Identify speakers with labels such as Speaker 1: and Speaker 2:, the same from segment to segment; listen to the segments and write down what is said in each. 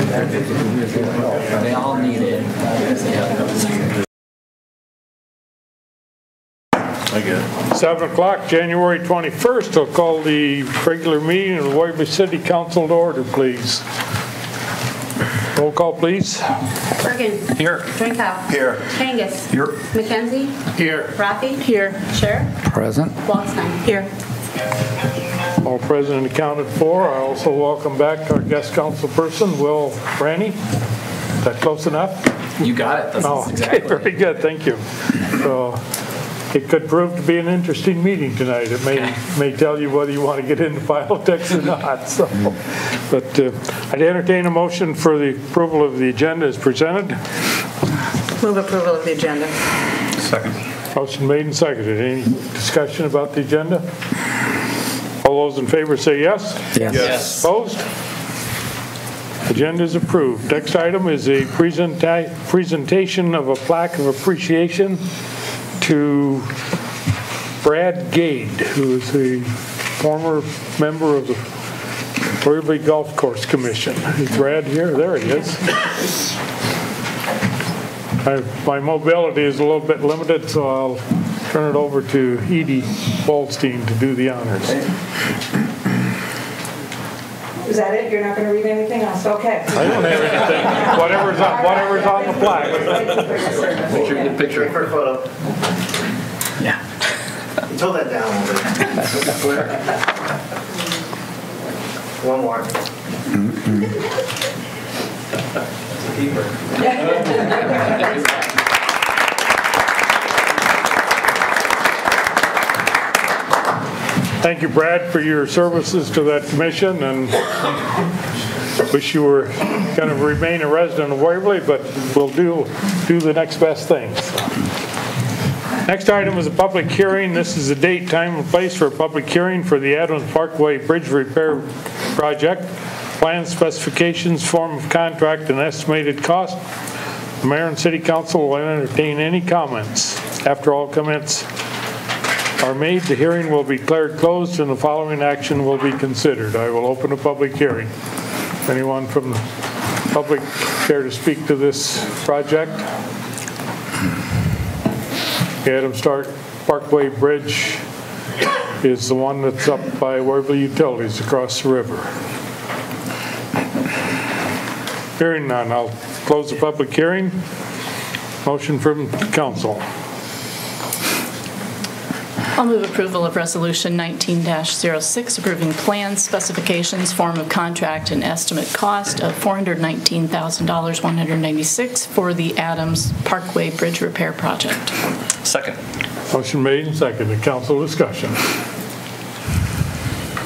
Speaker 1: They all need it.
Speaker 2: I get it.
Speaker 3: 7 o'clock, January 21st. I'll call the regular meeting of the Waverly City Council to order, please. Roll call, please.
Speaker 4: Bergen.
Speaker 2: Here.
Speaker 4: Drinkow.
Speaker 2: Here.
Speaker 4: Kangas.
Speaker 2: Here.
Speaker 4: McKenzie.
Speaker 2: Here.
Speaker 4: Rafi. Here. Sher.
Speaker 5: Present.
Speaker 4: Waldstein. Here.
Speaker 3: All present and accounted for. I also welcome back our guest council person, Will Ranny. Is that close enough?
Speaker 1: You got it. That's exactly.
Speaker 3: Okay, very good. Thank you. So, it could prove to be an interesting meeting tonight. It may tell you whether you want to get into politics or not. So, but I'd entertain a motion for the approval of the agenda as presented.
Speaker 6: Move approval of the agenda.
Speaker 2: Second.
Speaker 3: Motion made and seconded. Any discussion about the agenda? All those in favor say yes.
Speaker 5: Yes.
Speaker 3: Opposed? Agenda is approved. Next item is a presentation of a plaque of appreciation to Brad Gade, who is a former member of the Waverly Golf Course Commission. Is Brad here? There he is. My mobility is a little bit limited, so I'll turn it over to Edie Waldstein to do the honors.
Speaker 6: Is that it? You're not going to read anything else? Okay.
Speaker 3: I don't have anything. Whatever's on the plaque.
Speaker 2: Picture.
Speaker 7: For a photo.
Speaker 5: Yeah.
Speaker 7: Tilt that down a little bit. One more.
Speaker 3: Thank you, Brad, for your services to that commission, and wish you were going to remain a resident of Waverly, but we'll do the next best thing. Next item is a public hearing. This is the date, time, and place for a public hearing for the Adams Parkway Bridge Repair Project. Plan specifications, form of contract, and estimated cost. The Mayor and City Council will entertain any comments. After all comments are made, the hearing will be declared closed and the following action will be considered. I will open a public hearing. Anyone from the public care to speak to this project? The Adams Parkway Bridge is the one that's up by Waverly Utilities across the river. Hearing none, I'll close the public hearing. Motion from council.
Speaker 8: I'll move approval of Resolution 19-06, approving plans, specifications, form of contract, and estimate cost of $419,196 for the Adams Parkway Bridge Repair Project.
Speaker 2: Second.
Speaker 3: Motion made and seconded. Council discussion.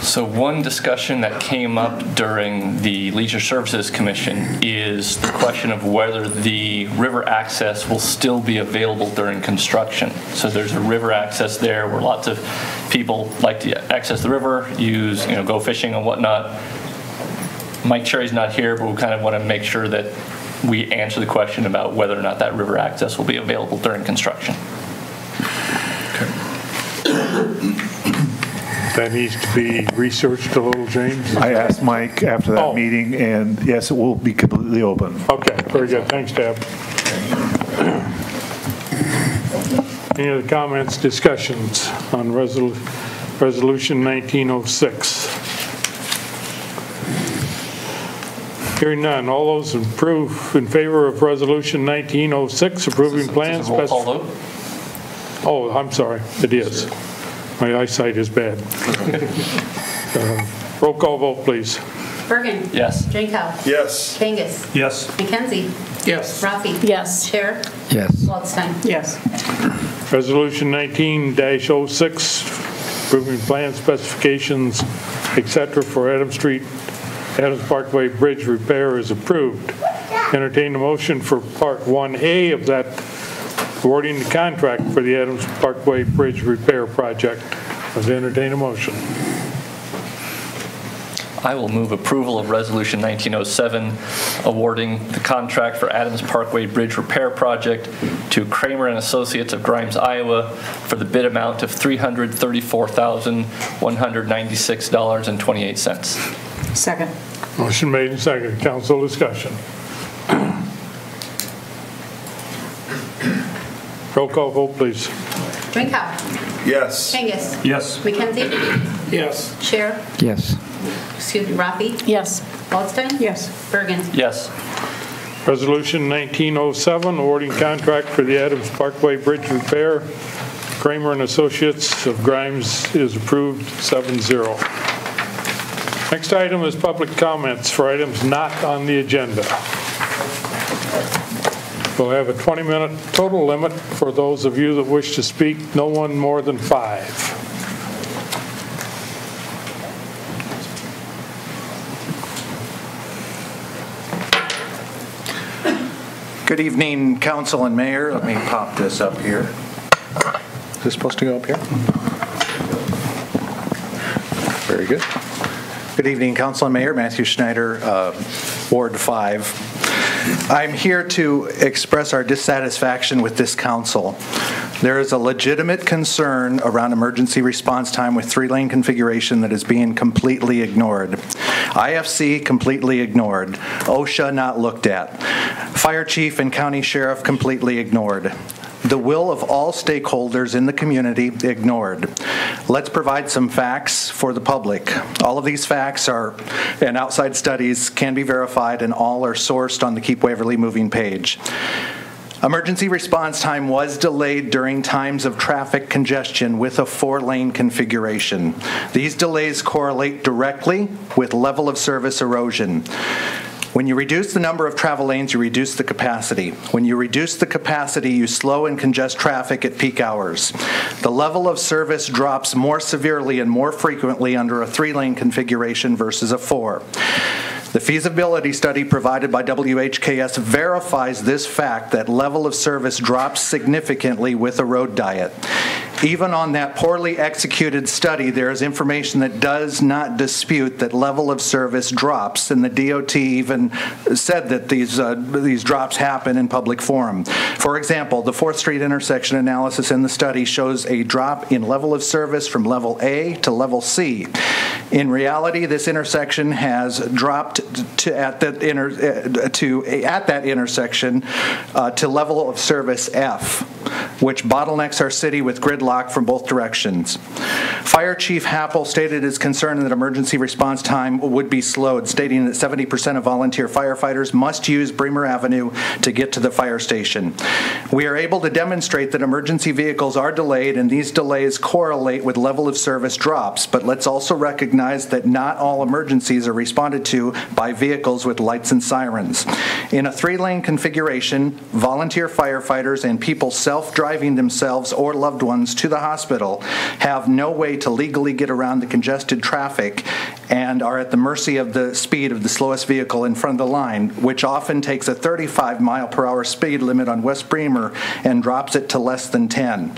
Speaker 2: So one discussion that came up during the Leisure Services Commission is the question of whether the river access will still be available during construction. So there's a river access there where lots of people like to access the river, go fishing and whatnot. Mike Cherry's not here, but we kind of want to make sure that we answer the question about whether or not that river access will be available during construction.
Speaker 3: That needs to be researched a little, James.
Speaker 9: I asked Mike after that meeting, and yes, it will be completely open.
Speaker 3: Okay, very good. Thanks, Tab. Any other comments, discussions on Resolution 1906? Hearing none. All those in favor of Resolution 1906, approving plans.
Speaker 2: Roll call vote?
Speaker 3: Oh, I'm sorry. It is. My eyesight is bad. Roll call vote, please.
Speaker 4: Bergen.
Speaker 2: Yes.
Speaker 4: Drinkow.
Speaker 7: Yes.
Speaker 4: Kangas.
Speaker 2: Yes.
Speaker 4: McKenzie.
Speaker 2: Yes.
Speaker 4: Rafi.
Speaker 8: Yes.
Speaker 4: Sher.
Speaker 5: Yes.
Speaker 4: Waldstein.
Speaker 6: Yes.
Speaker 3: Resolution 19-06, approving plan specifications, etc. for Adams Parkway Bridge repair is approved. Entertain a motion for Part 1A of that, awarding the contract for the Adams Parkway Bridge repair project. Let's entertain a motion.
Speaker 2: I will move approval of Resolution 1907, awarding the contract for Adams Parkway Bridge Repair Project to Kramer and Associates of Grimes, Iowa, for the bid amount of $334,196.28.
Speaker 6: Second.
Speaker 3: Motion made and seconded. Council discussion. Roll call vote, please.
Speaker 4: Drinkow.
Speaker 7: Yes.
Speaker 4: Kangas.
Speaker 5: Yes.
Speaker 4: McKenzie.
Speaker 5: Yes.
Speaker 4: Sheriff.
Speaker 5: Yes.
Speaker 4: Excuse me, Rafi.
Speaker 8: Yes.
Speaker 4: Waldstein.
Speaker 6: Yes.
Speaker 4: Bergen.
Speaker 2: Yes.
Speaker 3: Resolution 1907, awarding contract for the Adams Parkway Bridge repair. Kramer and Associates of Grimes is approved 7-0. Next item is public comments for items not on the agenda. We'll have a 20-minute total limit for those of you that wish to speak, no one more than 5.
Speaker 10: Good evening, council and mayor. Let me pop this up here. Is this supposed to go up here? Very good. Good evening, council and mayor. Matthew Schneider, Ward 5. I'm here to express our dissatisfaction with this council. There is a legitimate concern around emergency response time with 3-lane configuration that is being completely ignored. IFC completely ignored. OSHA not looked at. Fire chief and county sheriff completely ignored. The will of all stakeholders in the community ignored. Let's provide some facts for the public. All of these facts are, and outside studies can be verified, and all are sourced on the Keep Waverly Moving page. Emergency response time was delayed during times of traffic congestion with a 4-lane configuration. These delays correlate directly with level of service erosion. When you reduce the number of travel lanes, you reduce the capacity. When you reduce the capacity, you slow and congest traffic at peak hours. The level of service drops more severely and more frequently under a 3-lane configuration versus a 4. The feasibility study provided by WHKS verifies this fact that level of service drops significantly with a road diet. Even on that poorly executed study, there is information that does not dispute that level of service drops, and the DOT even said that these drops happen in public forum. For example, the 4th Street intersection analysis in the study shows a drop in level of service from level A to level C. In reality, this intersection has dropped at that intersection to level of service F, which bottlenecks our city with gridlock from both directions. Fire Chief Happel stated his concern that emergency response time would be slowed, stating that 70% of volunteer firefighters must use Bremer Avenue to get to the fire station. We are able to demonstrate that emergency vehicles are delayed, and these delays correlate with level of service drops, but let's also recognize that not all emergencies are responded to by vehicles with lights and sirens. In a 3-lane configuration, volunteer firefighters and people self-driving themselves or loved ones to the hospital have no way to legally get around the congested traffic and are at the mercy of the speed of the slowest vehicle in front of the line, which often takes a 35-mile-per-hour speed limit on West Bremer and drops it to less than 10.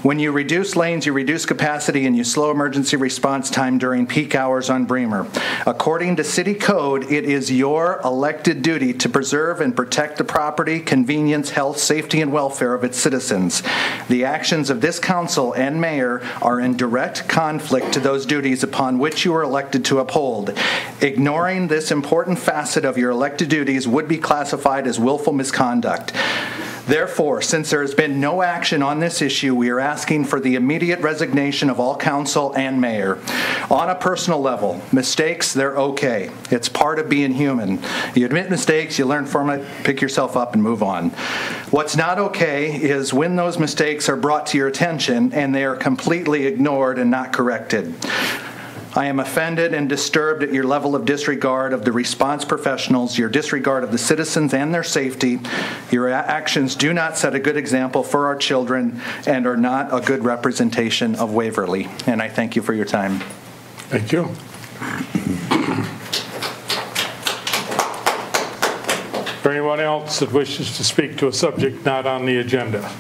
Speaker 10: When you reduce lanes, you reduce capacity and you slow emergency response time during peak hours on Bremer. According to city code, it is your elected duty to preserve and protect the property, convenience, health, safety, and welfare of its citizens. The actions of this council and mayor are in direct conflict to those duties upon which you are elected to uphold. Ignoring this important facet of your elected duties would be classified as willful misconduct. Therefore, since there has been no action on this issue, we are asking for the immediate resignation of all council and mayor. On a personal level, mistakes, they're okay. It's part of being human. You admit mistakes, you learn from it, pick yourself up and move on. What's not okay is when those mistakes are brought to your attention and they are completely ignored and not corrected. I am offended and disturbed at your level of disregard of the response professionals, your disregard of the citizens and their safety. Your actions do not set a good example for our children and are not a good representation of Waverly. And I thank you for your time.
Speaker 3: Thank you. Is there anyone else that wishes to speak to a subject not on the agenda?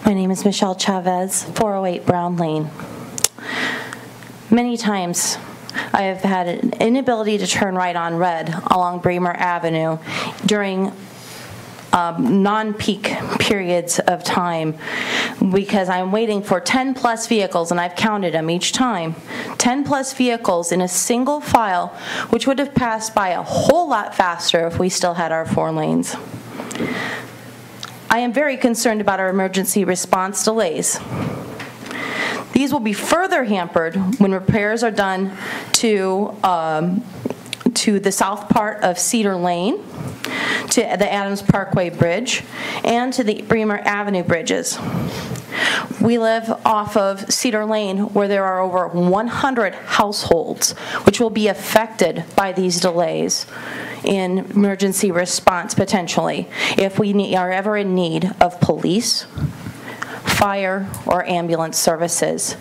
Speaker 11: My name is Michelle Chavez, 408 Brown Lane. Many times I have had an inability to turn right on red along Bremer Avenue during non-peak periods of time because I'm waiting for 10 plus vehicles, and I've counted them each time, 10 plus vehicles in a single file, which would have passed by a whole lot faster if we still had our 4 lanes. I am very concerned about our emergency response delays. These will be further hampered when repairs are done to the south part of Cedar Lane, to the Adams Parkway Bridge, and to the Bremer Avenue bridges. We live off of Cedar Lane, where there are over 100 households which will be affected by these delays in emergency response potentially if we are ever in need of police, fire, or ambulance services,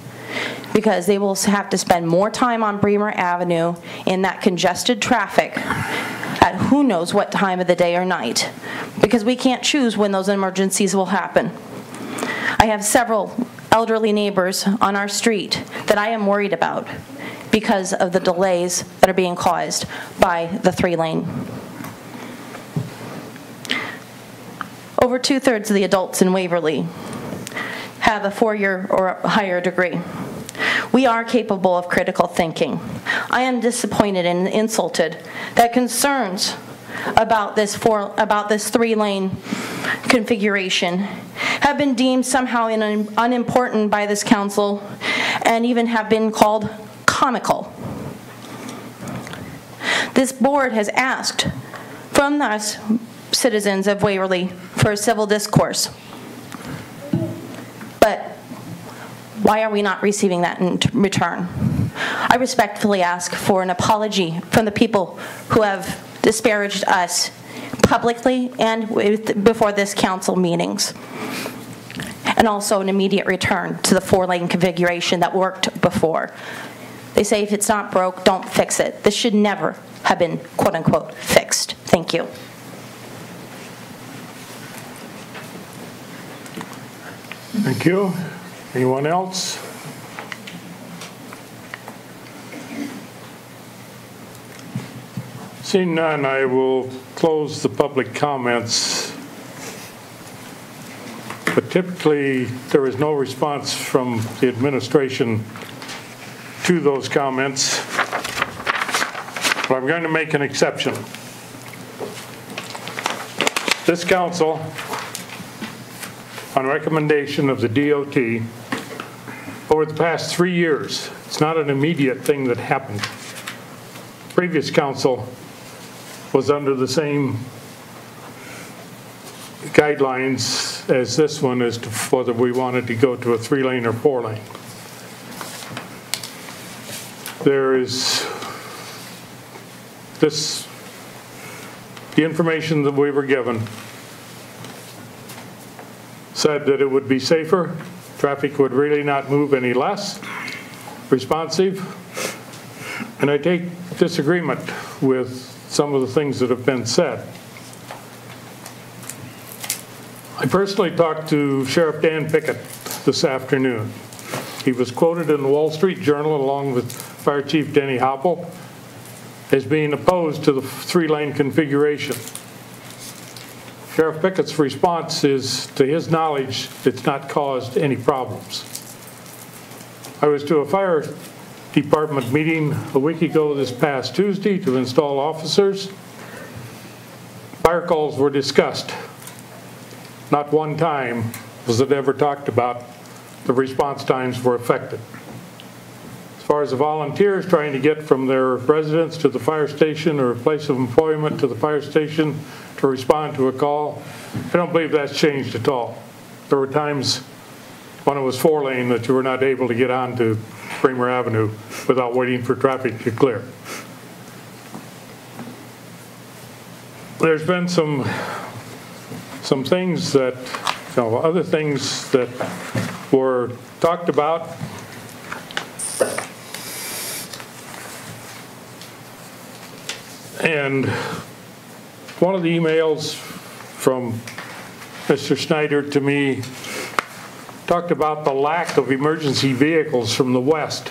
Speaker 11: because they will have to spend more time on Bremer Avenue in that congested traffic at who knows what time of the day or night, because we can't choose when those emergencies will happen. I have several elderly neighbors on our street that I am worried about because of the delays that are being caused by the 3-lane. Over 2/3 of the adults in Waverly have a 4-year or higher degree. We are capable of critical thinking. I am disappointed and insulted that concerns about this 3-lane configuration have been deemed somehow unimportant by this council and even have been called comical. This board has asked from us citizens of Waverly for a civil discourse. But why are we not receiving that in return? I respectfully ask for an apology from the people who have disparaged us publicly and before this council meetings. And also an immediate return to the 4-lane configuration that worked before. They say if it's not broke, don't fix it. This should never have been, quote unquote, fixed. Thank you.
Speaker 3: Thank you. Anyone else? Seeing none, I will close the public comments. But typically, there is no response from the administration to those comments. But I'm going to make an exception. This council, on recommendation of the DOT, over the past 3 years, it's not an immediate thing that happened. Previous council was under the same guidelines as this one as to whether we wanted to go to a 3-lane or 4-lane. There is the information that we were given said that it would be safer, traffic would really not move any less, responsive, and I take disagreement with some of the things that have been said. I personally talked to Sheriff Dan Pickett this afternoon. He was quoted in the Wall Street Journal along with Fire Chief Denny Hopple as being opposed to the 3-lane configuration. Sheriff Pickett's response is, to his knowledge, it's not caused any problems. I was to a fire department meeting a week ago this past Tuesday to install officers. Fire calls were discussed. Not one time was it ever talked about the response times were affected. As far as the volunteers trying to get from their residence to the fire station or place of employment to the fire station to respond to a call, I don't believe that's changed at all. There were times when it was 4-lane that you were not able to get onto Bremer Avenue without waiting for traffic to clear. There's been some things that, other things that were talked about. And one of the emails from Mr. Snyder to me talked about the lack of emergency vehicles from the west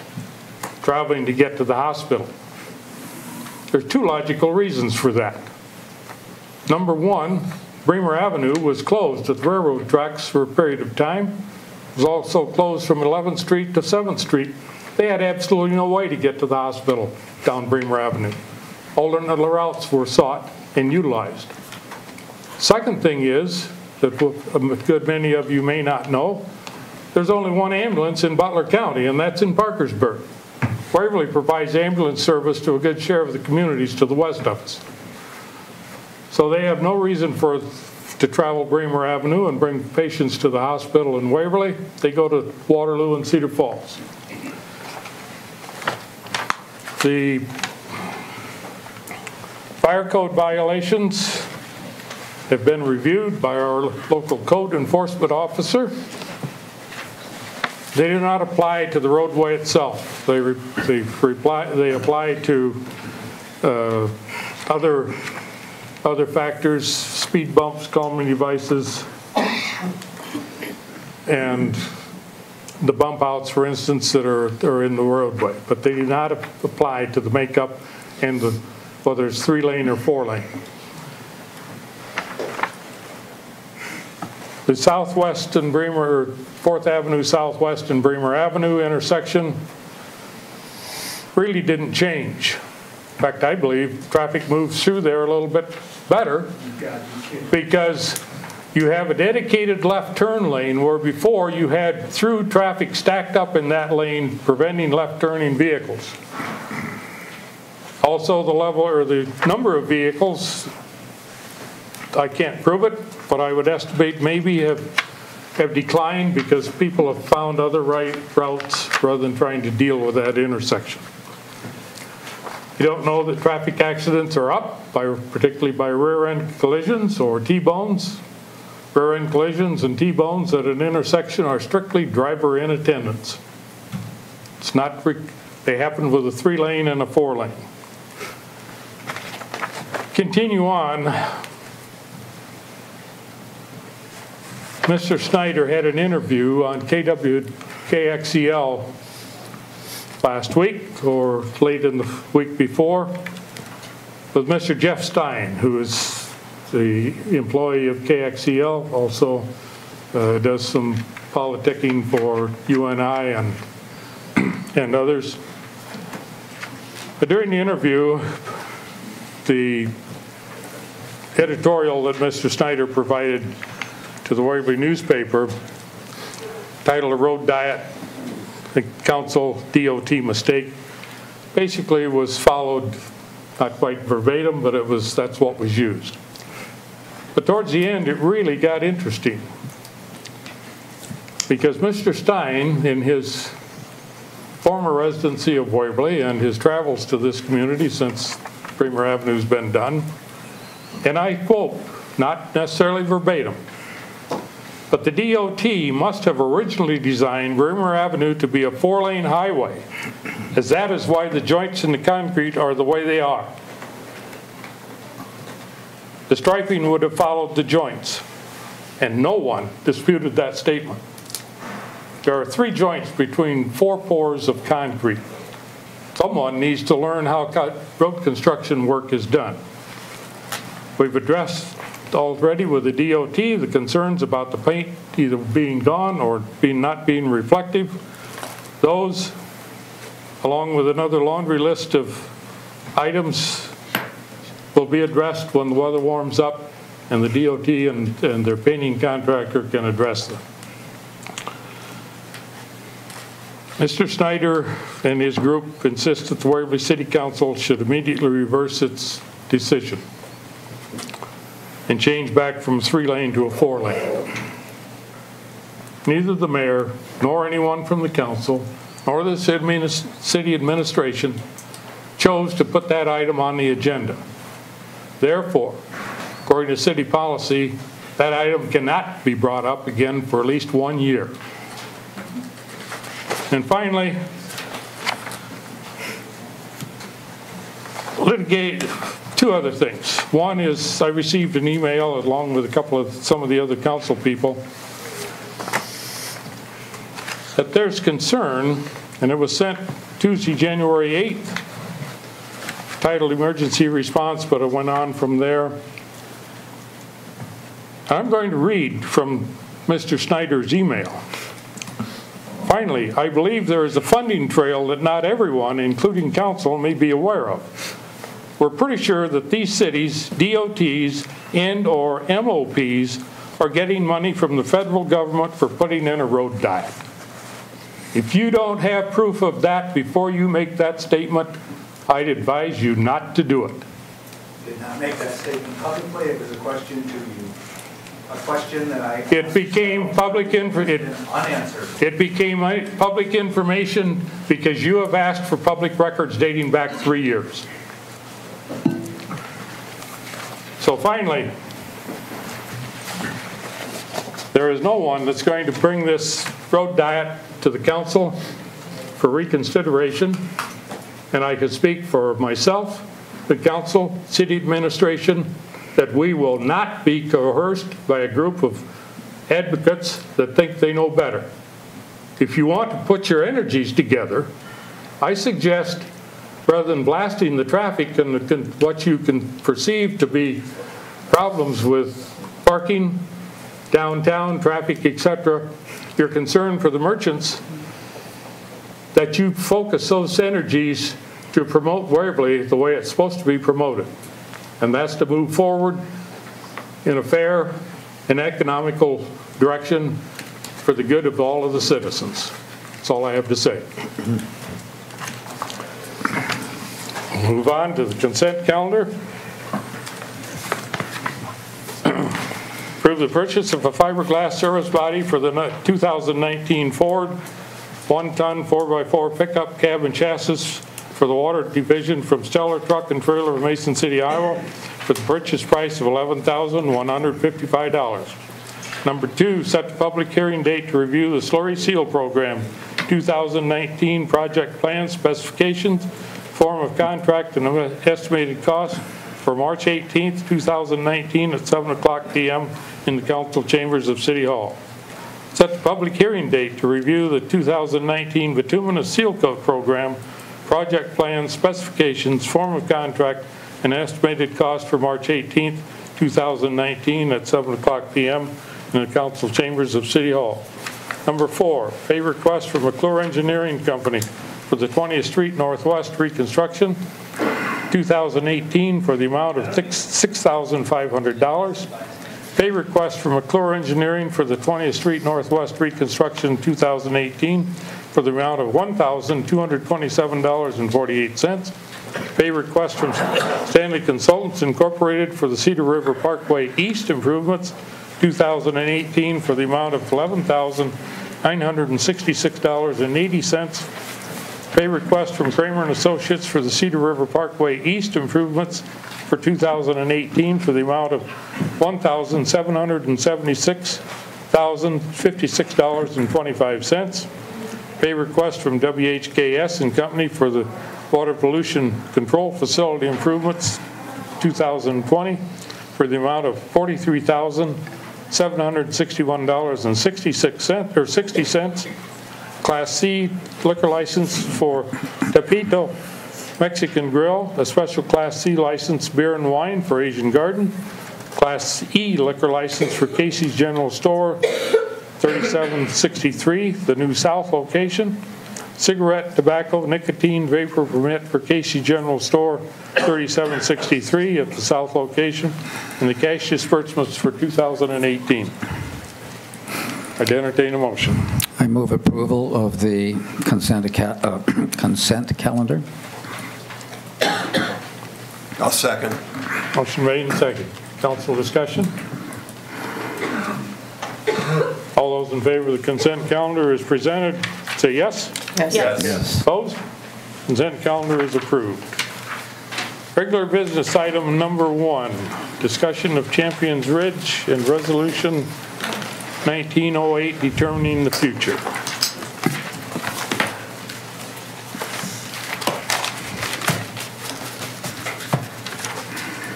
Speaker 3: traveling to get to the hospital. There's 2 logical reasons for that. Number one, Bremer Avenue was closed with railroad tracks for a period of time, was also closed from 11th Street to 7th Street. They had absolutely no way to get to the hospital down Bremer Avenue. Alternate routes were sought and utilized. Second thing is, that a good many of you may not know, there's only one ambulance in Butler County, and that's in Parkersburg. Waverly provides ambulance service to a good share of the communities to the west of us. So they have no reason to travel Bremer Avenue and bring patients to the hospital in Waverly. They go to Waterloo and Cedar Falls. The fire code violations have been reviewed by our local code enforcement officer. They do not apply to the roadway itself. They apply to other factors, speed bumps, calming devices, and the bump outs, for instance, that are in the roadway. But they do not apply to the makeup and whether it's 3-lane or 4-lane. The Southwest and Bremer, 4th Avenue Southwest and Bremer Avenue intersection really didn't change. In fact, I believe traffic moves through there a little bit better because you have a dedicated left turn lane where before you had through traffic stacked up in that lane preventing left turning vehicles. Also the level or the number of vehicles, I can't prove it, but I would estimate maybe have declined because people have found other routes rather than trying to deal with that intersection. You don't know that traffic accidents are up, particularly by rear-end collisions or T-bones. Rear-end collisions and T-bones at an intersection are strictly driver in attendance. It's not, they happen with a 3-lane and a 4-lane. Continue on. Mr. Snyder had an interview on KXEL last week or late in the week before with Mr. Jeff Stein, who is the employee of KXEL, also does some politicking for UNI and others. But during the interview, the editorial that Mr. Snyder provided to the Waverly newspaper, titled "A Road Diet, the Council DOT Mistake," basically was followed, not quite verbatim, but that's what was used. But towards the end, it really got interesting because Mr. Stein, in his former residency of Waverly and his travels to this community since Bremer Avenue's been done, and I quote, not necessarily verbatim, but the DOT must have originally designed Bremer Avenue to be a 4-lane highway, as that is why the joints in the concrete are the way they are. The striping would have followed the joints, and no one disputed that statement. There are 3 joints between 4 pours of concrete. Someone needs to learn how road construction work is done. We've addressed already with the DOT the concerns about the paint either being gone or not being reflective. Those, along with another laundry list of items, will be addressed when the weather warms up and the DOT and their painting contractor can address them. Mr. Snyder and his group insist that the Waverly City Council should immediately reverse its decision and change back from a 3-lane to a 4-lane. Neither the mayor, nor anyone from the council, nor the city administration chose to put that item on the agenda. Therefore, according to city policy, that item cannot be brought up again for at least 1 year. And finally, litigate 2 other things. One is I received an email along with some of the other council people that there's concern, and it was sent Tuesday, January 8th, titled Emergency Response, but it went on from there. I'm going to read from Mr. Snyder's email. Finally, I believe there is a funding trail that not everyone, including council, may be aware of. We're pretty sure that these cities, DOTs, and/or MOPs are getting money from the federal government for putting in a road diet. If you don't have proof of that before you make that statement, I'd advise you not to do it.
Speaker 7: Did not make that statement publicly. It was a question to you. A question that I...
Speaker 3: It became public
Speaker 7: unanswered.
Speaker 3: It became public information because you have asked for public records dating back 3 years. So finally, there is no one that's going to bring this road diet to the council for reconsideration, and I can speak for myself, the council, city administration, that we will not be coerced by a group of advocates that think they know better. If you want to put your energies together, I suggest, rather than blasting the traffic and what you can perceive to be problems with parking, downtown, traffic, etc., your concern for the merchants, that you focus those energies to promote Waverly the way it's supposed to be promoted. And that's to move forward in a fair and economical direction for the good of all of the citizens. That's all I have to say. We'll move on to the consent calendar. Approve the purchase of a fiberglass service body for the 2019 Ford 1-ton 4x4 pickup cab and chassis for the water division from Stellar Truck and Trailer of Mason City, Iowa, for the purchase price of $11,155. Number 2, set the public hearing date to review the slurry seal program 2019 project plan specifications, form of contract, and estimated cost for March 18th, 2019 at 7:00 p.m. in the council chambers of City Hall. Set the public hearing date to review the 2019 bituminous seal coat program, project plan specifications, form of contract, and estimated cost for March 18th, 2019 at 7:00 p.m. in the council chambers of City Hall. Number 4, pay request from McClure Engineering Company for the 20th Street Northwest reconstruction 2018 for the amount of $6,500. Pay request from McClure Engineering for the 20th Street Northwest reconstruction 2018 for the amount of $1,227.48. Pay request from Stanley Consultants Incorporated for the Cedar River Parkway East improvements 2018 for the amount of $11,966.80. Pay request from Kramer & Associates for the Cedar River Parkway East improvements for 2018 for the amount of $1,776,056.25. Pay request from WHKS and Company for the Water Pollution Control Facility improvements 2020 for the amount of $43,761.60. Class C liquor license for Tepito Mexican Grill, a special Class C license beer and wine for Asian Garden. Class E liquor license for Casey's General Store, 3763, the New South location. Cigarette, tobacco, nicotine, vapor permit for Casey's General Store, 3763 at the South location. And the cash disbursements for 2018. I'd entertain a motion.
Speaker 5: I move approval of the consent calendar.
Speaker 12: I'll second.
Speaker 3: Motion made and seconded. Council discussion? All those in favor of the consent calendar as presented, say yes.
Speaker 8: Yes.
Speaker 5: Yes.
Speaker 3: Opposed? Consent calendar is approved. Regular business item number 1, discussion of Champions Ridge and Resolution 1908 determining the future.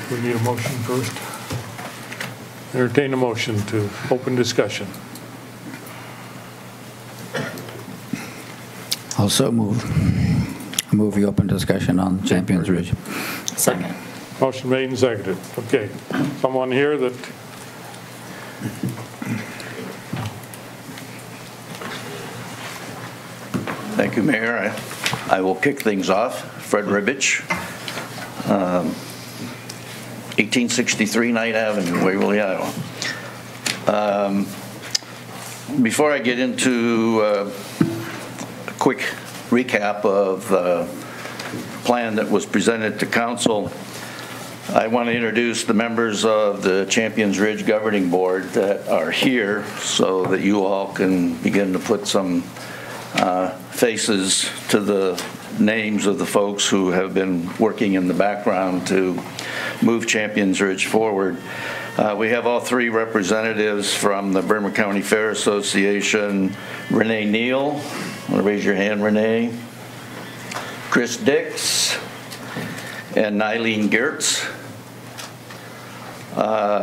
Speaker 3: We need a motion first. Entertain a motion to open discussion.
Speaker 5: Also move. I move the open discussion on Champions Ridge.
Speaker 8: Second.
Speaker 3: Motion made and seconded. Okay. Someone here that
Speaker 12: Thank you, Mayor. I will kick things off. Fred Ribbich, 1863 Knight Avenue, Waverly, Iowa. Before I get into a quick recap of the plan that was presented to council, I want to introduce the members of the Champions Ridge Governing Board that are here so that you all can begin to put some faces to the names of the folks who have been working in the background to move Champions Ridge forward. We have all three representatives from the Bremer County Fair Association. Renee Neal, want to raise your hand, Renee? Chris Dix and Nylene Gertz.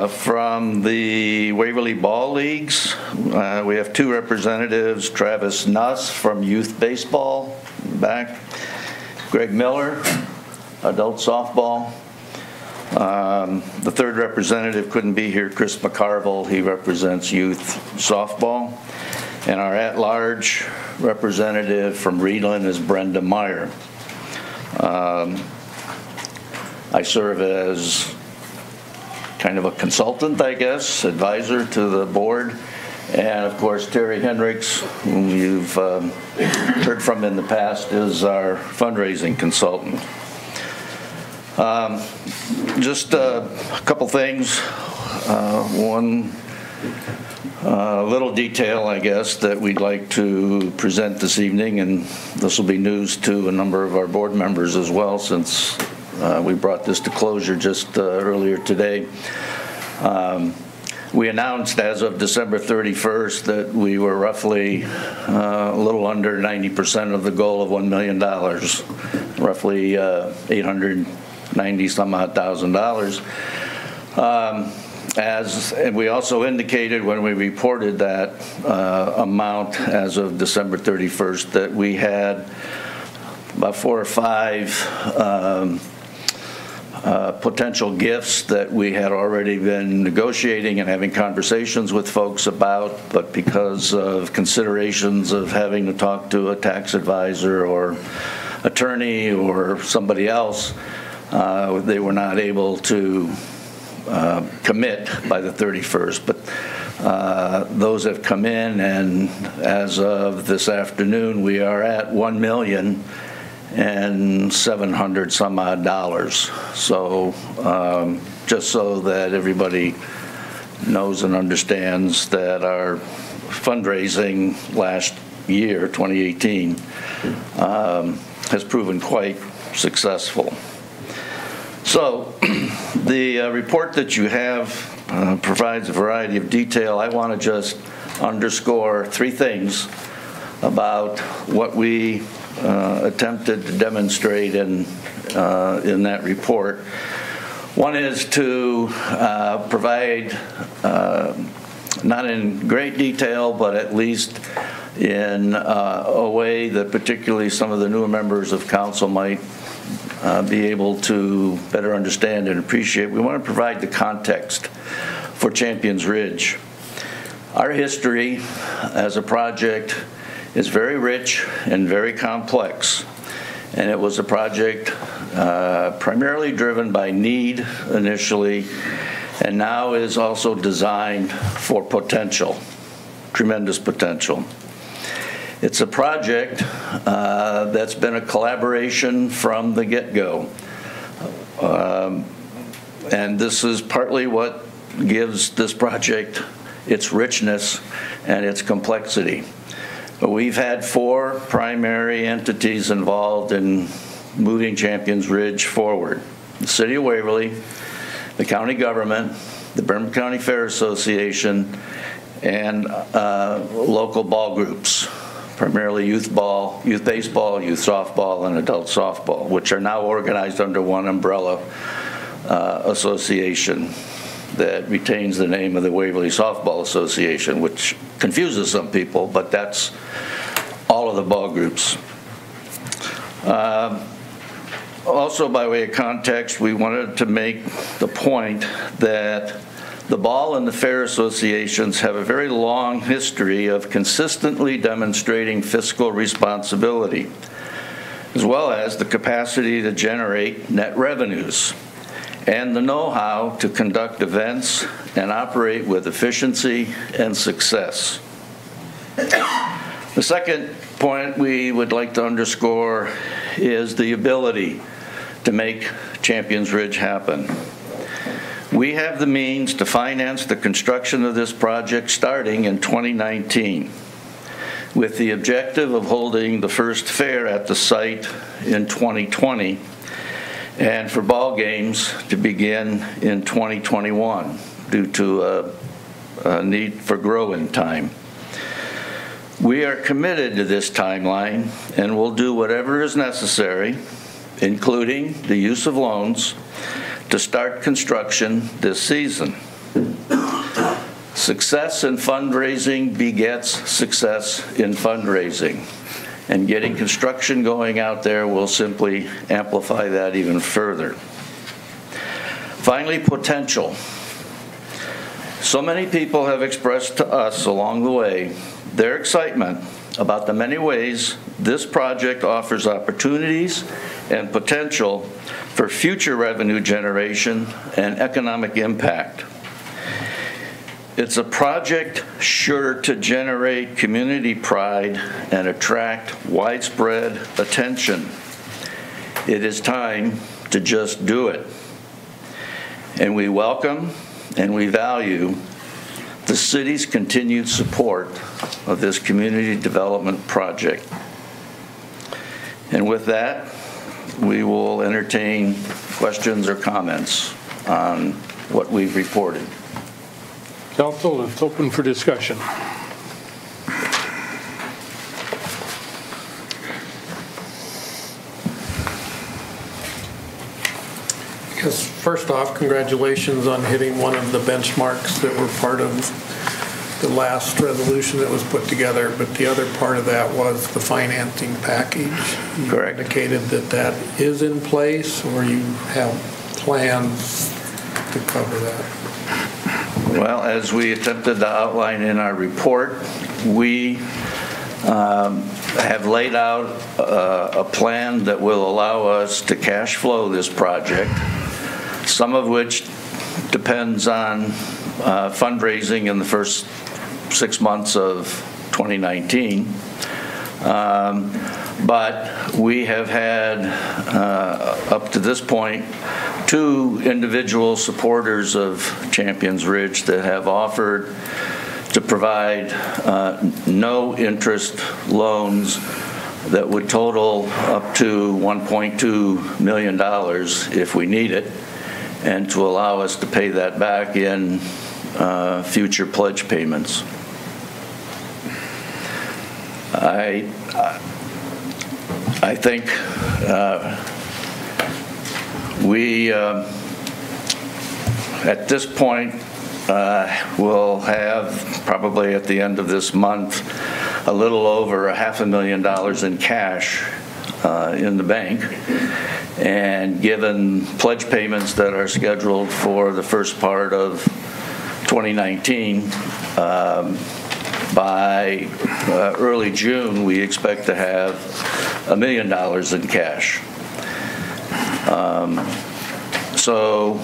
Speaker 12: From the Waverly Ball Leagues, we have two representatives, Travis Nuss from Youth Baseball, back, Greg Miller, Adult Softball. The third representative couldn't be here, Chris McCarville, he represents Youth Softball. And our at-large representative from Reedland is Brenda Meyer. I serve as kind of a consultant, I guess, advisor to the board. And of course, Terry Hendricks, whom you've heard from in the past, is our fundraising consultant. Just a couple things. One little detail, I guess, that we'd like to present this evening, and this will be news to a number of our board members as well, since we brought this to closure just earlier today. We announced as of December 31st that we were roughly a little under 90% of the goal of $1 million, roughly $890 some odd thousand. And we also indicated when we reported that amount as of December 31st that we had about 4 or 5 potential gifts that we had already been negotiating and having conversations with folks about, but because of considerations of having to talk to a tax advisor or attorney or somebody else, they were not able to commit by the 31st. But those have come in, and as of this afternoon, we are at $1,700,000 some odd. So just so that everybody knows and understands that our fundraising last year, 2018, has proven quite successful. So the report that you have provides a variety of detail. I want to just underscore 3 things about what we attempted to demonstrate in that report. One is to provide, not in great detail, but at least in a way that particularly some of the newer members of council might be able to better understand and appreciate. We want to provide the context for Champions Ridge. Our history as a project is very rich and very complex, and it was a project primarily driven by need initially, and now is also designed for potential, tremendous potential. It's a project that's been a collaboration from the get-go. And this is partly what gives this project its richness and its complexity. We've had 4 primary entities involved in moving Champions Ridge forward: the City of Waverly, the county government, the Bremer County Fair Association, and local ball groups, primarily youth ball, youth baseball, youth softball, and adult softball, which are now organized under one umbrella association that retains the name of the Waverly Softball Association, which confuses some people, but that's all of the ball groups. Also, by way of context, we wanted to make the point that The Ball and the Fair Associations have a very long history of consistently demonstrating fiscal responsibility, as well as the capacity to generate net revenues and the know-how to conduct events and operate with efficiency and success. The second point we would like to underscore is the ability to make Champions Ridge happen. We have the means to finance the construction of this project starting in 2019, with the objective of holding the first fair at the site in 2020, and for ball games to begin in 2021 due to a need for growing time. We are committed to this timeline and will do whatever is necessary, including the use of loans, to start construction this season. Success in fundraising begets success in fundraising, and getting construction going out there will simply amplify that even further. Finally, potential. So many people have expressed to us along the way their excitement about the many ways this project offers opportunities and potential for future revenue generation and economic impact. It's a project sure to generate community pride and attract widespread attention. It is time to just do it. And we welcome and we value the city's continued support of this community development project. And with that, we will entertain questions or comments on what we've reported.
Speaker 3: Council, it's open for discussion.
Speaker 13: Yes, first off, congratulations on hitting one of the benchmarks that were part of the last resolution that was put together, but the other part of that was the financing package. You
Speaker 12: Correct.
Speaker 13: indicated that that is in place, or you have plans to cover that?
Speaker 12: Well, as we attempted to outline in our report, we have laid out a plan that will allow us to cash flow this project, some of which depends on fundraising in the first 6 months of 2019. But we have had, up to this point, 2 individual supporters of Champions Ridge that have offered to provide no interest loans that would total up to $1.2 million if we need it, and to allow us to pay that back in future pledge payments. I think we, at this point, will have probably at the end of this month a little over $500,000 in cash in the bank. And given pledge payments that are scheduled for the first part of 2019, by early June, we expect to have $1 million in cash. So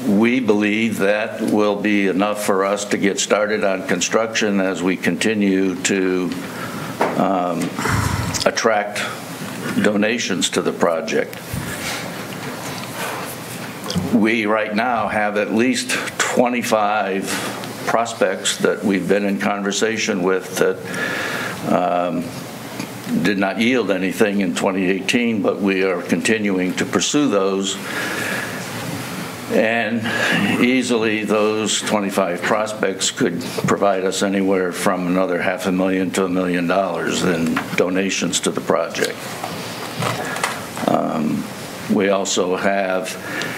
Speaker 12: we believe that will be enough for us to get started on construction as we continue to attract donations to the project. We right now have at least 25 prospects that we've been in conversation with that did not yield anything in 2018, but we are continuing to pursue those. And easily those 25 prospects could provide us anywhere from another $500,000 to $1 million in donations to the project. We also have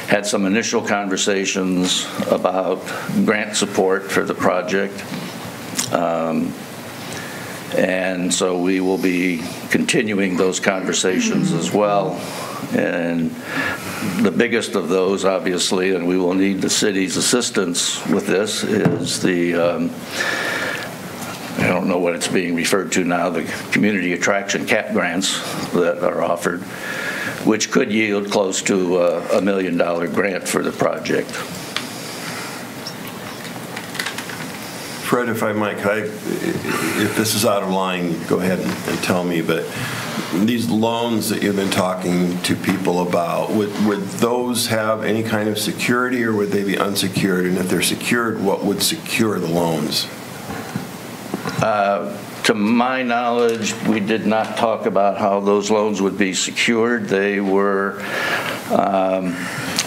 Speaker 12: had some initial conversations about grant support for the project. And so we will be continuing those conversations as well. And the biggest of those, obviously, and we will need the city's assistance with this, is the, I don't know what it's being referred to now, the community attraction cap grants that are offered, which could yield close to $1 million grant for the project.
Speaker 14: Fred, if I might, if this is out of line, go ahead and tell me, but these loans that you've been talking to people about, would those have any kind of security, or would they be unsecured? And if they're secured, what would secure the loans?
Speaker 12: To my knowledge, we did not talk about how those loans would be secured. They were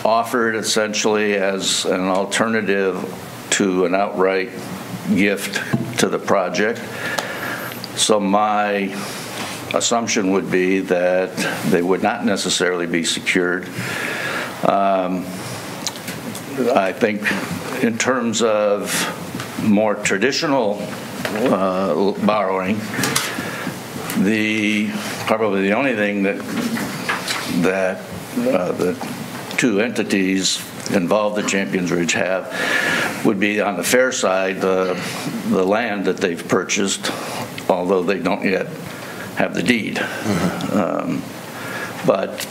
Speaker 12: offered essentially as an alternative to an outright gift to the project. So my assumption would be that they would not necessarily be secured. I think in terms of more traditional borrowing, probably the only thing that the two entities involved that Champions Ridge have would be on the fair side, the land that they've purchased, although they don't yet have the deed. But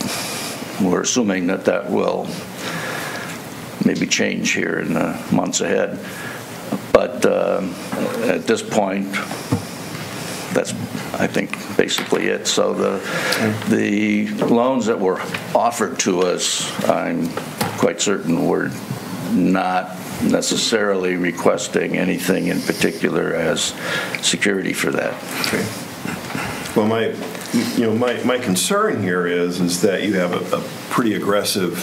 Speaker 12: we're assuming that that will maybe change here in the months ahead. But at this point, that's, I think, basically it. So the loans that were offered to us, I'm quite certain were not necessarily requesting anything in particular as security for that.
Speaker 14: Okay. Well, my concern here is that you have a pretty aggressive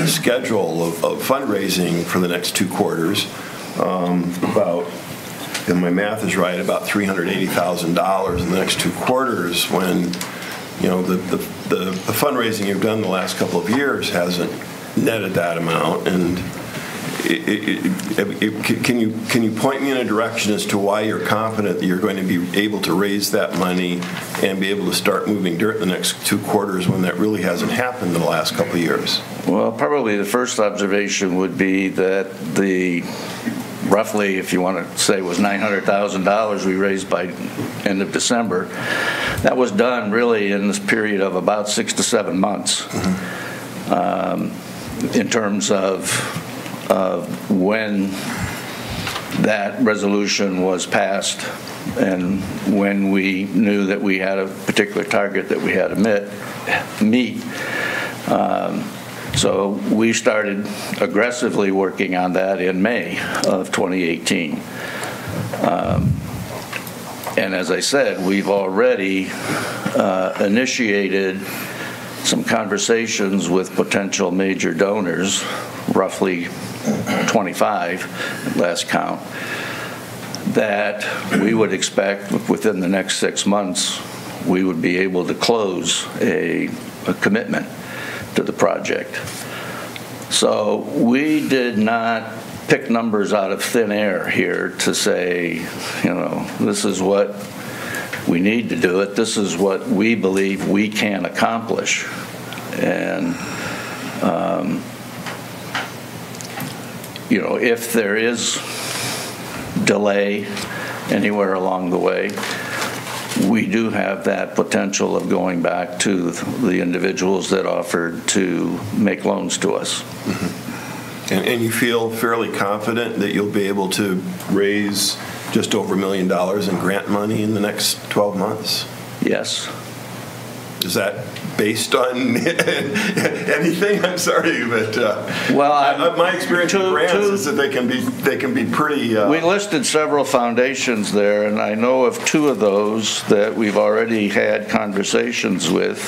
Speaker 14: schedule of fundraising for the next 2 quarters. About, if my math is right, about $380,000 in the next 2 quarters, when the fundraising you've done the last couple of years hasn't netted that amount. And can you point me in a direction as to why you're confident that you're going to be able to raise that money and be able to start moving dirt in the next 2 quarters when that really hasn't happened in the last couple of years?
Speaker 12: Well, probably the first observation would be that roughly, if you want to say, was $900,000 we raised by end of December. That was done really in this period of about 6 to 7 months. In terms of when that resolution was passed and when we knew that we had a particular target that we had to meet. So we started aggressively working on that in May of 2018. And as I said, we've already initiated some conversations with potential major donors, roughly 25 at last count, that we would expect within the next 6 months we would be able to close a commitment to the project. So we did not pick numbers out of thin air here to say, this is what we need to do it. This is what we believe we can accomplish. And, if there is delay anywhere along the way, we do have that potential of going back to the individuals that offered to make loans to us.
Speaker 14: Mm-hmm. And you feel fairly confident that you'll be able to raise just over $1 million in grant money in the next 12 months?
Speaker 12: Yes.
Speaker 14: Is that based on anything? I'm sorry, but my experience with grants is that they can be pretty.
Speaker 12: We listed several foundations there, and I know of 2 of those that we've already had conversations with.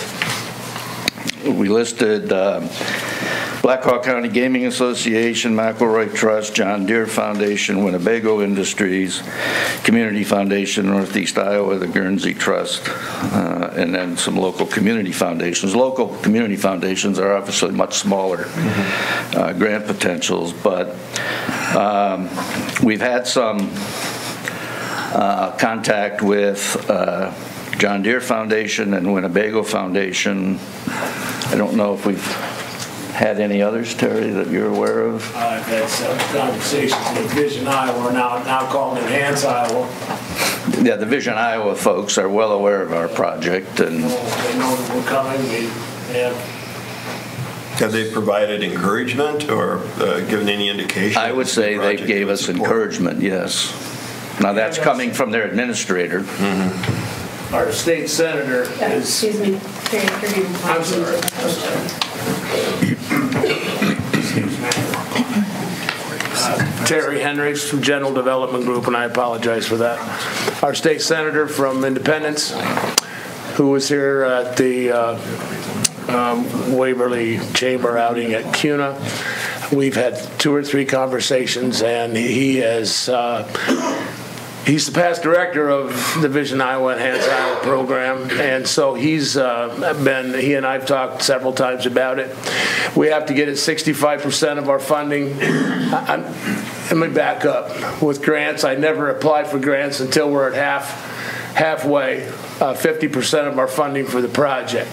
Speaker 12: We listed Black Hawk County Gaming Association, McElroy Trust, John Deere Foundation, Winnebago Industries, Community Foundation, Northeast Iowa, the Guernsey Trust, and then some local community foundations. Local community foundations are obviously much smaller grant potentials, but we've had some contact with John Deere Foundation and Winnebago Foundation. I don't know if we've had any others, Terry, that you're aware of?
Speaker 15: I've had some conversations with Vision Iowa, now called Enhance Iowa.
Speaker 12: Yeah, the Vision Iowa folks are well aware of our project, and
Speaker 15: They know that we're coming.
Speaker 14: Have they provided encouragement or given any indication?
Speaker 12: I would say they gave us encouragement, yes. Now, that's coming from their administrator.
Speaker 15: Mm-hmm. Our state senator is...
Speaker 4: Excuse me.
Speaker 15: I'm sorry. Terry Hendricks from General Development Group, and I apologize for that. Our state senator from Independence, who was here at the Waverly Chamber outing at CUNA. We've had 2 or 3 conversations, and he has he's the past director of the Vision Iowa Enhance Iowa program, and so he and I've talked several times about it. We have to get at 65% of our funding. Let me back up. With grants, I never applied for grants until we're at halfway, 50% of our funding for the project.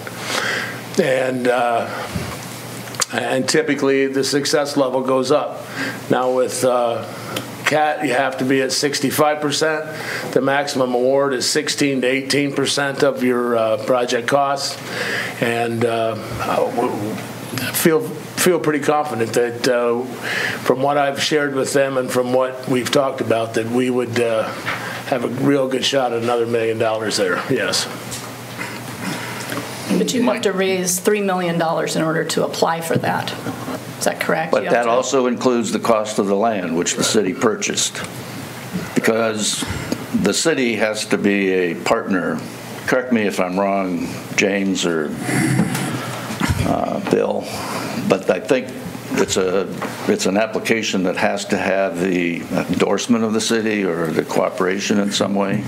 Speaker 15: And typically the success level goes up. Now with CAT, you have to be at 65%. The maximum award is 16 to 18% of your project costs. And feel pretty confident that from what I've shared with them and from what we've talked about, that we would have a real good shot at another $1 million there, yes.
Speaker 8: But you have to raise $3 million in order to apply for that. Is that correct?
Speaker 12: But that also includes the cost of the land, which the city purchased. Because the city has to be a partner. Correct me if I'm wrong, James or Bill, but I think it's an application that has to have the endorsement of the city or the cooperation in some way.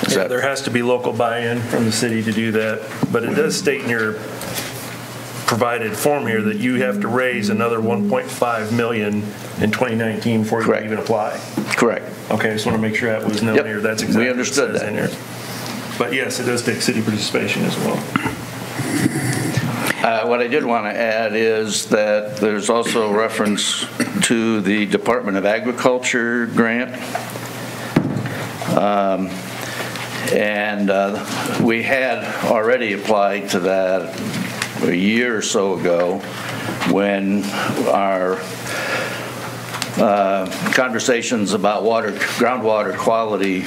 Speaker 16: There has to be local buy-in from the city to do that, but it does state in your provided form here that you have to raise another $1.5 million in 2019 before you can even apply.
Speaker 12: Correct.
Speaker 16: Okay, I just want to make sure that was known here. That's exactly
Speaker 12: we understood
Speaker 16: what it says in here. But yes, it does take city participation as well.
Speaker 12: What I did want to add is that there's also reference to the Department of Agriculture grant. We had already applied to that a year or so ago when our conversations about groundwater quality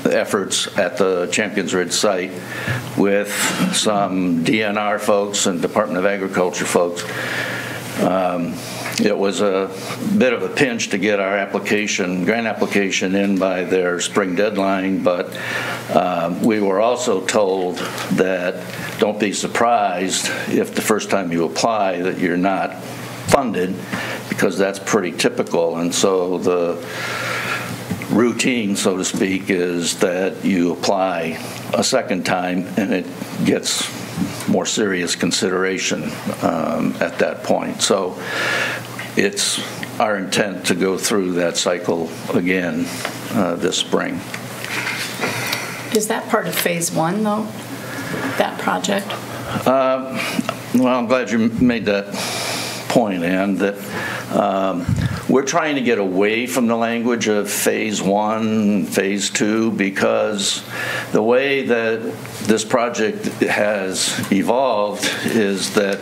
Speaker 12: efforts at the Champions Ridge site with some DNR folks and Department of Agriculture folks. It was a bit of a pinch to get our grant application in by their spring deadline, but we were also told that don't be surprised if the first time you apply that you're not funded, because that's pretty typical. And so the routine, so to speak, is that you apply a second time and it gets more serious consideration at that point. So it's our intent to go through that cycle again this spring.
Speaker 8: Is that part of phase 1, though, that project?
Speaker 12: Well, I'm glad you made that point, Ann, that we're trying to get away from the language of phase 1, phase 2, because the way that this project has evolved is that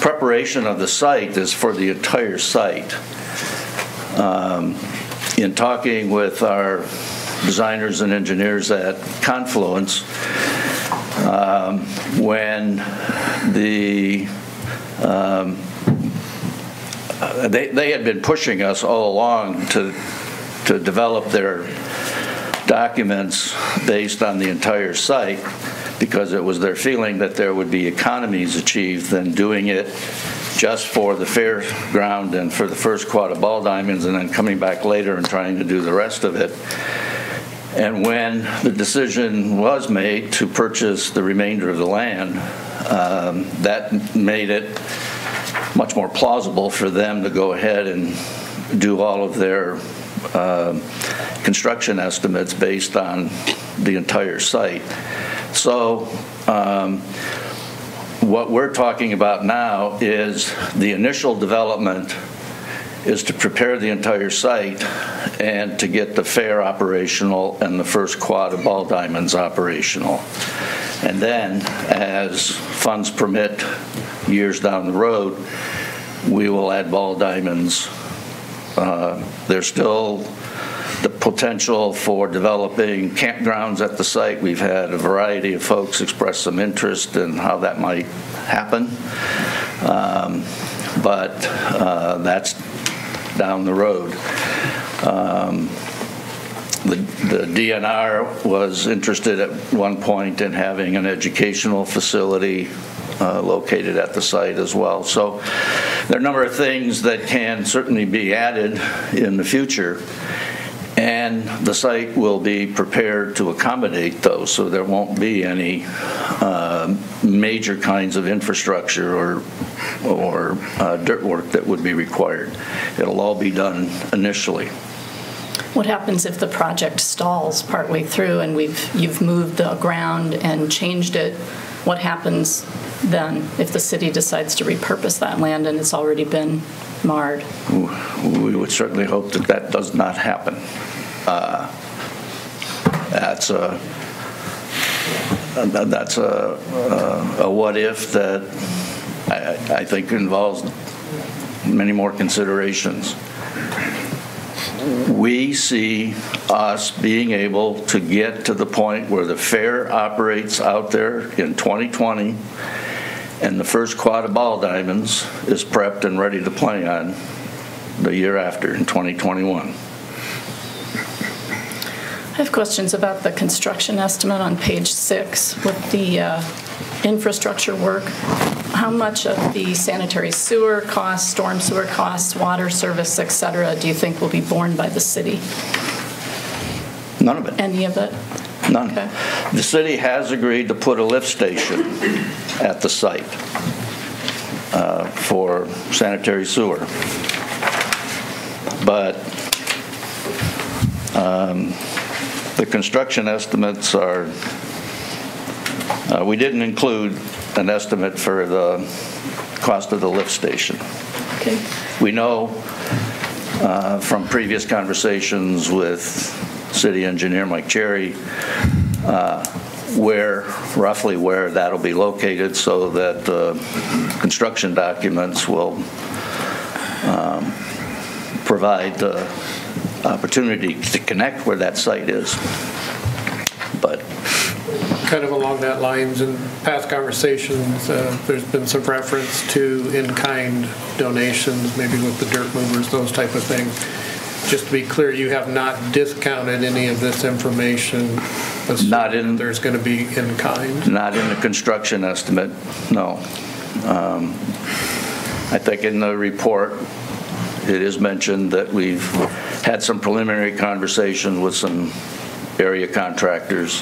Speaker 12: preparation of the site is for the entire site. In talking with our designers and engineers at Confluence, when they had been pushing us all along to develop their documents based on the entire site, because it was their feeling that there would be economies achieved than doing it just for the fairground and for the first quad of ball diamonds and then coming back later and trying to do the rest of it. And when the decision was made to purchase the remainder of the land, that made it much more plausible for them to go ahead and do all of their construction estimates based on the entire site. So what we're talking about now is the initial development is to prepare the entire site and to get the fair operational and the first quad of ball diamonds operational. And then, as funds permit years down the road, we will add ball diamonds. There's still the potential for developing campgrounds at the site. We've had a variety of folks express some interest in how that might happen. But that's down the road. The DNR was interested at one point in having an educational facility located at the site as well. So there are a number of things that can certainly be added in the future, and the site will be prepared to accommodate those, so there won't be any major kinds of infrastructure or dirt work that would be required. It'll all be done initially.
Speaker 8: What happens if the project stalls partway through and you've moved the ground and changed it? What happens then if the city decides to repurpose that land and it's already been marred?
Speaker 12: We would certainly hope that that does not happen. That's a what if that I think involves many more considerations. We see us being able to get to the point where the fair operates out there in 2020 and the first quad of ball diamonds is prepped and ready to play on the year after in 2021.
Speaker 8: I have questions about the construction estimate on page 6 with the infrastructure work. How much of the sanitary sewer costs, storm sewer costs, water service, et cetera, do you think will be borne by the city?
Speaker 12: None of it.
Speaker 8: Any of it?
Speaker 12: None.
Speaker 8: Okay.
Speaker 12: The city has agreed to put a lift station at the site for sanitary sewer. But the construction estimates are, we didn't include an estimate for the cost of the lift station.
Speaker 8: Okay.
Speaker 12: We know from previous conversations with city engineer Mike Cherry roughly where that'll be located, so that the construction documents will provide the opportunity to connect where that site is. But
Speaker 13: kind of along that lines, in past conversations, there's been some reference to in-kind donations, maybe with the dirt movers, those type of things. Just to be clear, you have not discounted any of this information.
Speaker 12: Not in.
Speaker 13: There's going to be in-kind.
Speaker 12: Not in the construction estimate, no. I think in the report it is mentioned that we've had some preliminary conversation with some area contractors.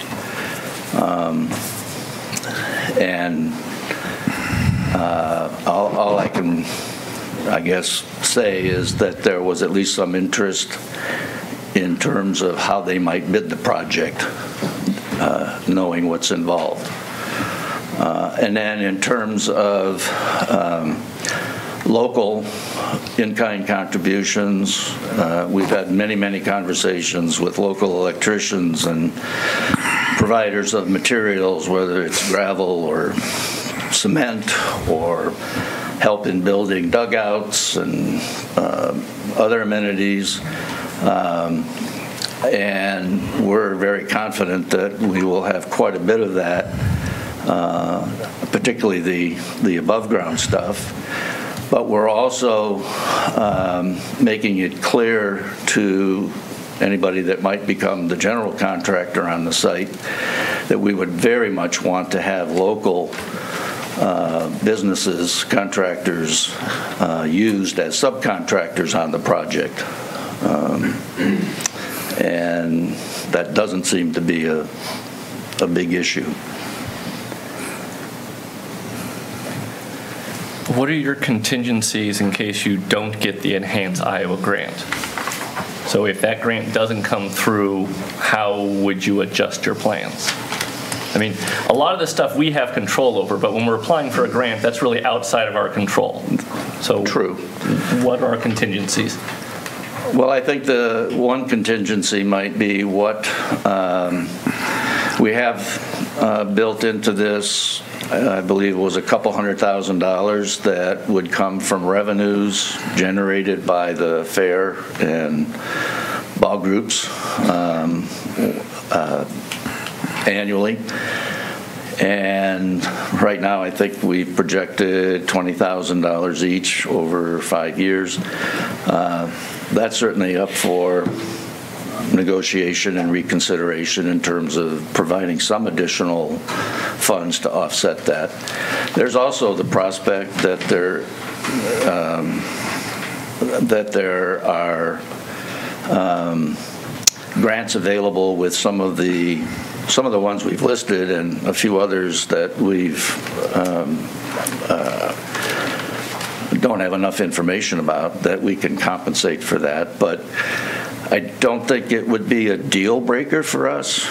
Speaker 12: And all I can, I guess, say is that there was at least some interest in terms of how they might bid the project, knowing what's involved. And then in terms of local in-kind contributions, we've had many conversations with local electricians and providers of materials, whether it's gravel or cement or help in building dugouts and other amenities. And we're very confident that we will have quite a bit of that, particularly the above ground stuff. But we're also making it clear to anybody that might become the general contractor on the site that we would very much want to have local businesses, contractors used as subcontractors on the project. And that doesn't seem to be a big issue.
Speaker 2: What are your contingencies in case you don't get the Enhance Iowa grant? So if that grant doesn't come through, how would you adjust your plans? I mean, a lot of the stuff we have control over, but when we're applying for a grant, that's really outside of our control. So
Speaker 12: true.
Speaker 2: What are our contingencies?
Speaker 12: Well, I think the one contingency might be what we have built into this. I believe it was a couple $100,000 that would come from revenues generated by the fair and ball groups annually. And right now, I think we've projected $20,000 each over 5 years. That's certainly up for negotiation and reconsideration in terms of providing some additional funds to offset that. There's also the prospect that there are grants available with some of the ones we've listed and a few others that we've don't have enough information about that we can compensate for that. But I don't think it would be a deal breaker for us.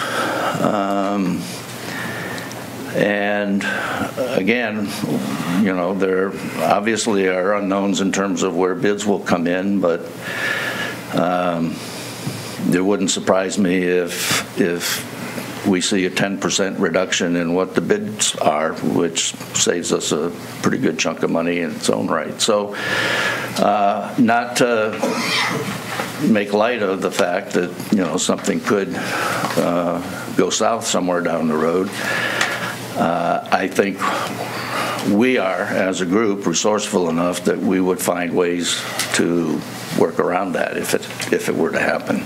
Speaker 12: And again, you know, there obviously are unknowns in terms of where bids will come in, but it wouldn't surprise me if we see a 10% reduction in what the bids are, which saves us a pretty good chunk of money in its own right. So not to make light of the fact that, you know, something could go south somewhere down the road. I think we are, as a group, resourceful enough that we would find ways to work around that if it were to happen.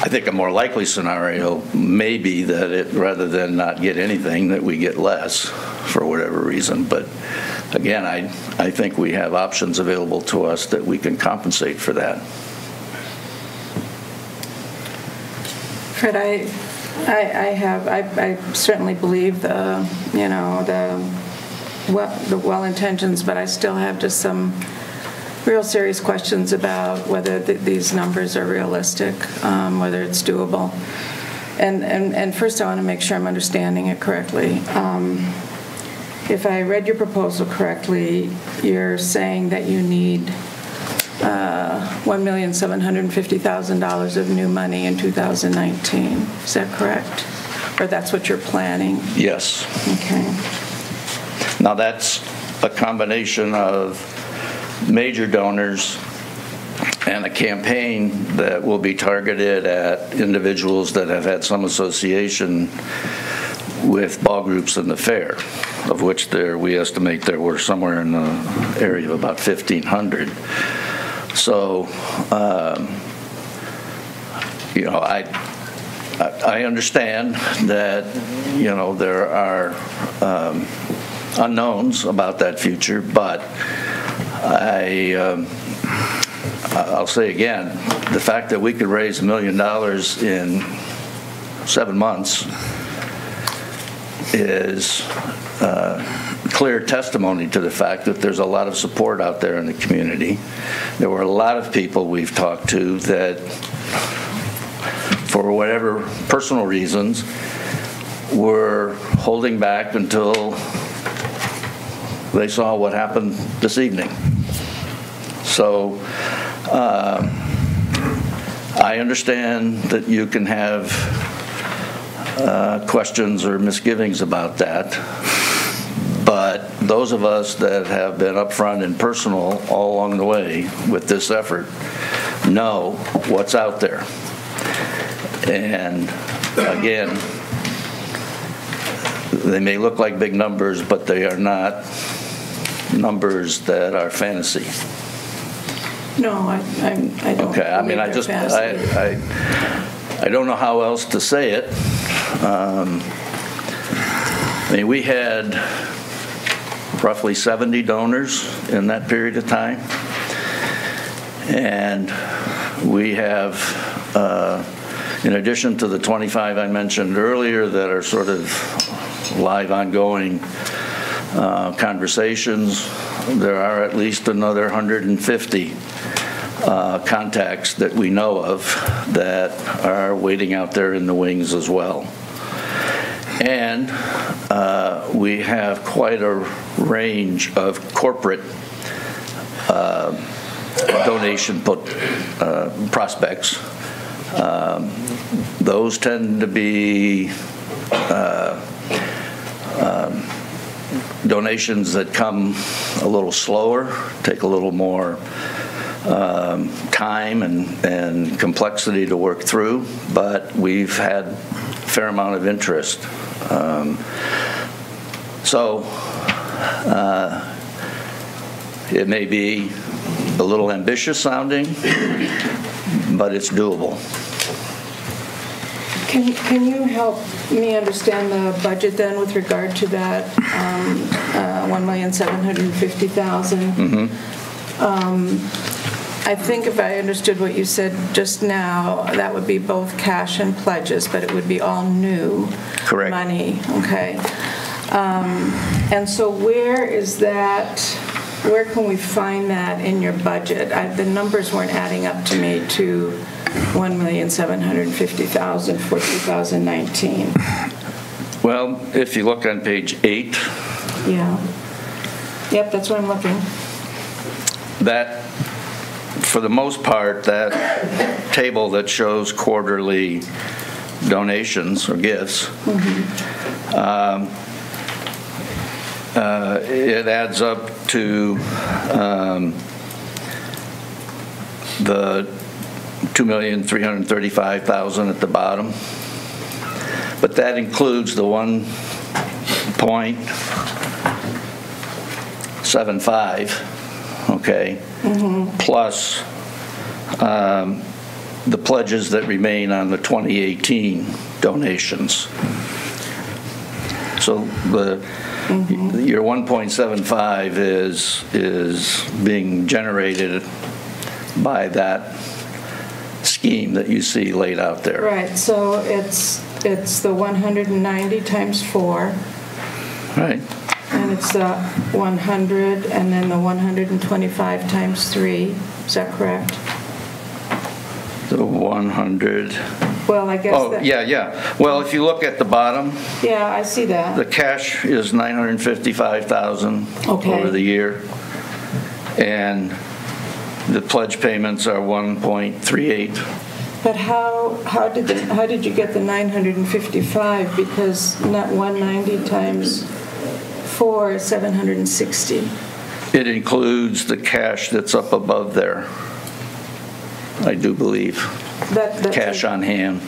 Speaker 12: I think a more likely scenario may be that rather than not get anything, that we get less for whatever reason. But again, I think we have options available to us that we can compensate for that.
Speaker 6: Fred, I certainly believe the well intentions, but I still have just some real serious questions about whether these numbers are realistic, whether it's doable. And first I want to make sure I'm understanding it correctly. If I read your proposal correctly, you're saying that you need $1,750,000 of new money in 2019. Is that correct? Or that's what you're planning?
Speaker 12: Yes.
Speaker 6: Okay.
Speaker 12: Now that's a combination of major donors and a campaign that will be targeted at individuals that have had some association with ball groups in the fair, of which we estimate there were somewhere in the area of about 1,500. So, you know, I understand that, you know, there are unknowns about that future, but I'll say again, the fact that we could raise $1 million in 7 months is clear testimony to the fact that there's a lot of support out there in the community. There were a lot of people we've talked to that, for whatever personal reasons, were holding back until they saw what happened this evening. So I understand that you can have questions or misgivings about that, but those of us that have been upfront and personal all along the way with this effort know what's out there. And again, they may look like big numbers, but they are not numbers that are fantasy.
Speaker 6: No, I don't.
Speaker 12: Okay, I mean, I don't know how else to say it. I mean, we had roughly 70 donors in that period of time, and we have, in addition to the 25 I mentioned earlier that are sort of live, ongoing conversations, there are at least another 150 contacts that we know of that are waiting out there in the wings as well. And we have quite a range of corporate donation prospects. Those tend to be donations that come a little slower, take a little more time and complexity to work through, but we've had a fair amount of interest. So it may be a little ambitious sounding, but it's doable.
Speaker 6: Can you help me understand the budget then with regard to that $1,750,000? I think if I understood what you said just now, that would be both cash and pledges, but it would be all new
Speaker 12: Correct.
Speaker 6: Money. Okay. And so where is that? Where can we find that in your budget? The numbers weren't adding up to me to $1,750,000 for 2019.
Speaker 12: Well, if you look on page 8.
Speaker 6: Yeah. Yep, that's where I'm looking.
Speaker 12: That, for the most part, that table that shows quarterly donations or gifts, it adds up to the $2,335,000 at the bottom, but that includes the 1.75, okay, plus the pledges that remain on the 2018 donations. So your 1.75 is being generated by that scheme that you see laid out there.
Speaker 6: Right. So it's the 190 times 4.
Speaker 12: Right.
Speaker 6: And it's the 100 and then the 125 times 3. Is that correct?
Speaker 12: The 100.
Speaker 6: Well, I guess.
Speaker 12: Oh, yeah. Well, if you look at the bottom.
Speaker 6: Yeah, I see that.
Speaker 12: The cash is $955,000 over the year, and the pledge payments are 1.38.
Speaker 6: But how did you get the 955? Because not 190 times 4 is 760.
Speaker 12: It includes the cash that's up above there, I do believe.
Speaker 6: That's
Speaker 12: cash on hand.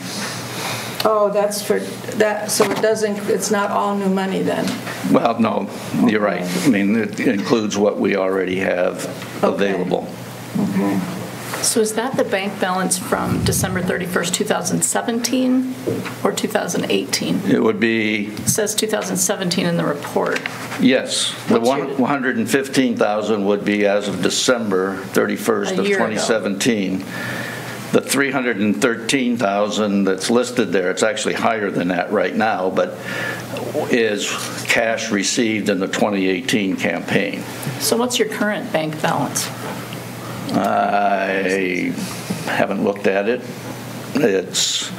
Speaker 6: Oh, that's for that. So it's not all new money then?
Speaker 12: Well, no, you're right. I mean, it includes what we already have available.
Speaker 6: Okay.
Speaker 8: So is that the bank balance from December 31st, 2017 or 2018?
Speaker 12: It would be.
Speaker 8: It says 2017 in the report.
Speaker 12: Yes. The 115,000 would be as of December 31st of 2017. Ago. The 313,000 that's listed there, it's actually higher than that right now, but is cash received in the 2018 campaign.
Speaker 8: So what's your current bank balance?
Speaker 12: I haven't looked at it. It's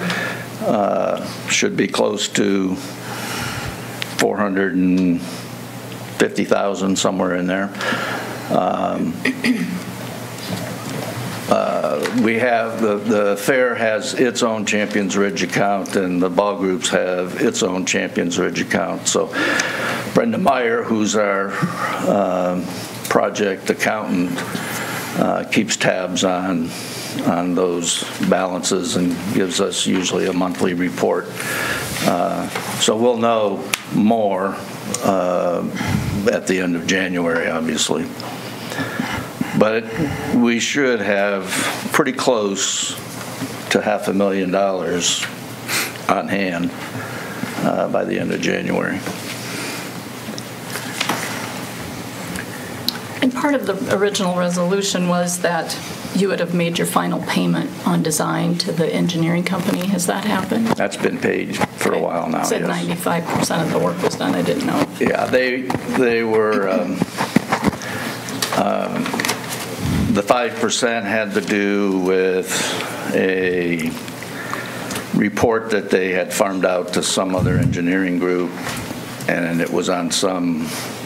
Speaker 12: should be close to 450,000, somewhere in there. We have the fair has its own Champions Ridge account, and the ball groups have its own Champions Ridge account. So Brenda Meyer, who's our project accountant, keeps tabs on those balances and gives us usually a monthly report. So we'll know more at the end of January, obviously. But we should have pretty close to $500,000 on hand by the end of January.
Speaker 8: And part of the original resolution was that you would have made your final payment on design to the engineering company. Has that happened?
Speaker 12: That's been paid for a while now,
Speaker 8: You said
Speaker 12: yes.
Speaker 8: 95% of the work was done. I didn't know.
Speaker 12: The 5% had to do with a report that they had farmed out to some other engineering group, and it was on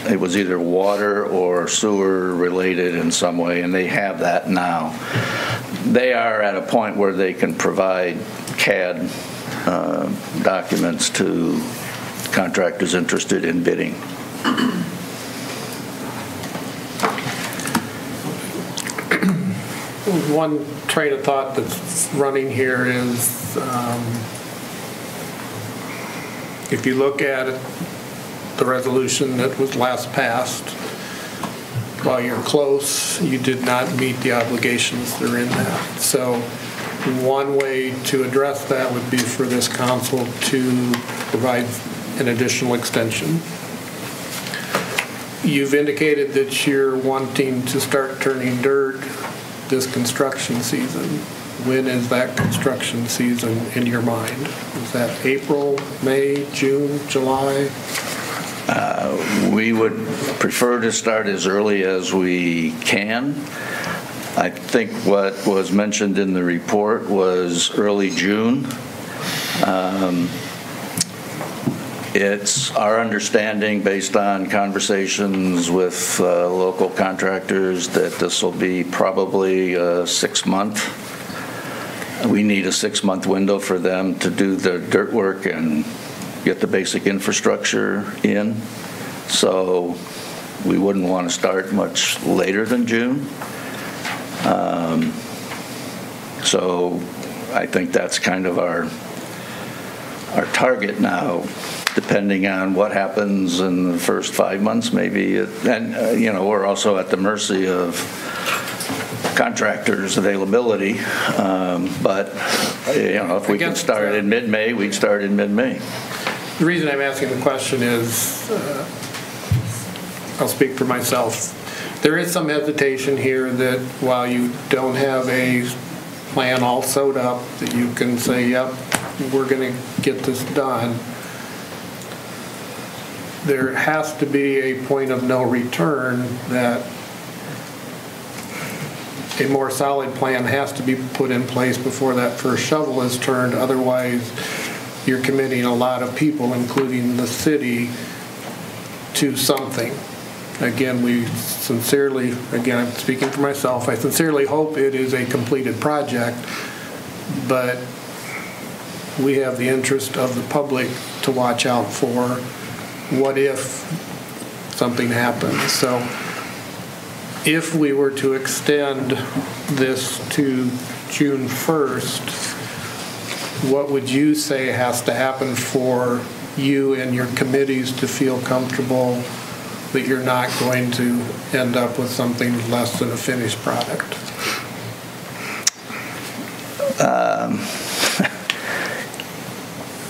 Speaker 12: it was either water or sewer related in some way, and they have that now. They are at a point where they can provide CAD documents to contractors interested in bidding.
Speaker 13: One train of thought that's running here is if you look at it, the resolution that was last passed, while you're close, you did not meet the obligations that are in that. So one way to address that would be for this council to provide an additional extension. You've indicated that you're wanting to start turning dirt this construction season. When is that construction season in your mind? Is that April, May, June, July?
Speaker 12: We would prefer to start as early as we can. I think what was mentioned in the report was early June. It's our understanding, based on conversations with local contractors, that this will be probably a 6-month. We need a 6-month window for them to do the dirt work and get the basic infrastructure in. So we wouldn't want to start much later than June. So I think that's kind of our target now, depending on what happens in the first 5 months, maybe. And, we're also at the mercy of contractors' availability. But, if we could start in mid-May, we'd start in mid-May.
Speaker 13: The reason I'm asking the question is, I'll speak for myself. There is some hesitation here that while you don't have a plan all sewed up, that you can say, yep, we're going to get this done. There has to be a point of no return, that a more solid plan has to be put in place before that first shovel is turned. Otherwise, you're committing a lot of people, including the city, to something. Again, I'm speaking for myself, I sincerely hope it is a completed project, but we have the interest of the public to watch out for what if something happens. So if we were to extend this to June 1st, what would you say has to happen for you and your committees to feel comfortable that you're not going to end up with something less than a finished product?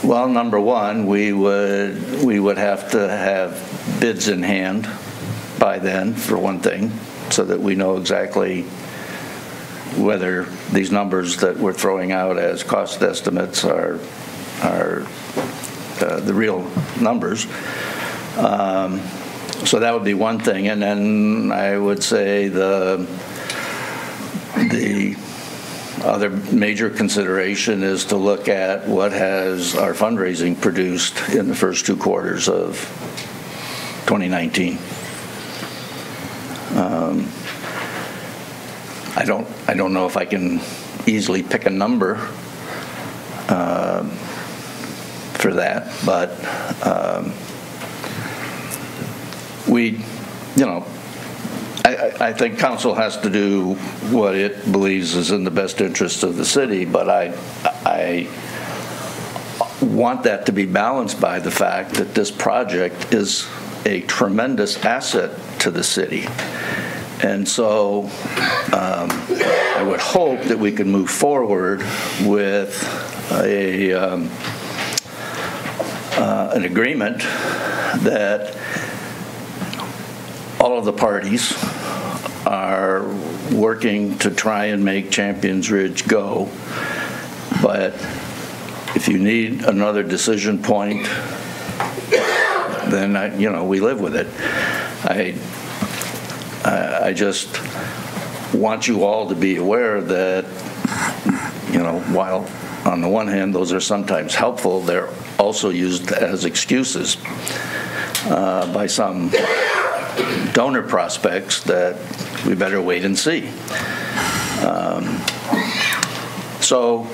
Speaker 12: Well, number one, we would have to have bids in hand by then, for one thing, so that we know exactly whether these numbers that we're throwing out as cost estimates are the real numbers. So that would be one thing, and then I would say the other major consideration is to look at what has our fundraising produced in the first 2 quarters of 2019. I don't know if I can easily pick a number for that, but I think council has to do what it believes is in the best interest of the city, but I want that to be balanced by the fact that this project is a tremendous asset to the city. And so I would hope that we can move forward with an agreement that all of the parties are working to try and make Champions Ridge go. But if you need another decision point, then we live with it. I just want you all to be aware that, while on the one hand those are sometimes helpful, they're also used as excuses by some donor prospects that we better wait and see. So,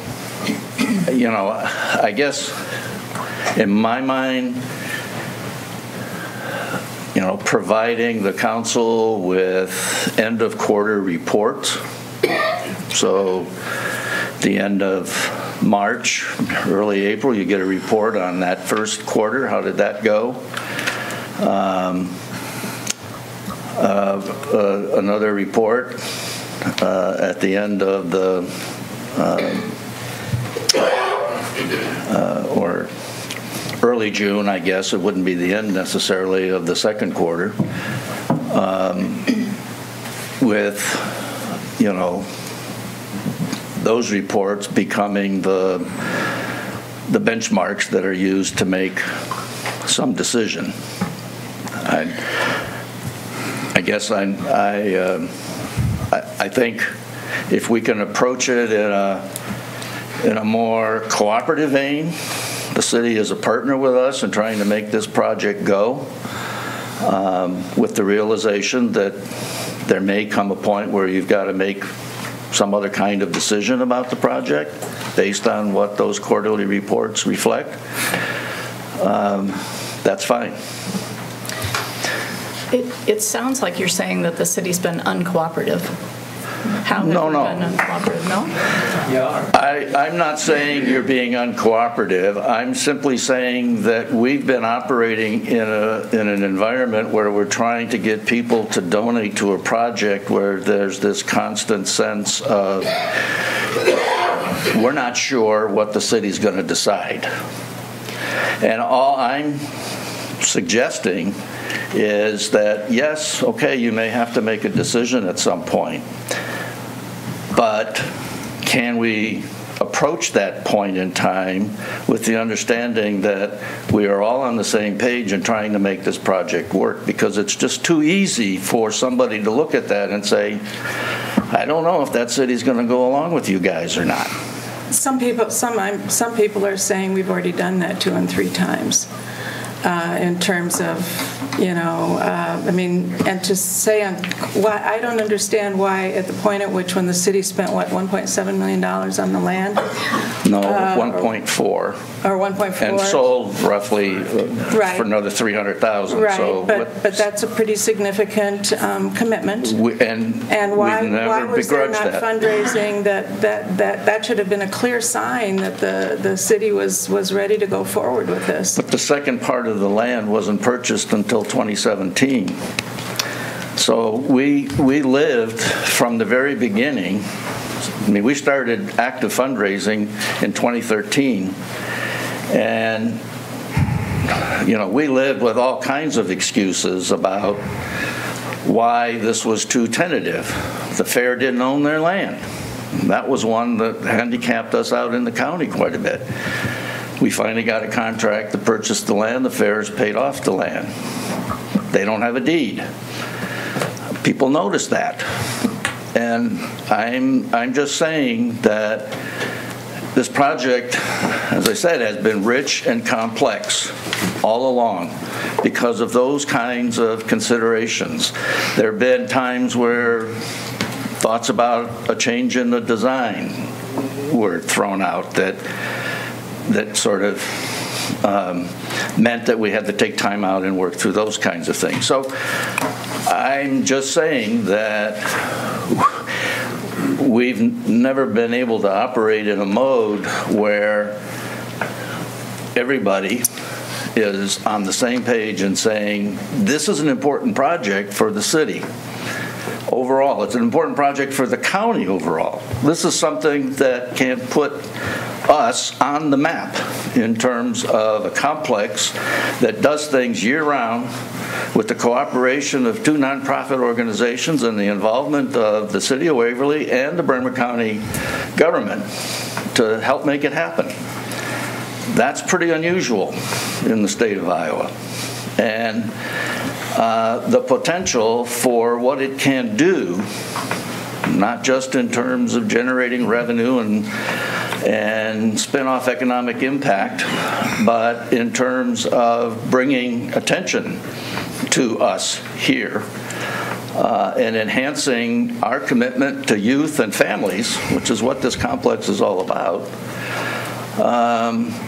Speaker 12: I guess in my mind, providing the council with end of quarter reports. So the end of March, early April, you get a report on that first quarter. How did that go? Another report at the end of the or early June, I guess. It wouldn't be the end necessarily of the second quarter, with those reports becoming the benchmarks that are used to make some decision. I guess I think if we can approach it in a more cooperative vein, the city is a partner with us in trying to make this project go, with the realization that there may come a point where you've got to make some other kind of decision about the project based on what those quarterly reports reflect. That's fine.
Speaker 8: It sounds like you're saying that the city's been uncooperative. How have
Speaker 12: No.
Speaker 8: we been uncooperative? No?
Speaker 12: I'm not saying you're being uncooperative. I'm simply saying that we've been operating in an environment where we're trying to get people to donate to a project where there's this constant sense of we're not sure what the city's going to decide. And all I'm suggesting is that, yes, okay, you may have to make a decision at some point, but can we approach that point in time with the understanding that we are all on the same page and trying to make this project work? Because it's just too easy for somebody to look at that and say, I don't know if that city's going to go along with you guys or not.
Speaker 6: Some people are saying we've already done that 2 and 3 times. In terms of, and to say, why I don't understand why at the point at which when the city spent, $1.7 million on the land?
Speaker 12: No, 1.4. Or
Speaker 6: 1.4.
Speaker 12: And sold roughly
Speaker 6: right.
Speaker 12: for another 300,000.
Speaker 6: Right,
Speaker 12: so
Speaker 6: but that's a pretty significant commitment.
Speaker 12: And
Speaker 6: why
Speaker 12: never
Speaker 6: was there
Speaker 12: begrudged
Speaker 6: not
Speaker 12: that.
Speaker 6: fundraising that should have been a clear sign that the city was ready to go forward with this?
Speaker 12: But the second part of the land wasn't purchased until 2017. So we lived from the very beginning. We started active fundraising in 2013, and we lived with all kinds of excuses about why this was too tentative. The fair didn't own their land. That was one that handicapped us out in the county quite a bit. We finally got a contract to purchase the land. The fair has paid off the land. They don't have a deed. People notice that. And I'm just saying that this project, as I said, has been rich and complex all along because of those kinds of considerations. There have been times where thoughts about a change in the design were thrown out that sort of meant that we had to take time out and work through those kinds of things. So I'm just saying that we've never been able to operate in a mode where everybody is on the same page and saying, this is an important project for the city overall. It's an important project for the county overall. This is something that can put us on the map in terms of a complex that does things year-round with the cooperation of 2 nonprofit organizations and the involvement of the City of Waverly and the Bremer County government to help make it happen. That's pretty unusual in the state of Iowa. And the potential for what it can do not just in terms of generating revenue and spin-off economic impact, but in terms of bringing attention to us here and enhancing our commitment to youth and families, which is what this complex is all about,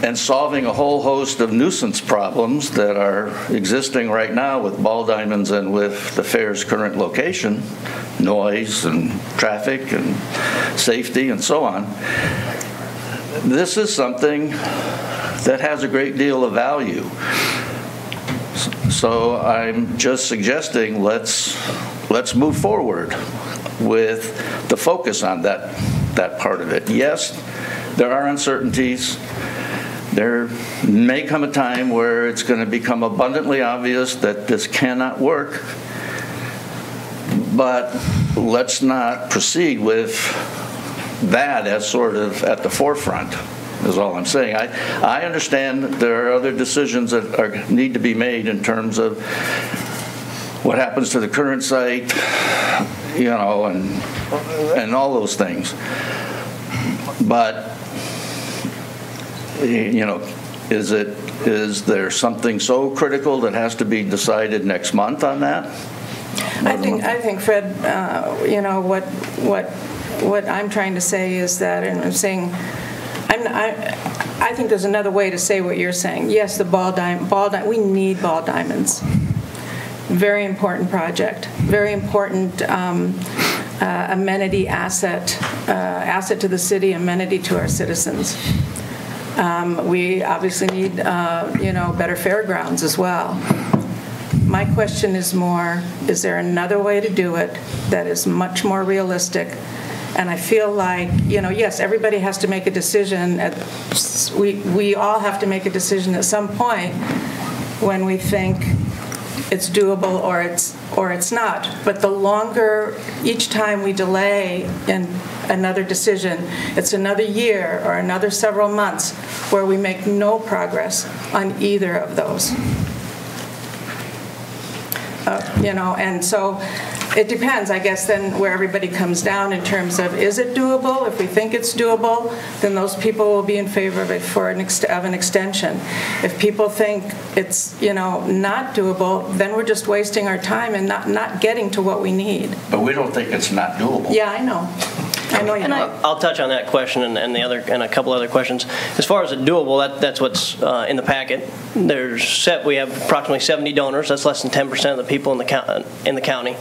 Speaker 12: and solving a whole host of nuisance problems that are existing right now with ball diamonds and with the fair's current location, noise and traffic and safety and so on. This is something that has a great deal of value. So I'm just suggesting let's move forward with the focus on that part of it. Yes, there are uncertainties. There may come a time where it's going to become abundantly obvious that this cannot work, but let's not proceed with that as sort of at the forefront, is all I'm saying. I understand there are other decisions that need to be made in terms of what happens to the current site, you know, and all those things. But, you know, is there something so critical that has to be decided next month on that?
Speaker 6: I think, Fred, you know, what I'm trying to say is that, and I'm saying, I think there's another way to say what you're saying. Yes, the ball diamond, we need ball diamonds. Very important project. Very important amenity asset to the city, amenity to our citizens. We obviously need, you know, better fairgrounds as well. My question is more, is there another way to do it that is much more realistic? And I feel like, you know, yes, everybody has to make a decision. We all have to make a decision at some point when we think it's doable or it's not. But the longer, each time we delay in another decision, it's another year or another several months where we make no progress on either of those. You know, and so it depends, I guess, then where everybody comes down in terms of, is it doable? If we think it's doable, then those people will be in favor of it for an extension. If people think it's, you know, not doable, then we're just wasting our time and not getting to what we need.
Speaker 12: But we don't think it's not doable.
Speaker 6: Yeah, I know. I know you know.
Speaker 17: I'll touch on that question and a couple other questions. As far as it doable, that's what's in the packet. We have approximately 70 donors. That's less than 10% of the people in the county.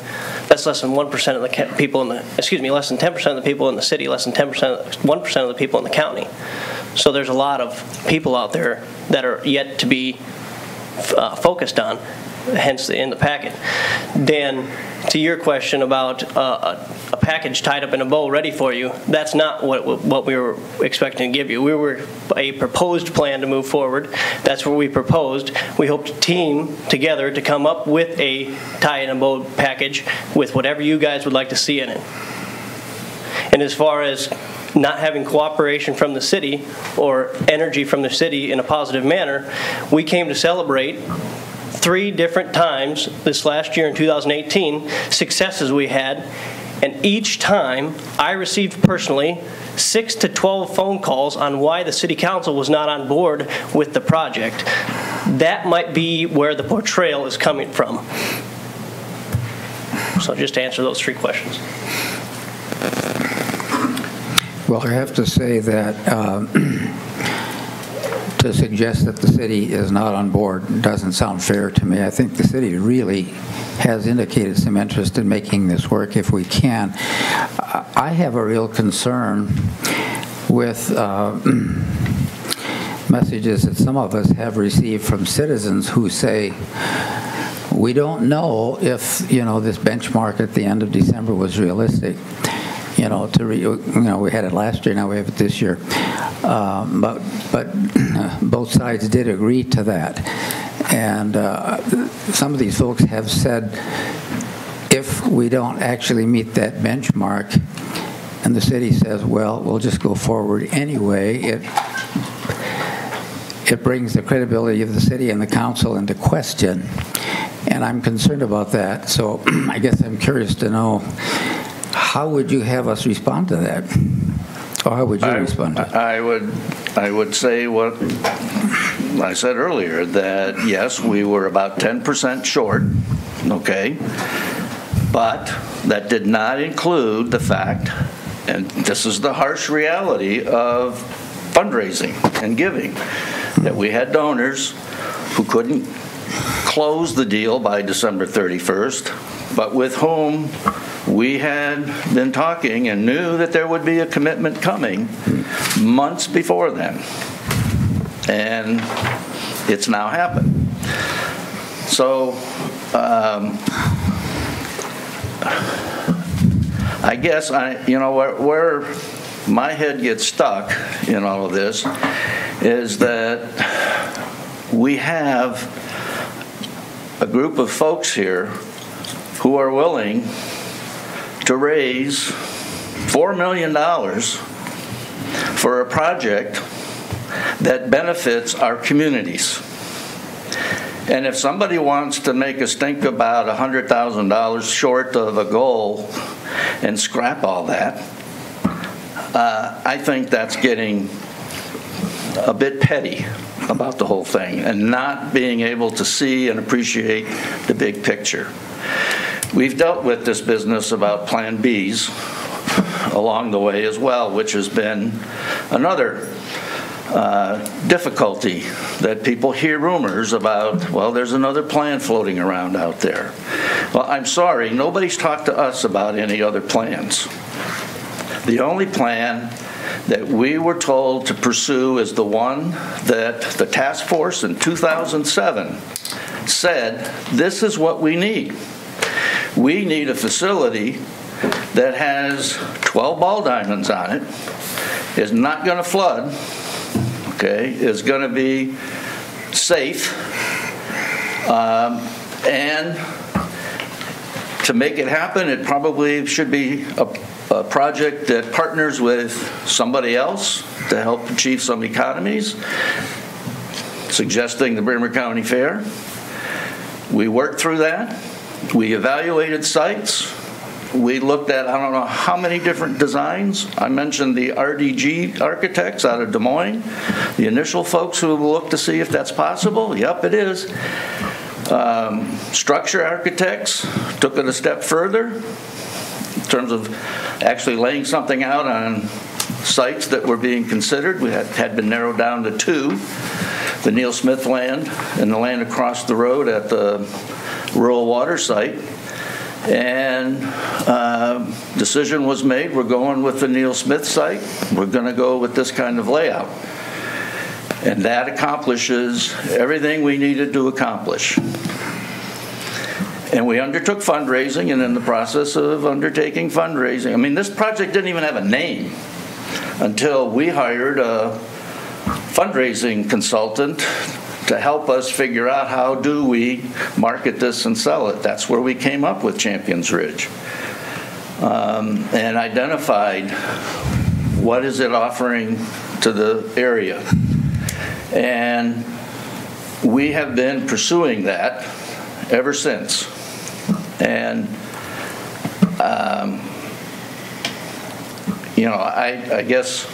Speaker 17: That's less than 1% of the people in the. Excuse me, less than 10% of the people in the city. Less than 1% of the people in the county. So there's a lot of people out there that are yet to be focused on. Hence in the packet. Dan, to your question about a package tied up in a bow ready for you, that's not what we were expecting to give you. We were a proposed plan to move forward. That's what we proposed. We hope to team together to come up with a tie-in-a-bow package with whatever you guys would like to see in it. And as far as not having cooperation from the city or energy from the city in a positive manner, we came to celebrate 3 different times this last year in 2018, successes we had, and each time I received personally 6 to 12 phone calls on why the city council was not on board with the project. That might be where the portrayal is coming from. So just to answer those 3 questions.
Speaker 5: Well, I have to say that to suggest that the city is not on board doesn't sound fair to me. I think the city really has indicated some interest in making this work if we can. I have a real concern with messages that some of us have received from citizens who say, we don't know if, you know, this benchmark at the end of December was realistic. You know, we had it last year, now we have it this year. But both sides did agree to that. And some of these folks have said, if we don't actually meet that benchmark, and the city says, well, we'll just go forward anyway, it brings the credibility of the city and the council into question. And I'm concerned about that. So I guess I'm curious to know how would you have us respond to that? Or how would you respond to it?
Speaker 12: I would say what I said earlier, that yes, we were about 10% short, okay? But that did not include the fact, and this is the harsh reality of fundraising and giving, that we had donors who couldn't close the deal by December 31st, but with whom we had been talking and knew that there would be a commitment coming months before then. And it's now happened. So I guess where my head gets stuck in all of this is that we have a group of folks here who are willing to raise $4 million for a project that benefits our communities. And if somebody wants to make us think about $100,000 short of a goal and scrap all that, I think that's getting a bit petty about the whole thing and not being able to see and appreciate the big picture. We've dealt with this business about Plan Bs along the way as well, which has been another difficulty, that people hear rumors about, well, there's another plan floating around out there. Well, I'm sorry, nobody's talked to us about any other plans. The only plan that we were told to pursue is the one that the task force in 2007 said, this is what we need. We need a facility that has 12 ball diamonds on it, is not going to flood, okay, is going to be safe, and to make it happen, it probably should be a project that partners with somebody else to help achieve some economies, suggesting the Bremer County Fair. We worked through that. We evaluated sites. We looked at, I don't know how many different designs. I mentioned the RDG architects out of Des Moines, the initial folks who looked to see if that's possible. Yep, it is. Structure architects took it a step further in terms of actually laying something out on sites that were being considered. We had been narrowed down to two, the Neil Smith land and the land across the road at the rural water site. And decision was made, we're going with the Neil Smith site. We're going to go with this kind of layout. And that accomplishes everything we needed to accomplish. And we undertook fundraising, and in the process of undertaking fundraising, I mean, this project didn't even have a name until we hired a fundraising consultant to help us figure out how do we market this and sell it. That's where we came up with Champions Ridge, and identified what is it offering to the area. And we have been pursuing that ever since. And I guess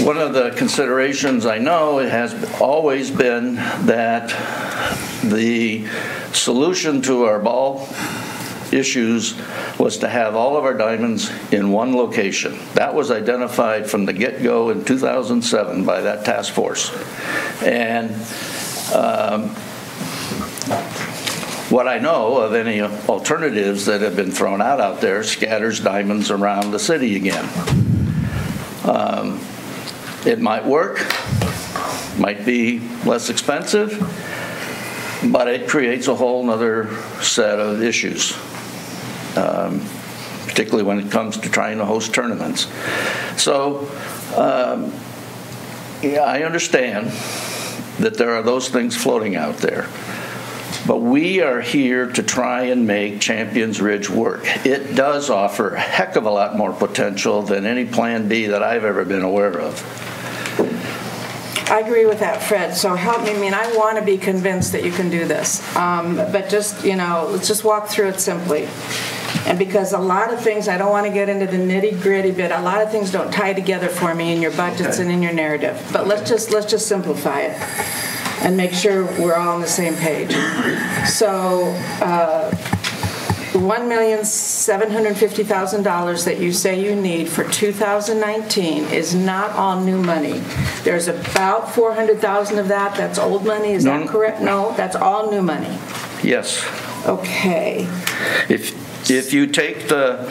Speaker 12: one of the considerations I know it has always been that the solution to our ball issues was to have all of our diamonds in one location. That was identified from the get-go in 2007 by that task force. And what I know of any alternatives that have been thrown out there scatters diamonds around the city again. It might work, might be less expensive, but it creates a whole other set of issues, particularly when it comes to trying to host tournaments. So, yeah, I understand that there are those things floating out there. But we are here to try and make Champions Ridge work. It does offer a heck of a lot more potential than any Plan B that I've ever been aware of.
Speaker 6: I agree with that, Fred. So help me. I mean, I want to be convinced that you can do this. But just, let's just walk through it simply. And because a lot of things, I don't want to get into the nitty-gritty bit, a lot of things don't tie together for me in your budgets and in your narrative. But let's just simplify it and make sure we're all on the same page. So $1,750,000 that you say you need for 2019 is not all new money. There's about 400,000 of that that's old money. Is that correct? No, that's all new money.
Speaker 12: Yes.
Speaker 6: Okay.
Speaker 12: If you take the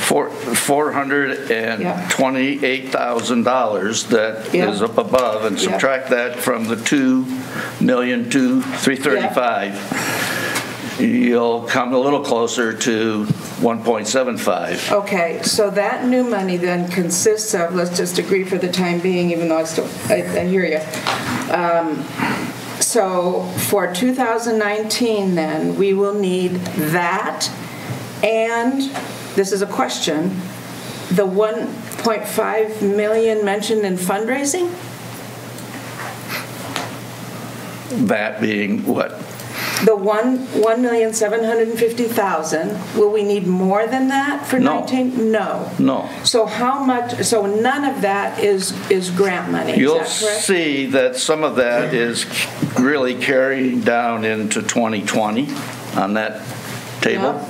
Speaker 12: $428,000 that is up above and subtract that from the $2,235,000, you'll come a little closer to 1.75.
Speaker 6: Okay, so that new money then consists of, let's just agree for the time being, even though I hear you. So for 2019 then, we will need that, and this is a question, the 1.5 million mentioned in fundraising?
Speaker 12: That being what?
Speaker 6: The 1,750,000. Will we need more than that for 19? No.
Speaker 12: No.
Speaker 6: So how much? So none of that is grant money.
Speaker 12: You'll
Speaker 6: is that correct?
Speaker 12: see that some of that is really carrying down into 2020 on that table.
Speaker 6: Yeah.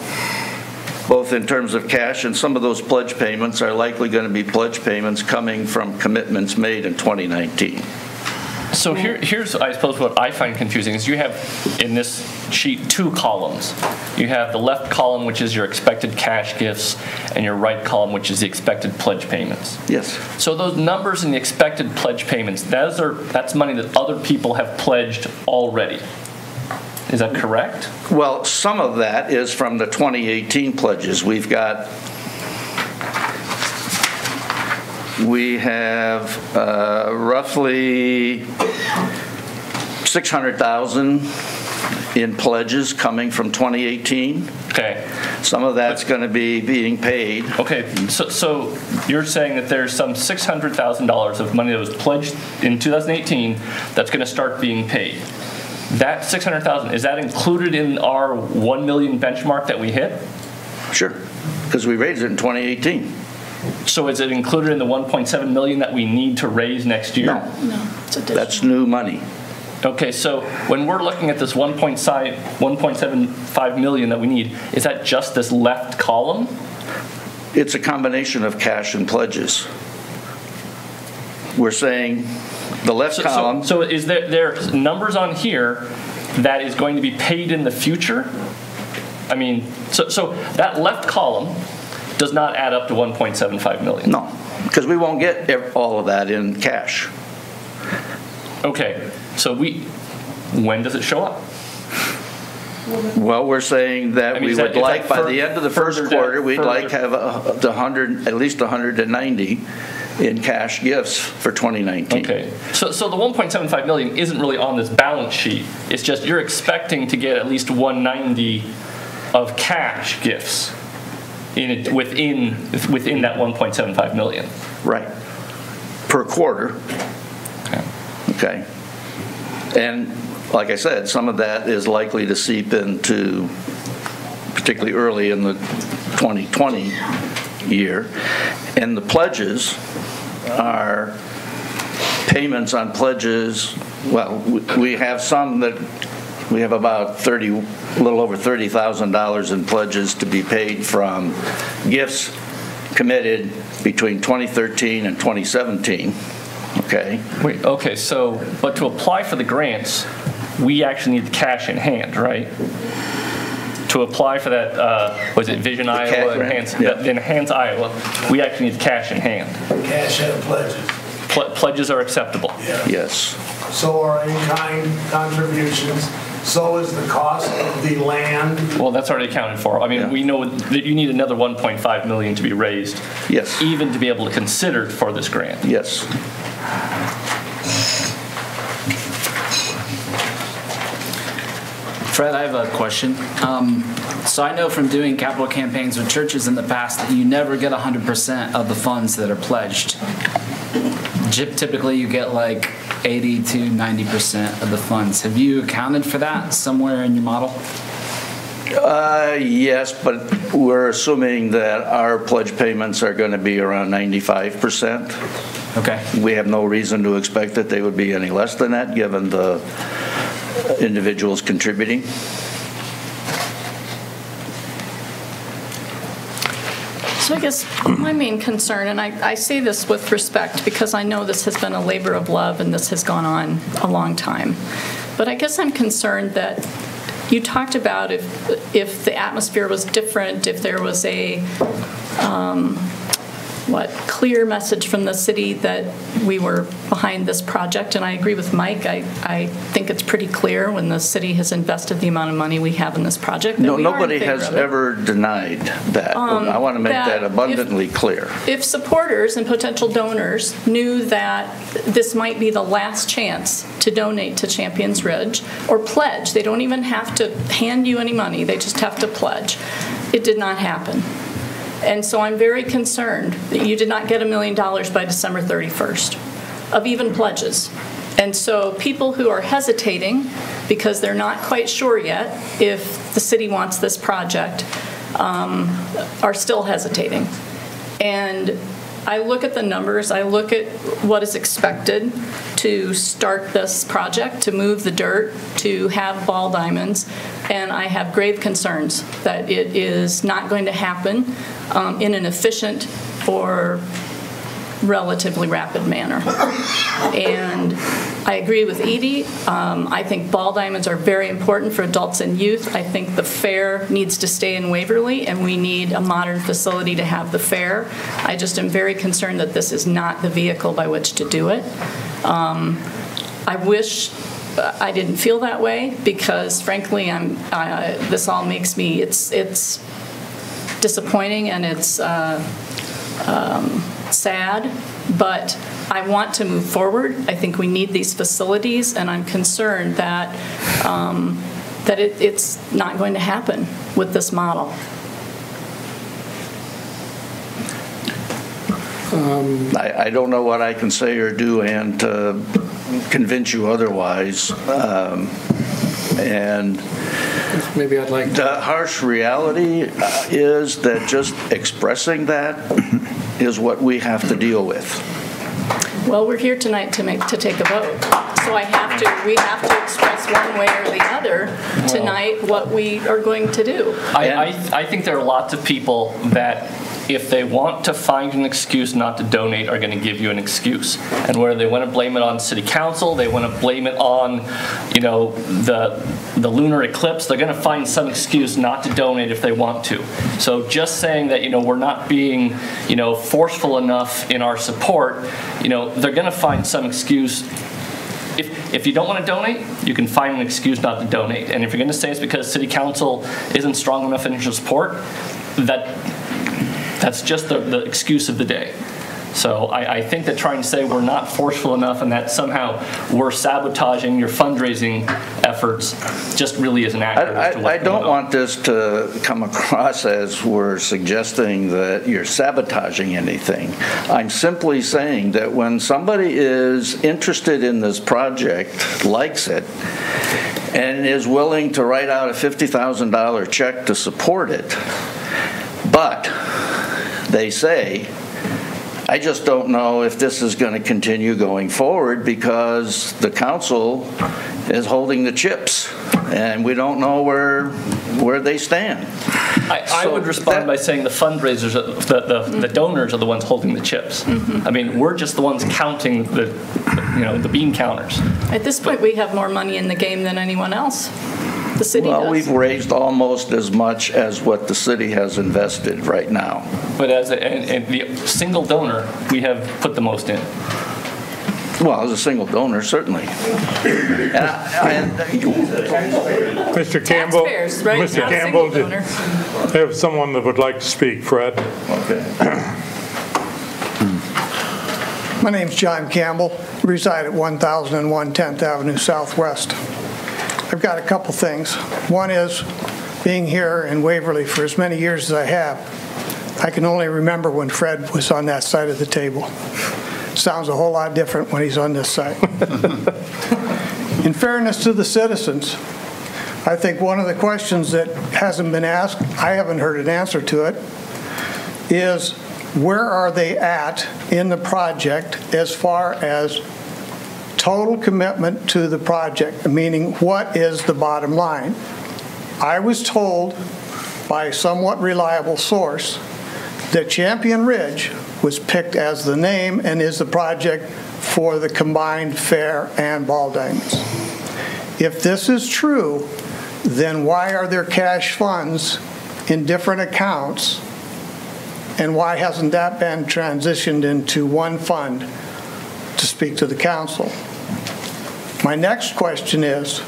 Speaker 12: Both in terms of cash, and some of those pledge payments are likely going to be pledge payments coming from commitments made in 2019.
Speaker 2: So here's, I suppose, what I find confusing is you have in this sheet 2 columns. You have the left column, which is your expected cash gifts, and your right column, which is the expected pledge payments.
Speaker 12: Yes.
Speaker 2: So those numbers in the expected pledge payments, that's money that other people have pledged already. Is that correct?
Speaker 12: Well, some of that is from the 2018 pledges. We have roughly 600,000 in pledges coming from 2018.
Speaker 2: Okay.
Speaker 12: Some of that's going to be being paid.
Speaker 2: Okay, so you're saying that there's some $600,000 of money that was pledged in 2018 that's going to start being paid. That $600,000, is that included in our 1 million benchmark that we hit?
Speaker 12: Sure, because we raised it in 2018.
Speaker 2: So is it included in the 1.7 million that we need to raise next year?
Speaker 12: No, that's new money.
Speaker 2: Okay, so when we're looking at this 1.75 million that we need, is that just this left column?
Speaker 12: It's a combination of cash and pledges. We're saying the left column.
Speaker 2: So is there numbers on here that is going to be paid in the future? I mean, so that left column does not add up to 1.75 million.
Speaker 12: No, because we won't get all of that in cash.
Speaker 2: Okay, so when does it show up?
Speaker 12: Well, we're saying that we would like by the end of the first quarter, we'd like to have at least 190 in cash gifts for 2019.
Speaker 2: Okay, so the 1.75 million isn't really on this balance sheet. It's just you're expecting to get at least 190 of cash gifts within that 1.75 million.
Speaker 12: Right. Per quarter. Okay. And like I said, some of that is likely to seep into, particularly early in the 2020 year. And the pledges are payments on pledges. Well, we have some that we have about a little over $30,000 in pledges to be paid from gifts committed between 2013 and 2017. Okay.
Speaker 2: Wait, okay, but to apply for the grants, we actually need the cash in hand, right? To apply for that, was it Vision Iowa, Enhance Iowa, we actually need cash in hand.
Speaker 15: Cash and pledges.
Speaker 2: Pledges are acceptable.
Speaker 15: Yeah.
Speaker 12: Yes.
Speaker 15: So are in-kind contributions. So is the cost of the land.
Speaker 2: Well, that's already accounted for. I mean, we know that you need another 1.5 million to be raised.
Speaker 12: Yes.
Speaker 2: Even to be able to consider for this grant.
Speaker 12: Yes.
Speaker 1: Fred, I have a question. So I know from doing capital campaigns with churches in the past that you never get 100% of the funds that are pledged. Typically, you get like 80 to 90% of the funds. Have you accounted for that somewhere in your model?
Speaker 12: Yes, but we're assuming that our pledge payments are going to be around 95%.
Speaker 1: Okay.
Speaker 12: We have no reason to expect that they would be any less than that, given the individuals contributing.
Speaker 8: So I guess my main concern, and I say this with respect because I know this has been a labor of love and this has gone on a long time, but I guess I'm concerned that you talked about if the atmosphere was different, if there was a clear message from the city that we were behind this project, and I agree with Mike. I think it's pretty clear when the city has invested the amount of money we have in this project.
Speaker 12: No, nobody has ever denied that. I want to make that abundantly clear.
Speaker 8: If supporters and potential donors knew that this might be the last chance to donate to Champions Ridge or pledge, they don't even have to hand you any money, they just have to pledge. It did not happen. And so I'm very concerned that you did not get $1 million by December 31st of even pledges. And so people who are hesitating because they're not quite sure yet if the city wants this project are still hesitating. And I look at the numbers, I look at what is expected to start this project, to move the dirt, to have ball diamonds, and I have grave concerns that it is not going to happen in an efficient or relatively rapid manner. And I agree with Edie. I think ball diamonds are very important for adults and youth. I think the fair needs to stay in Waverly, and we need a modern facility to have the fair. I just am very concerned that this is not the vehicle by which to do it. I wish I didn't feel that way because, frankly, this all makes me, it's disappointing and it's sad, but I want to move forward. I think we need these facilities, and I'm concerned that it's not going to happen with this model.
Speaker 12: I don't know what I can say or do, and to convince you otherwise. And
Speaker 13: maybe I'd like
Speaker 12: the harsh reality is that just expressing that is what we have to deal with.
Speaker 8: Well, we're here tonight to take a vote, so we have to express one way or the other tonight what we are going to do.
Speaker 2: I think there are lots of people that, if they want to find an excuse not to donate, are going to give you an excuse. And whether they want to blame it on city council, they want to blame it on, the lunar eclipse, they're going to find some excuse not to donate if they want to. So just saying that, we're not being, forceful enough in our support, they're going to find some excuse. If you don't want to donate, you can find an excuse not to donate. And if you're going to say it's because city council isn't strong enough in your support, that's just the excuse of the day. So I think that trying to say we're not forceful enough and that somehow we're sabotaging your fundraising efforts just really isn't accurate.
Speaker 12: I don't want this to come across as we're suggesting that you're sabotaging anything. I'm simply saying that when somebody is interested in this project, likes it, and is willing to write out a $50,000 check to support it, but they say, I just don't know if this is going to continue going forward because the council is holding the chips and we don't know where they stand.
Speaker 2: I would respond by saying the fundraisers, the donors are the ones holding the chips. Mm-hmm. I mean, we're just the ones counting the bean counters.
Speaker 8: At this point, we have more money in the game than anyone else. The city does.
Speaker 12: We've raised almost as much as what the city has invested right now.
Speaker 2: But as the single donor, we have put the most in.
Speaker 12: Well, as a single donor, certainly.
Speaker 3: Mr. Campbell,
Speaker 8: taxpayers, right?
Speaker 3: Mr. Campbell, I have someone that would like to speak. Fred.
Speaker 18: Okay. My name's John Campbell. Reside at 1001 10th Avenue Southwest. I've got a couple things. One is, being here in Waverly for as many years as I have, I can only remember when Fred was on that side of the table. Sounds a whole lot different when he's on this side. In fairness to the citizens, I think one of the questions that hasn't been asked, I haven't heard an answer to it, is where are they at in the project as far as total commitment to the project, meaning what is the bottom line? I was told by a somewhat reliable source that Champion Ridge was picked as the name and is the project for the combined fair and ball diamonds. If this is true, then why are there cash funds in different accounts, and why hasn't that been transitioned into one fund to speak to the council? My next question is,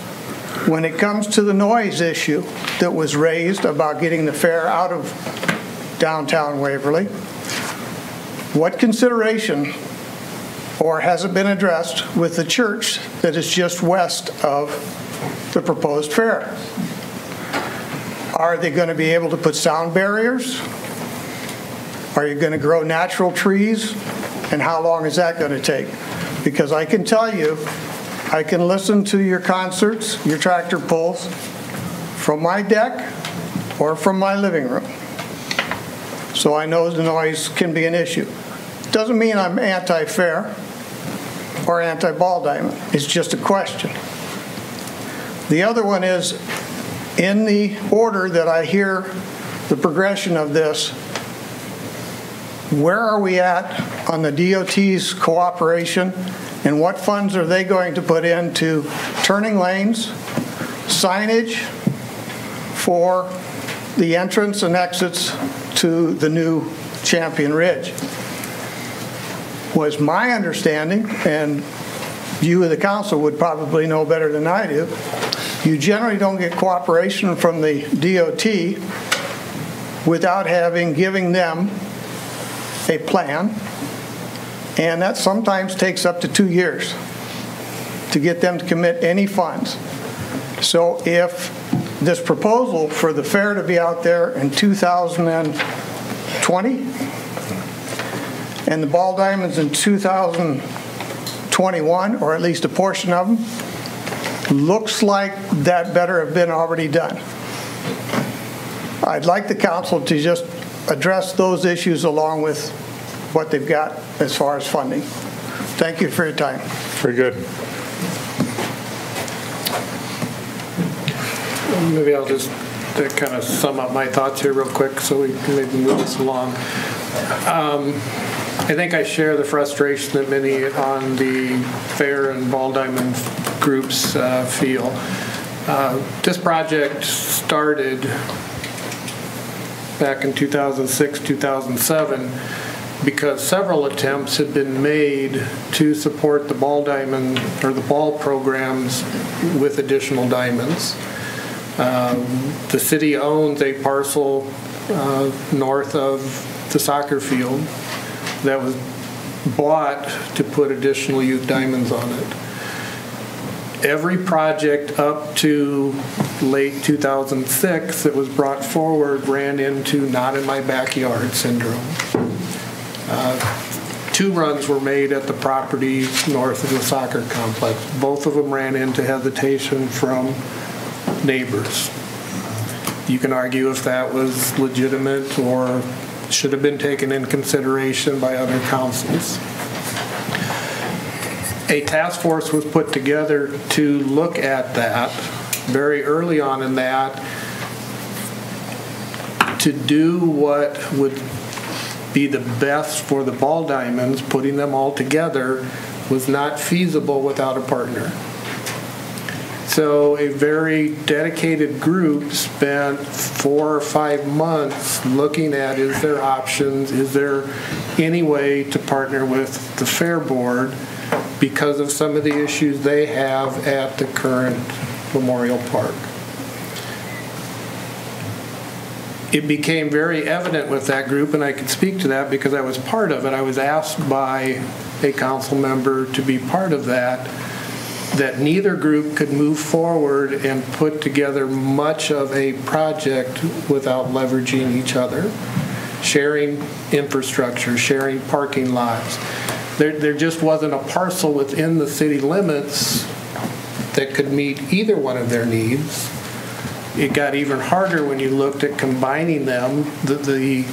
Speaker 18: when it comes to the noise issue that was raised about getting the fair out of downtown Waverly, what consideration, or has it been addressed with the church that is just west of the proposed fair? Are they going to be able to put sound barriers? Are you going to grow natural trees? And how long is that going to take? Because I can tell you, I can listen to your concerts, your tractor pulls, from my deck or from my living room. So I know the noise can be an issue. Doesn't mean I'm anti-fair or anti-ball diamond. It's just a question. The other one is, in the order that I hear the progression of this, where are we at on the DOT's cooperation, and what funds are they going to put into turning lanes, signage for the entrance and exits to the new Champion Ridge? Was my understanding, and you, the council, would probably know better than I do, you generally don't get cooperation from the DOT without giving them a plan, and that sometimes takes up to 2 years to get them to commit any funds. So if this proposal for the fair to be out there in 2020 and the ball diamonds in 2021, or at least a portion of them, looks like that better have been already done. I'd like the council to just address those issues along with what they've got as far as funding. Thank you for your time.
Speaker 3: Very good.
Speaker 13: Maybe I'll just kind of sum up my thoughts here real quick so we can maybe move this along. I think I share the frustration that many on the fair and ball diamond groups feel. This project started back in 2006, 2007, because several attempts had been made to support the ball diamond or the ball programs with additional diamonds. The city owns a parcel north of the soccer field that was bought to put additional youth diamonds on it. Every project up to late 2006 that was brought forward ran into not in my backyard syndrome. 2 runs were made at the property north of the soccer complex. Both of them ran into hesitation from neighbors. You can argue if that was legitimate or should have been taken in consideration by other councils. A task force was put together to look at that very early on in that, to do what would be the best for the ball diamonds. Putting them all together was not feasible without a partner. So a very dedicated group spent 4 or 5 months looking at, is there options, is there any way to partner with the Fair Board because of some of the issues they have at the current Memorial Park. It became very evident with that group, and I can speak to that because I was part of it. I was asked by a council member to be part of that neither group could move forward and put together much of a project without leveraging each other, sharing infrastructure, sharing parking lots. There just wasn't a parcel within the city limits that could meet either one of their needs it got even harder when you looked at combining them. The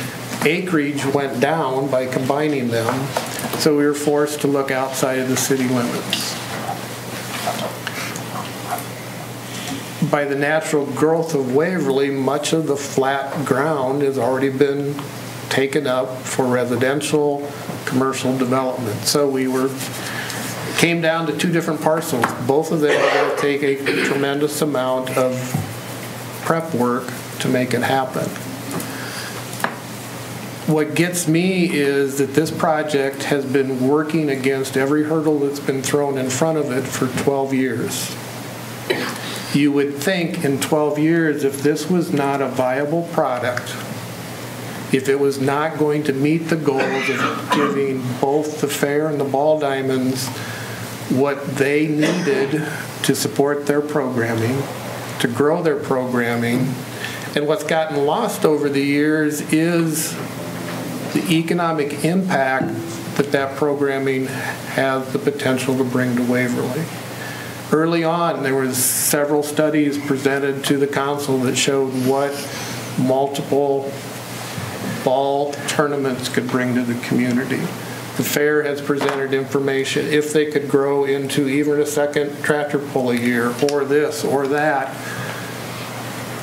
Speaker 13: acreage went down by combining them, so we were forced to look outside of the city limits. By the natural growth of Waverly, much of the flat ground has already been taken up for residential, commercial development. So we came down to two different parcels. Both of them are going to take a tremendous amount of prep work to make it happen. What gets me is that this project has been working against every hurdle that's been thrown in front of it for 12 years. You would think in 12 years, if this was not a viable product, if it was not going to meet the goals of giving both the fair and the ball diamonds what they needed to support their programming, to grow their programming, and what's gotten lost over the years is the economic impact that programming has the potential to bring to Waverly. Early on, there was several studies presented to the council that showed what multiple ball tournaments could bring to the community. The fair has presented information, if they could grow into even a second tractor pull a year, or this or that,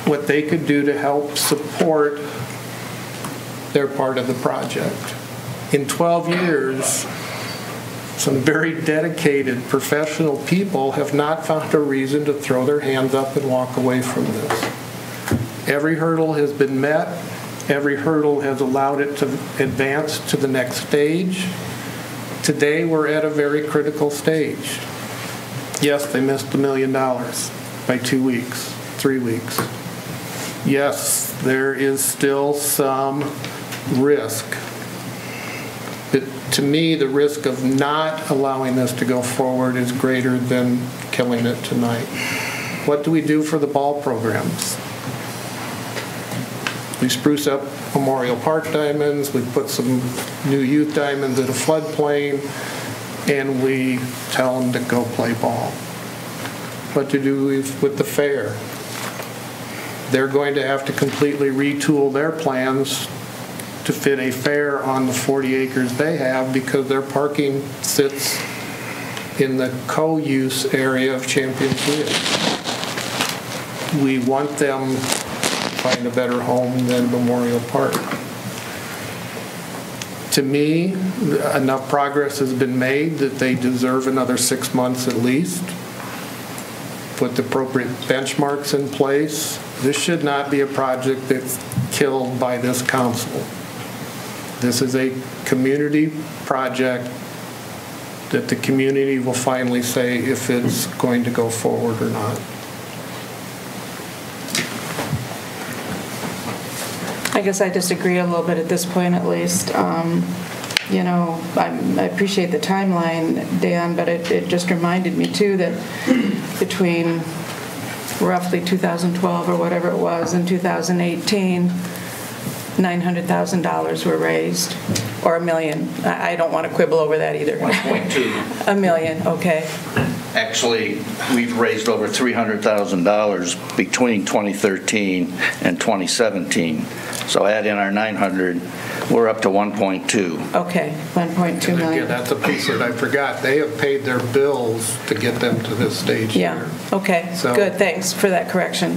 Speaker 13: what they could do to help support their part of the project. In 12 years, some very dedicated professional people have not found a reason to throw their hands up and walk away from this. Every hurdle has been met. Every hurdle has allowed it to advance to the next stage. Today, we're at a very critical stage. Yes, they missed $1 million by 2 weeks, 3 weeks. Yes, there is still some risk. But to me, the risk of not allowing this to go forward is greater than killing it tonight. What do we do for the ball programs? We spruce up Memorial Park diamonds, we put some new youth diamonds at a floodplain, and we tell them to go play ball. What to do with the fair? They're going to have to completely retool their plans to fit a fair on the 40 acres they have because their parking sits in the co-use area of Champions Ridge. We want them to find a better home than Memorial Park. To me, enough progress has been made that they deserve another 6 months at least. Put the appropriate benchmarks in place. This should not be a project that's killed by this council. This is a community project that the community will finally say if it's going to go forward or not.
Speaker 6: I guess I disagree a little bit at this point, at least. You know, I appreciate the timeline, Dan, but it just reminded me, too, that between roughly 2012 or whatever it was and 2018, $900,000 were raised, or $1 million. I don't want to quibble over that either.
Speaker 12: 1.2.
Speaker 6: $1 million, okay.
Speaker 12: Actually, we've raised over $300,000 between 2013 and 2017. So add in our 900, we're up to 1.2.
Speaker 6: Okay, 1.2 million.
Speaker 13: Again, that's a piece that I forgot. They have paid their bills to get them to this stage.
Speaker 6: Yeah,
Speaker 13: here.
Speaker 6: okay,
Speaker 13: So,
Speaker 6: good, thanks for that correction.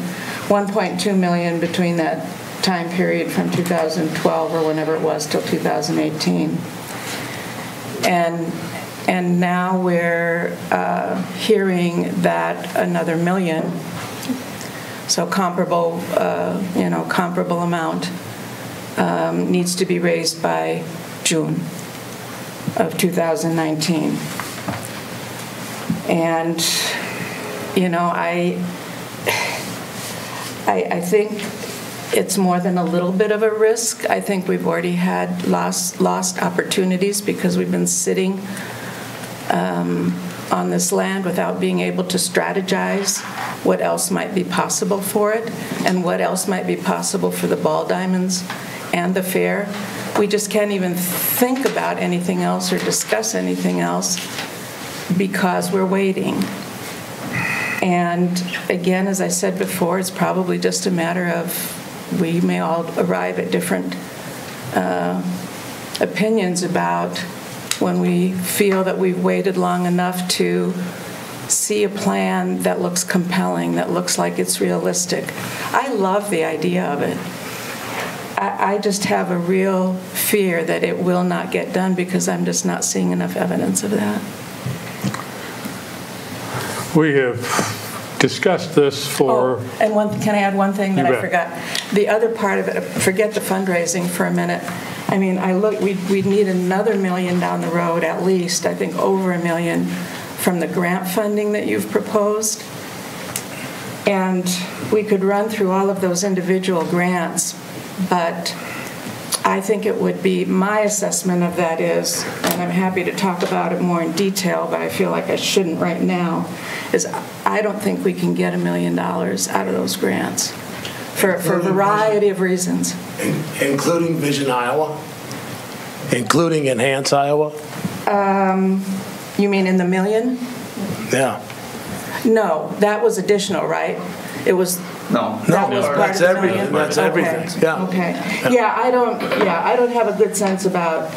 Speaker 6: 1.2 million between that time period from 2012 or whenever it was till 2018. And now we're hearing that another $1 million, so comparable, comparable amount needs to be raised by June of 2019. And, you know, I think it's more than a little bit of a risk. I think we've already had lost opportunities because we've been sitting on this land without being able to strategize what else might be possible for it and what else might be possible for the ball diamonds and the fair. We just can't even think about anything else or discuss anything else because we're waiting. And again, as I said before, it's probably just a matter of we may all arrive at different opinions about when we feel that we've waited long enough to see a plan that looks compelling, that looks like it's realistic. I love the idea of it. I just have a real fear that it will not get done because I'm just not seeing enough evidence of that.
Speaker 3: We have discussed this for...
Speaker 6: Oh, and can I add one thing that I forgot? The other part of it, forget the fundraising for a minute. I mean, we'd need another $1 million down the road, at least, I think over $1 million from the grant funding that you've proposed. And we could run through all of those individual grants, but I think it would be, my assessment of that is, and I'm happy to talk about it more in detail, but I feel like I shouldn't right now, is I don't think we can get $1 million out of those grants for a variety of reasons.
Speaker 15: Including Vision Iowa? Including Enhance Iowa?
Speaker 6: You mean in the million?
Speaker 15: Yeah.
Speaker 6: No, that was additional, right? It was.
Speaker 15: No,
Speaker 6: that was part
Speaker 15: that's
Speaker 6: of the
Speaker 15: everything.
Speaker 6: million?
Speaker 15: That's everything.
Speaker 6: Okay.
Speaker 15: Yeah.
Speaker 6: Okay. Yeah, I don't have a good sense about.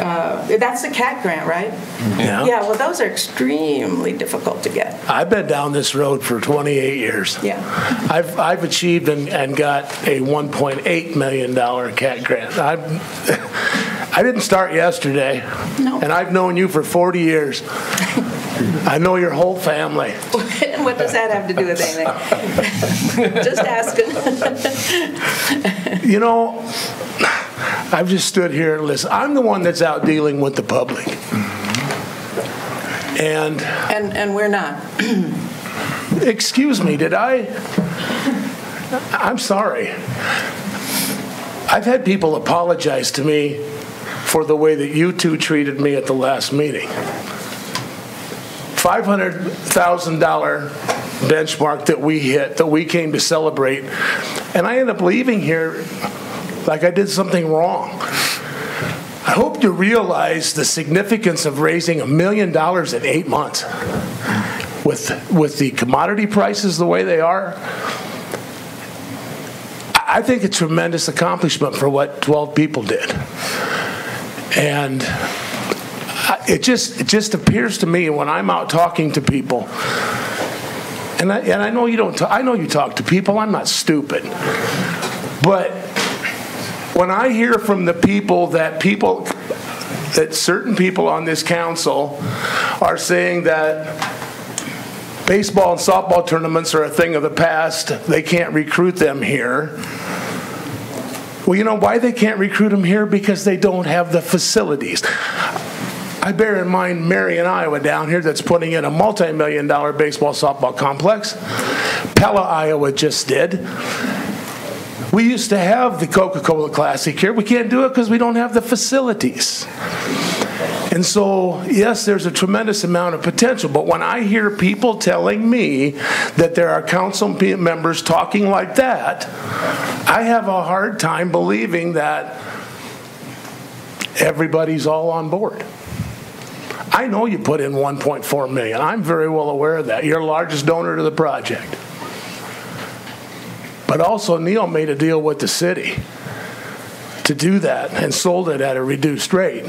Speaker 6: That's the CAT grant, right?
Speaker 15: Yeah.
Speaker 6: Yeah. Well, those are extremely difficult to get.
Speaker 15: I've been down this road for 28 years.
Speaker 6: Yeah.
Speaker 15: I've achieved and got a $1.8 million CAT grant. I didn't start yesterday. No. And I've known you for 40 years. I know your whole family.
Speaker 6: What does that have to do with anything? Just asking.
Speaker 15: You know, I've just stood here and listened. I'm the one that's out dealing with the public. And
Speaker 6: we're not.
Speaker 15: Excuse me, I'm sorry. I've had people apologize to me for the way that you two treated me at the last meeting. $500,000 benchmark that we hit, that we came to celebrate, and I ended up leaving here like I did something wrong. I hope you realize the significance of raising $1 million in 8 months. With the commodity prices the way they are, I think it's a tremendous accomplishment for what 12 people did. And it just appears to me when I'm out talking to people, and I know you don't. I know you talk to people. I'm not stupid, but when I hear from the people that certain people on this council are saying that baseball and softball tournaments are a thing of the past, they can't recruit them here. Well, you know why they can't recruit them here? Because they don't have the facilities. I bear in mind Marion, Iowa down here that's putting in a multi-million-dollar baseball softball complex. Pella, Iowa just did. We used to have the Coca-Cola Classic here. We can't do it because we don't have the facilities. And so, yes, there's a tremendous amount of potential, but when I hear people telling me that there are council members talking like that, I have a hard time believing that everybody's all on board. I know you put in $1.4 million. I'm very well aware of that. You're the largest donor to the project. But also, Neil made a deal with the city to do that and sold it at a reduced rate.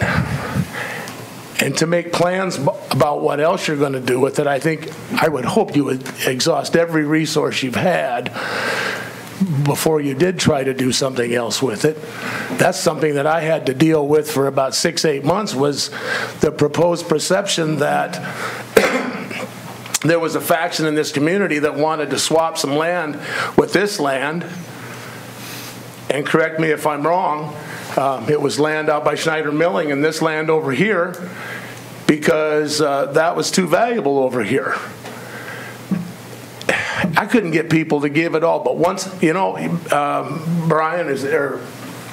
Speaker 15: And to make plans about what else you're going to do with it, I would hope you would exhaust every resource you've had before you did try to do something else with it. That's something that I had to deal with for about 6-8 months, was the proposed perception that there was a faction in this community that wanted to swap some land with this land. And correct me if I'm wrong, it was land out by Schneider Milling and this land over here, because that was too valuable over here. I couldn't get people to give it all, but once, Brian,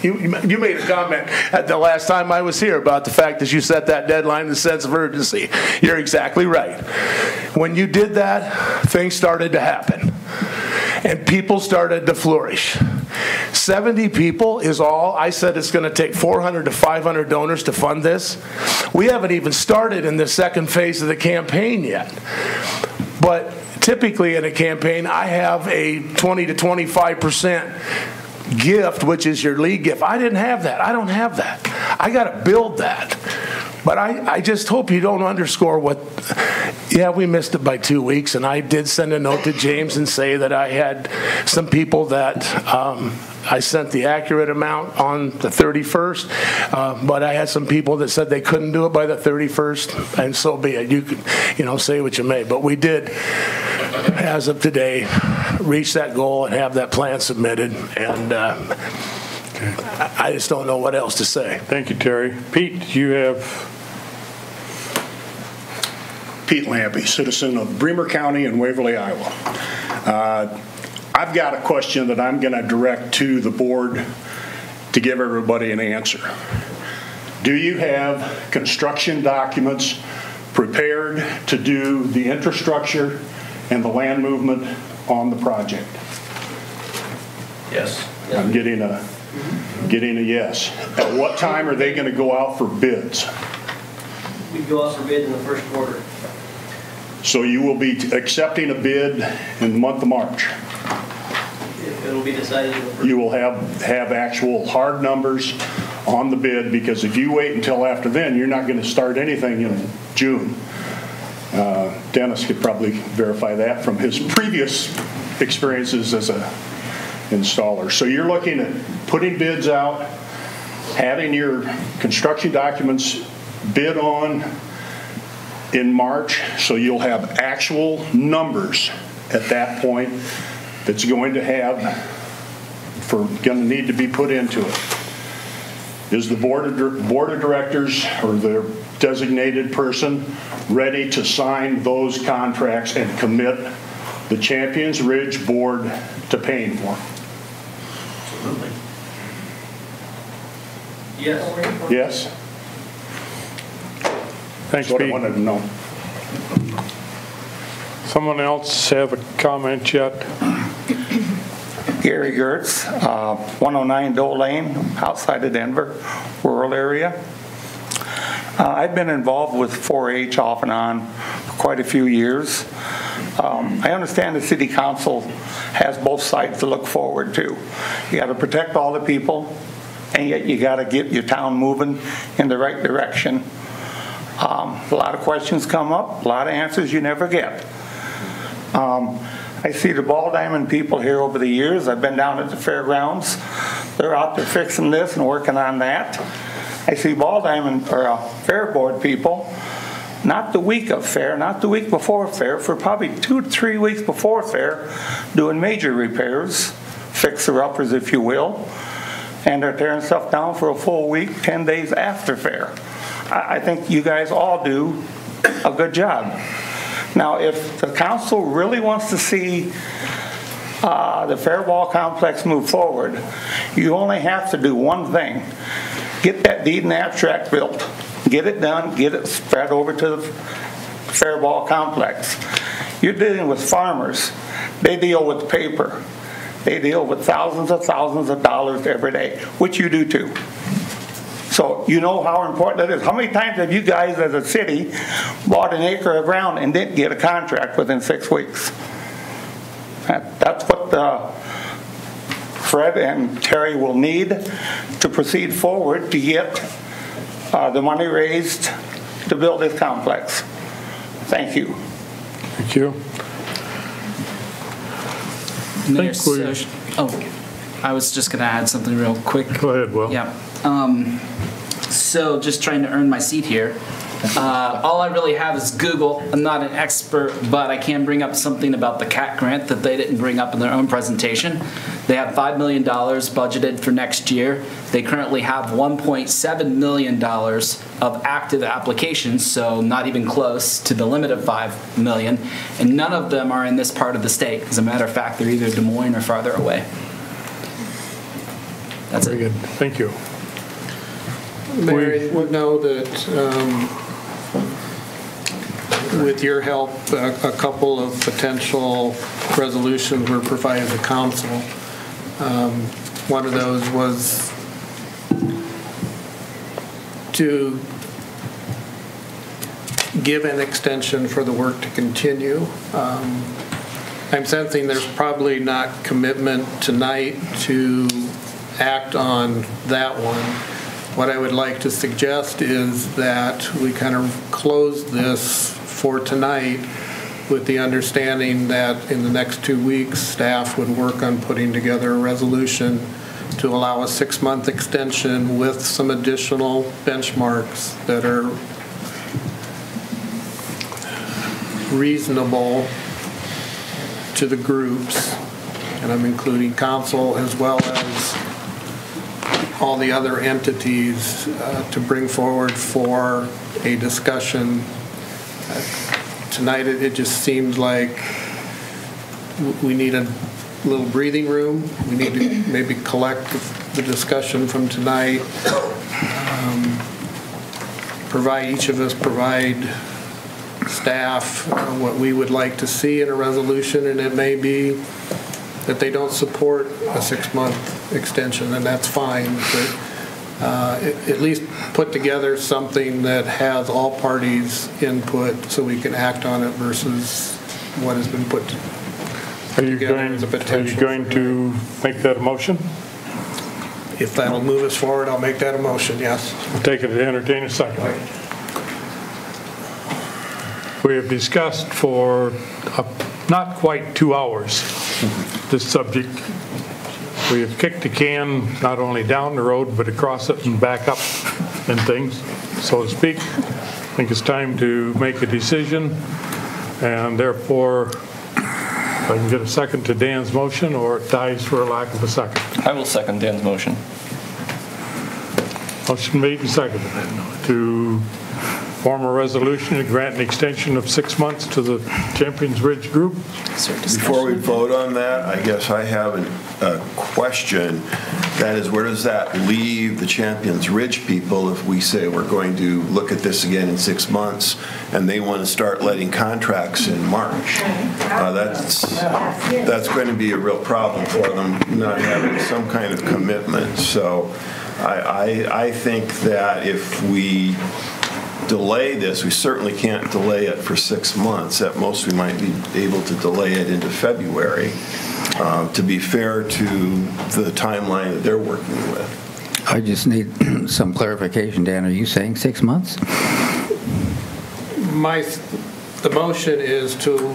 Speaker 15: you made a comment at the last time I was here about the fact that you set that deadline in a sense of urgency. You're exactly right. When you did that, things started to happen, and people started to flourish. 70 people is all. I said it's going to take 400 to 500 donors to fund this. We haven't even started in the second phase of the campaign yet. But typically in a campaign, I have a 20 to 25% gift, which is your lead gift. I didn't have that. I don't have that. I got to build that. But I just hope you don't underscore what, yeah, we missed it by 2 weeks, and I did send a note to James and say that I had some people that I sent the accurate amount on the 31st, but I had some people that said they couldn't do it by the 31st, and so be it. You can, say what you may. But we did, as of today, reach that goal and have that plan submitted, and I just don't know what else to say.
Speaker 3: Thank you, Terry. Pete, you have...
Speaker 19: Pete Lampy, citizen of Bremer County in Waverly, Iowa. I've got a question that I'm going to direct to the board to give everybody an answer. Do you have construction documents prepared to do the infrastructure and the land movement on the project?
Speaker 17: Yes.
Speaker 19: I'm getting a yes. At what time are they going to go out for bids?
Speaker 17: We go out for bid in the first quarter.
Speaker 19: So you will be accepting a bid in the month of March.
Speaker 17: It'll be decided in the first.
Speaker 19: You will have actual hard numbers on the bid, because if you wait until after then, you're not going to start anything in June. Dennis could probably verify that from his previous experiences as a installer. So you're looking at putting bids out, having your construction documents bid on in March, so you'll have actual numbers at that point that's going to need to be put into it. Is the board of directors or the designated person ready to sign those contracts and commit the Champions Ridge board to paying for?
Speaker 17: Absolutely. Yes.
Speaker 19: Yes?
Speaker 3: Thanks,
Speaker 19: That's what
Speaker 3: Pete.
Speaker 19: I wanted to know.
Speaker 3: Someone else have a comment yet?
Speaker 20: Gary Gertz, 109 Doe Lane, outside of Denver, rural area. I've been involved with 4-H off and on for quite a few years. I understand the city council has both sides to look forward to. You got to protect all the people, and yet you got to get your town moving in the right direction. A lot of questions come up, a lot of answers you never get. I see the Ball Diamond people here over the years. I've been down at the fairgrounds. They're out there fixing this and working on that. I see Ball Diamond or Fair Board people, not the week of fair, not the week before fair, for probably 2 to 3 weeks before fair, doing major repairs, fixer-uppers if you will, and they're tearing stuff down for a full week, 10 days after fair. I think you guys all do a good job. Now, if the council really wants to see the fair ball complex move forward, you only have to do one thing. Get that deed and abstract built. Get it done, get it spread over to the fair ball complex. You're dealing with farmers. They deal with paper. They deal with thousands of dollars every day, which you do too. So you know how important it is. How many times have you guys as a city bought an acre of ground and didn't get a contract within 6 weeks? That's what Fred and Terry will need to proceed forward to get the money raised to build this complex. Thank you.
Speaker 3: Thank you.
Speaker 1: Mayor, I was just going to add something real quick.
Speaker 3: Go ahead, Will.
Speaker 1: Yeah. So just trying to earn my seat here. All I really have is Google. I'm not an expert, but I can bring up something about the CAT grant that they didn't bring up in their own presentation. They have $5 million budgeted for next year. They currently have $1.7 million of active applications, so not even close to the limit of $5 million. And none of them are in this part of the state. As a matter of fact, they're either Des Moines or farther away. That's
Speaker 3: Very good. Thank you.
Speaker 13: Mary, we know that with your help, a couple of potential resolutions were provided to council. One of those was to give an extension for the work to continue. I'm sensing there's probably not commitment tonight to act on that one. What I would like to suggest is that we kind of close this for tonight with the understanding that in the next 2 weeks, staff would work on putting together a resolution to allow a 6-month extension with some additional benchmarks that are reasonable to the groups, and I'm including council as well as all the other entities to bring forward for a discussion. Tonight it just seems like we need a little breathing room. We need to maybe collect the discussion from tonight. Each of us provide staff what we would like to see in a resolution, and it may be that they don't support a 6-month extension, and that's fine. But at least put together something that has all parties' input so we can act on it versus what has been put together as a potential.
Speaker 3: Are you going to make that a motion?
Speaker 13: If that'll move us forward, I'll make that a motion, yes.
Speaker 3: We'll take it to entertain a second. We have discussed for not quite 2 hours this subject. We have kicked the can not only down the road, but across it and back up and things, so to speak. I think it's time to make a decision, and therefore, if I can get a second to Dan's motion, or it dies for a lack of a second.
Speaker 2: I will second Dan's motion.
Speaker 3: Motion made and seconded to form a resolution to grant an extension of 6 months to the Champions Ridge Group.
Speaker 14: Before we vote on that, I guess I have a question. That is, where does that leave the Champions Ridge people if we say we're going to look at this again in 6 months and they want to start letting contracts in March? That's going to be a real problem for them, not having some kind of commitment. So I think that if we delay this, we certainly can't delay it for 6 months. At most, we might be able to delay it into February to be fair to the timeline that they're working with.
Speaker 5: I just need some clarification, Dan. Are you saying 6 months?
Speaker 13: The motion is to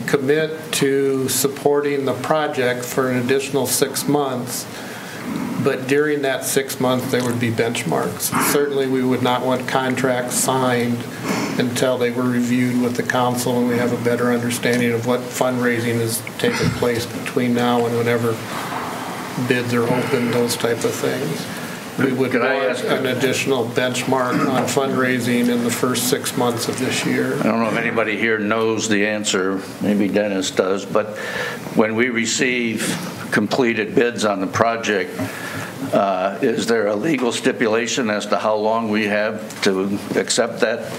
Speaker 13: commit to supporting the project for an additional 6 months. But during that 6 months, there would be benchmarks. Certainly, we would not want contracts signed until they were reviewed with the council and we have a better understanding of what fundraising is taking place between now and whenever bids are open, those type of things. We would want an additional benchmark on fundraising in the first 6 months of this year.
Speaker 12: I don't know if anybody here knows the answer, maybe Dennis does, but when we receive completed bids on the project, is there a legal stipulation as to how long we have to accept that?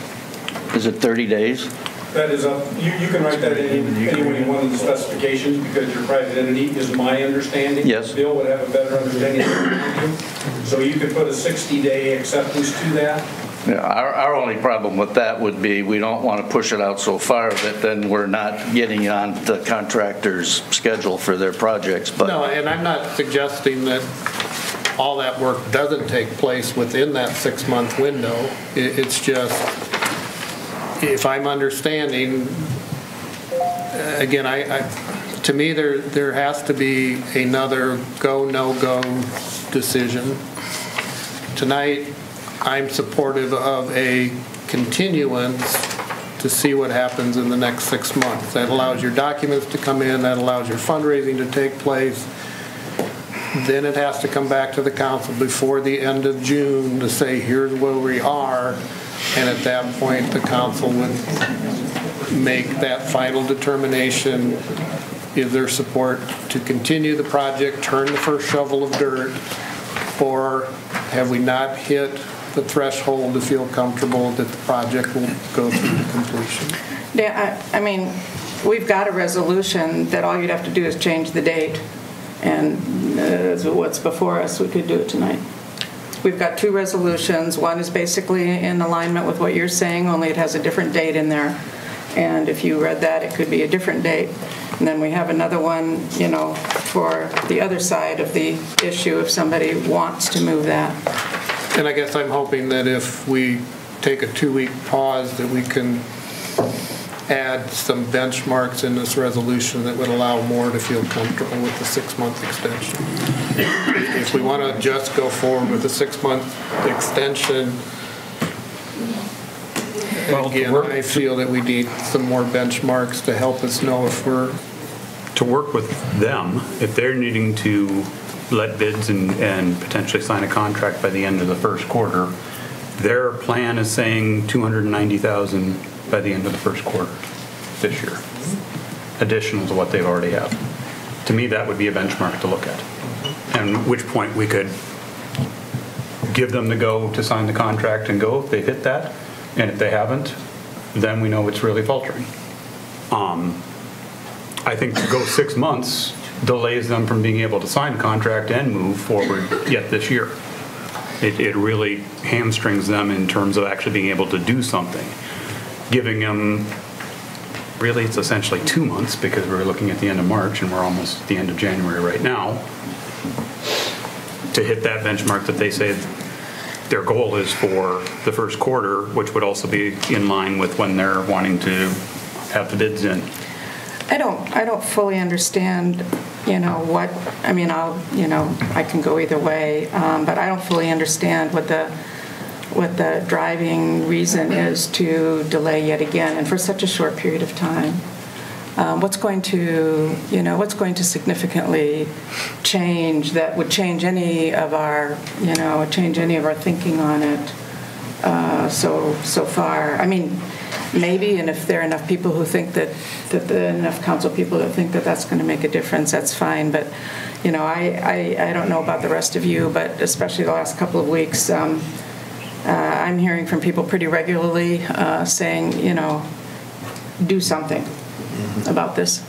Speaker 12: Is it 30 days?
Speaker 7: That is up. You can write that in any way you want in the specifications because your private entity is my understanding.
Speaker 12: Yes.
Speaker 7: Bill would have a better understanding than you. So you could put a 60-day acceptance to that.
Speaker 12: Yeah, our only problem with that would be we don't want to push it out so far that then we're not getting on the contractor's schedule for their projects. But
Speaker 13: no, and I'm not suggesting that all that work doesn't take place within that 6 month window. It's just, if I'm understanding, again, to me there has to be another go, no-go decision. Tonight, I'm supportive of a continuance to see what happens in the next 6 months. That allows your documents to come in, that allows your fundraising to take place. Then it has to come back to the council before the end of June to say, here's where we are. And at that point, the council would make that final determination. Is there support to continue the project, turn the first shovel of dirt, or have we not hit the threshold to feel comfortable that the project will go through to completion?
Speaker 6: Yeah, I mean, we've got a resolution that all you'd have to do is change the date, and what's before us, we could do it tonight. We've got two resolutions. One is basically in alignment with what you're saying, only it has a different date in there. And if you read that, it could be a different date. And then we have another one, for the other side of the issue if somebody wants to move that.
Speaker 13: And I guess I'm hoping that if we take a 2-week pause, that we can add some benchmarks in this resolution that would allow more to feel comfortable with the 6-month extension. If we want to just go forward with a 6-month extension, again, I feel that we need some more benchmarks to help us know if we're...
Speaker 21: To work with them, if they're needing to let bids and potentially sign a contract by the end of the first quarter, their plan is saying $290,000 by the end of the first quarter this year, additional to what they already have. To me, that would be a benchmark to look at. And at which point we could give them the go to sign the contract and go if they hit that. And if they haven't, then we know it's really faltering. I think to go 6 months delays them from being able to sign a contract and move forward yet this year. It really hamstrings them in terms of actually being able to do something. Giving them, really it's essentially 2 months because we're looking at the end of March and we're almost at the end of January right now, to hit that benchmark that they say their goal is for the first quarter, which would also be in line with when they're wanting to have the bids in.
Speaker 6: I don't fully understand, what, I can go either way, but I don't fully understand what the driving reason is to delay yet again, and for such a short period of time. What's going to significantly change that would change any of our, thinking on it so far? I mean, maybe, and if there are enough people who think that enough council people that think that that's going to make a difference, that's fine. But, I don't know about the rest of you, but especially the last couple of weeks, I'm hearing from people pretty regularly saying, do something about this.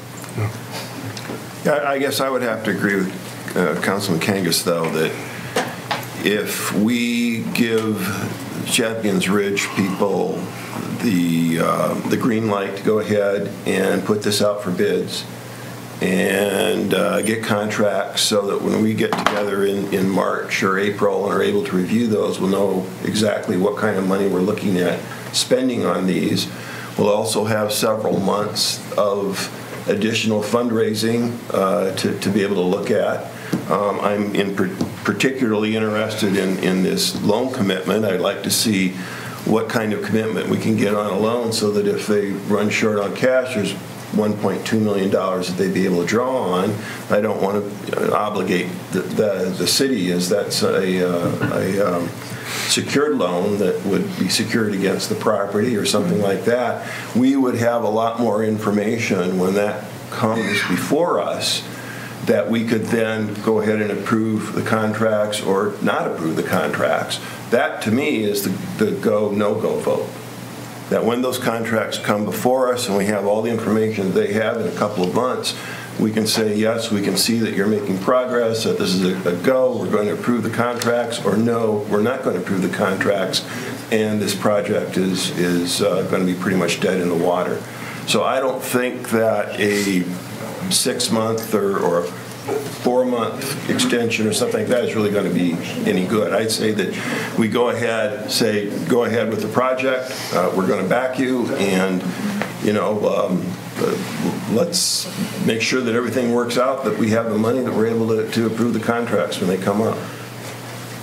Speaker 14: I guess I would have to agree with Councilman Kangas, though, that if we give Champions Ridge people the green light to go ahead and put this out for bids and get contracts so that when we get together in March or April and are able to review those, we'll know exactly what kind of money we're looking at spending on these. We'll also have several months of additional fundraising to be able to look at. I'm particularly interested in this loan commitment. I'd like to see what kind of commitment we can get on a loan so that if they run short on cash, there's $1.2 million that they'd be able to draw on. I don't want to obligate the city, as that's a secured loan that would be secured against the property or something like that. We would have a lot more information when that comes before us that we could then go ahead and approve the contracts or not approve the contracts. That, to me, is the go, no-go vote. That when those contracts come before us and we have all the information they have in a couple of months, we can say, yes, we can see that you're making progress, that this is a go, we're going to approve the contracts, or no, we're not going to approve the contracts, and this project is going to be pretty much dead in the water. So I don't think that a 6-month or 4-month extension or something like that is really going to be any good. I'd say that we go ahead with the project, we're going to back you, and let's make sure that everything works out, that we have the money, that we're able to approve the contracts when they come up.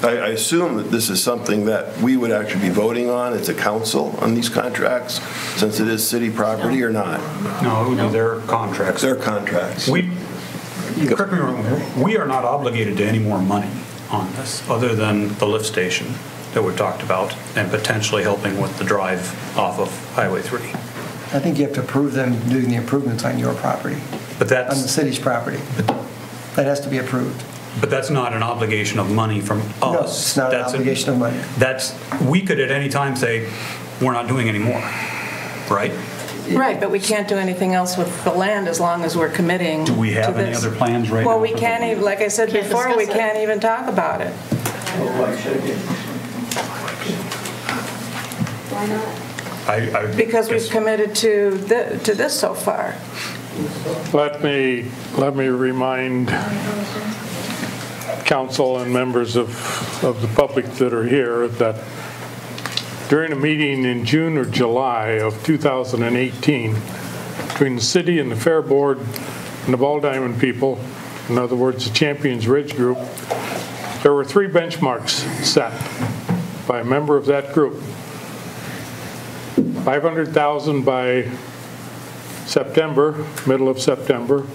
Speaker 14: I assume that this is something that we would actually be voting on as a council on these contracts, since it is city property, or not?
Speaker 21: No, it would be their contracts.
Speaker 14: Their contracts.
Speaker 21: Correct me wrong, we are not obligated to any more money on this, other than the lift station that we've talked about, and potentially helping with the drive off of Highway 3.
Speaker 22: I think you have to approve them doing the improvements on your property.
Speaker 21: But that's
Speaker 22: on the city's property. That has to be approved.
Speaker 21: But that's not an obligation of money from us.
Speaker 22: No, it's not an obligation of money.
Speaker 21: We could at any time say, we're not doing any more, right?
Speaker 6: Right, but we can't do anything else with the land as long as we're committing to this.
Speaker 21: Do we have any other plans right now?
Speaker 6: Well, we can't even, like I said before, we can't even talk about it.
Speaker 4: Why not?
Speaker 6: Because we've committed to this so far.
Speaker 3: Let me remind council and members of the public that are here that during a meeting in June or July of 2018 between the city and the Fair Board and the Ball Diamond people, in other words, the Champions Ridge Group, there were 3 benchmarks set by a member of that group. 500,000 by September, middle of September,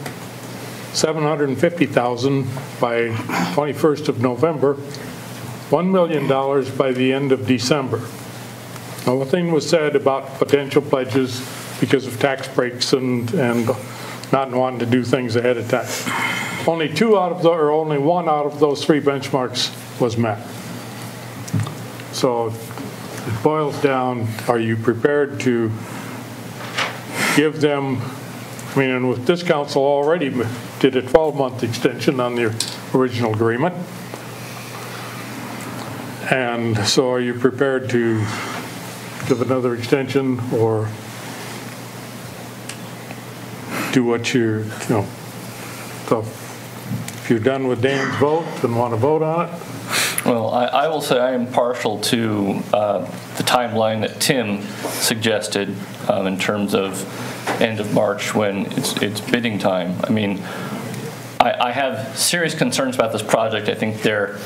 Speaker 3: 750,000 by 21st of November, $1 million by the end of December. Now, nothing was said about potential pledges because of tax breaks and not wanting to do things ahead of time. Only one out of those 3 benchmarks was met. So it boils down, are you prepared to give them, I mean, and with this council already did a 12-month extension on the original agreement. And so are you prepared to give another extension or do what you know, so if you're done with Dan's vote and want to vote on it?
Speaker 2: Well, I will say I am partial to the timeline that Tim suggested in terms of end of March when it's bidding time. I mean, I have serious concerns about this project. I think they're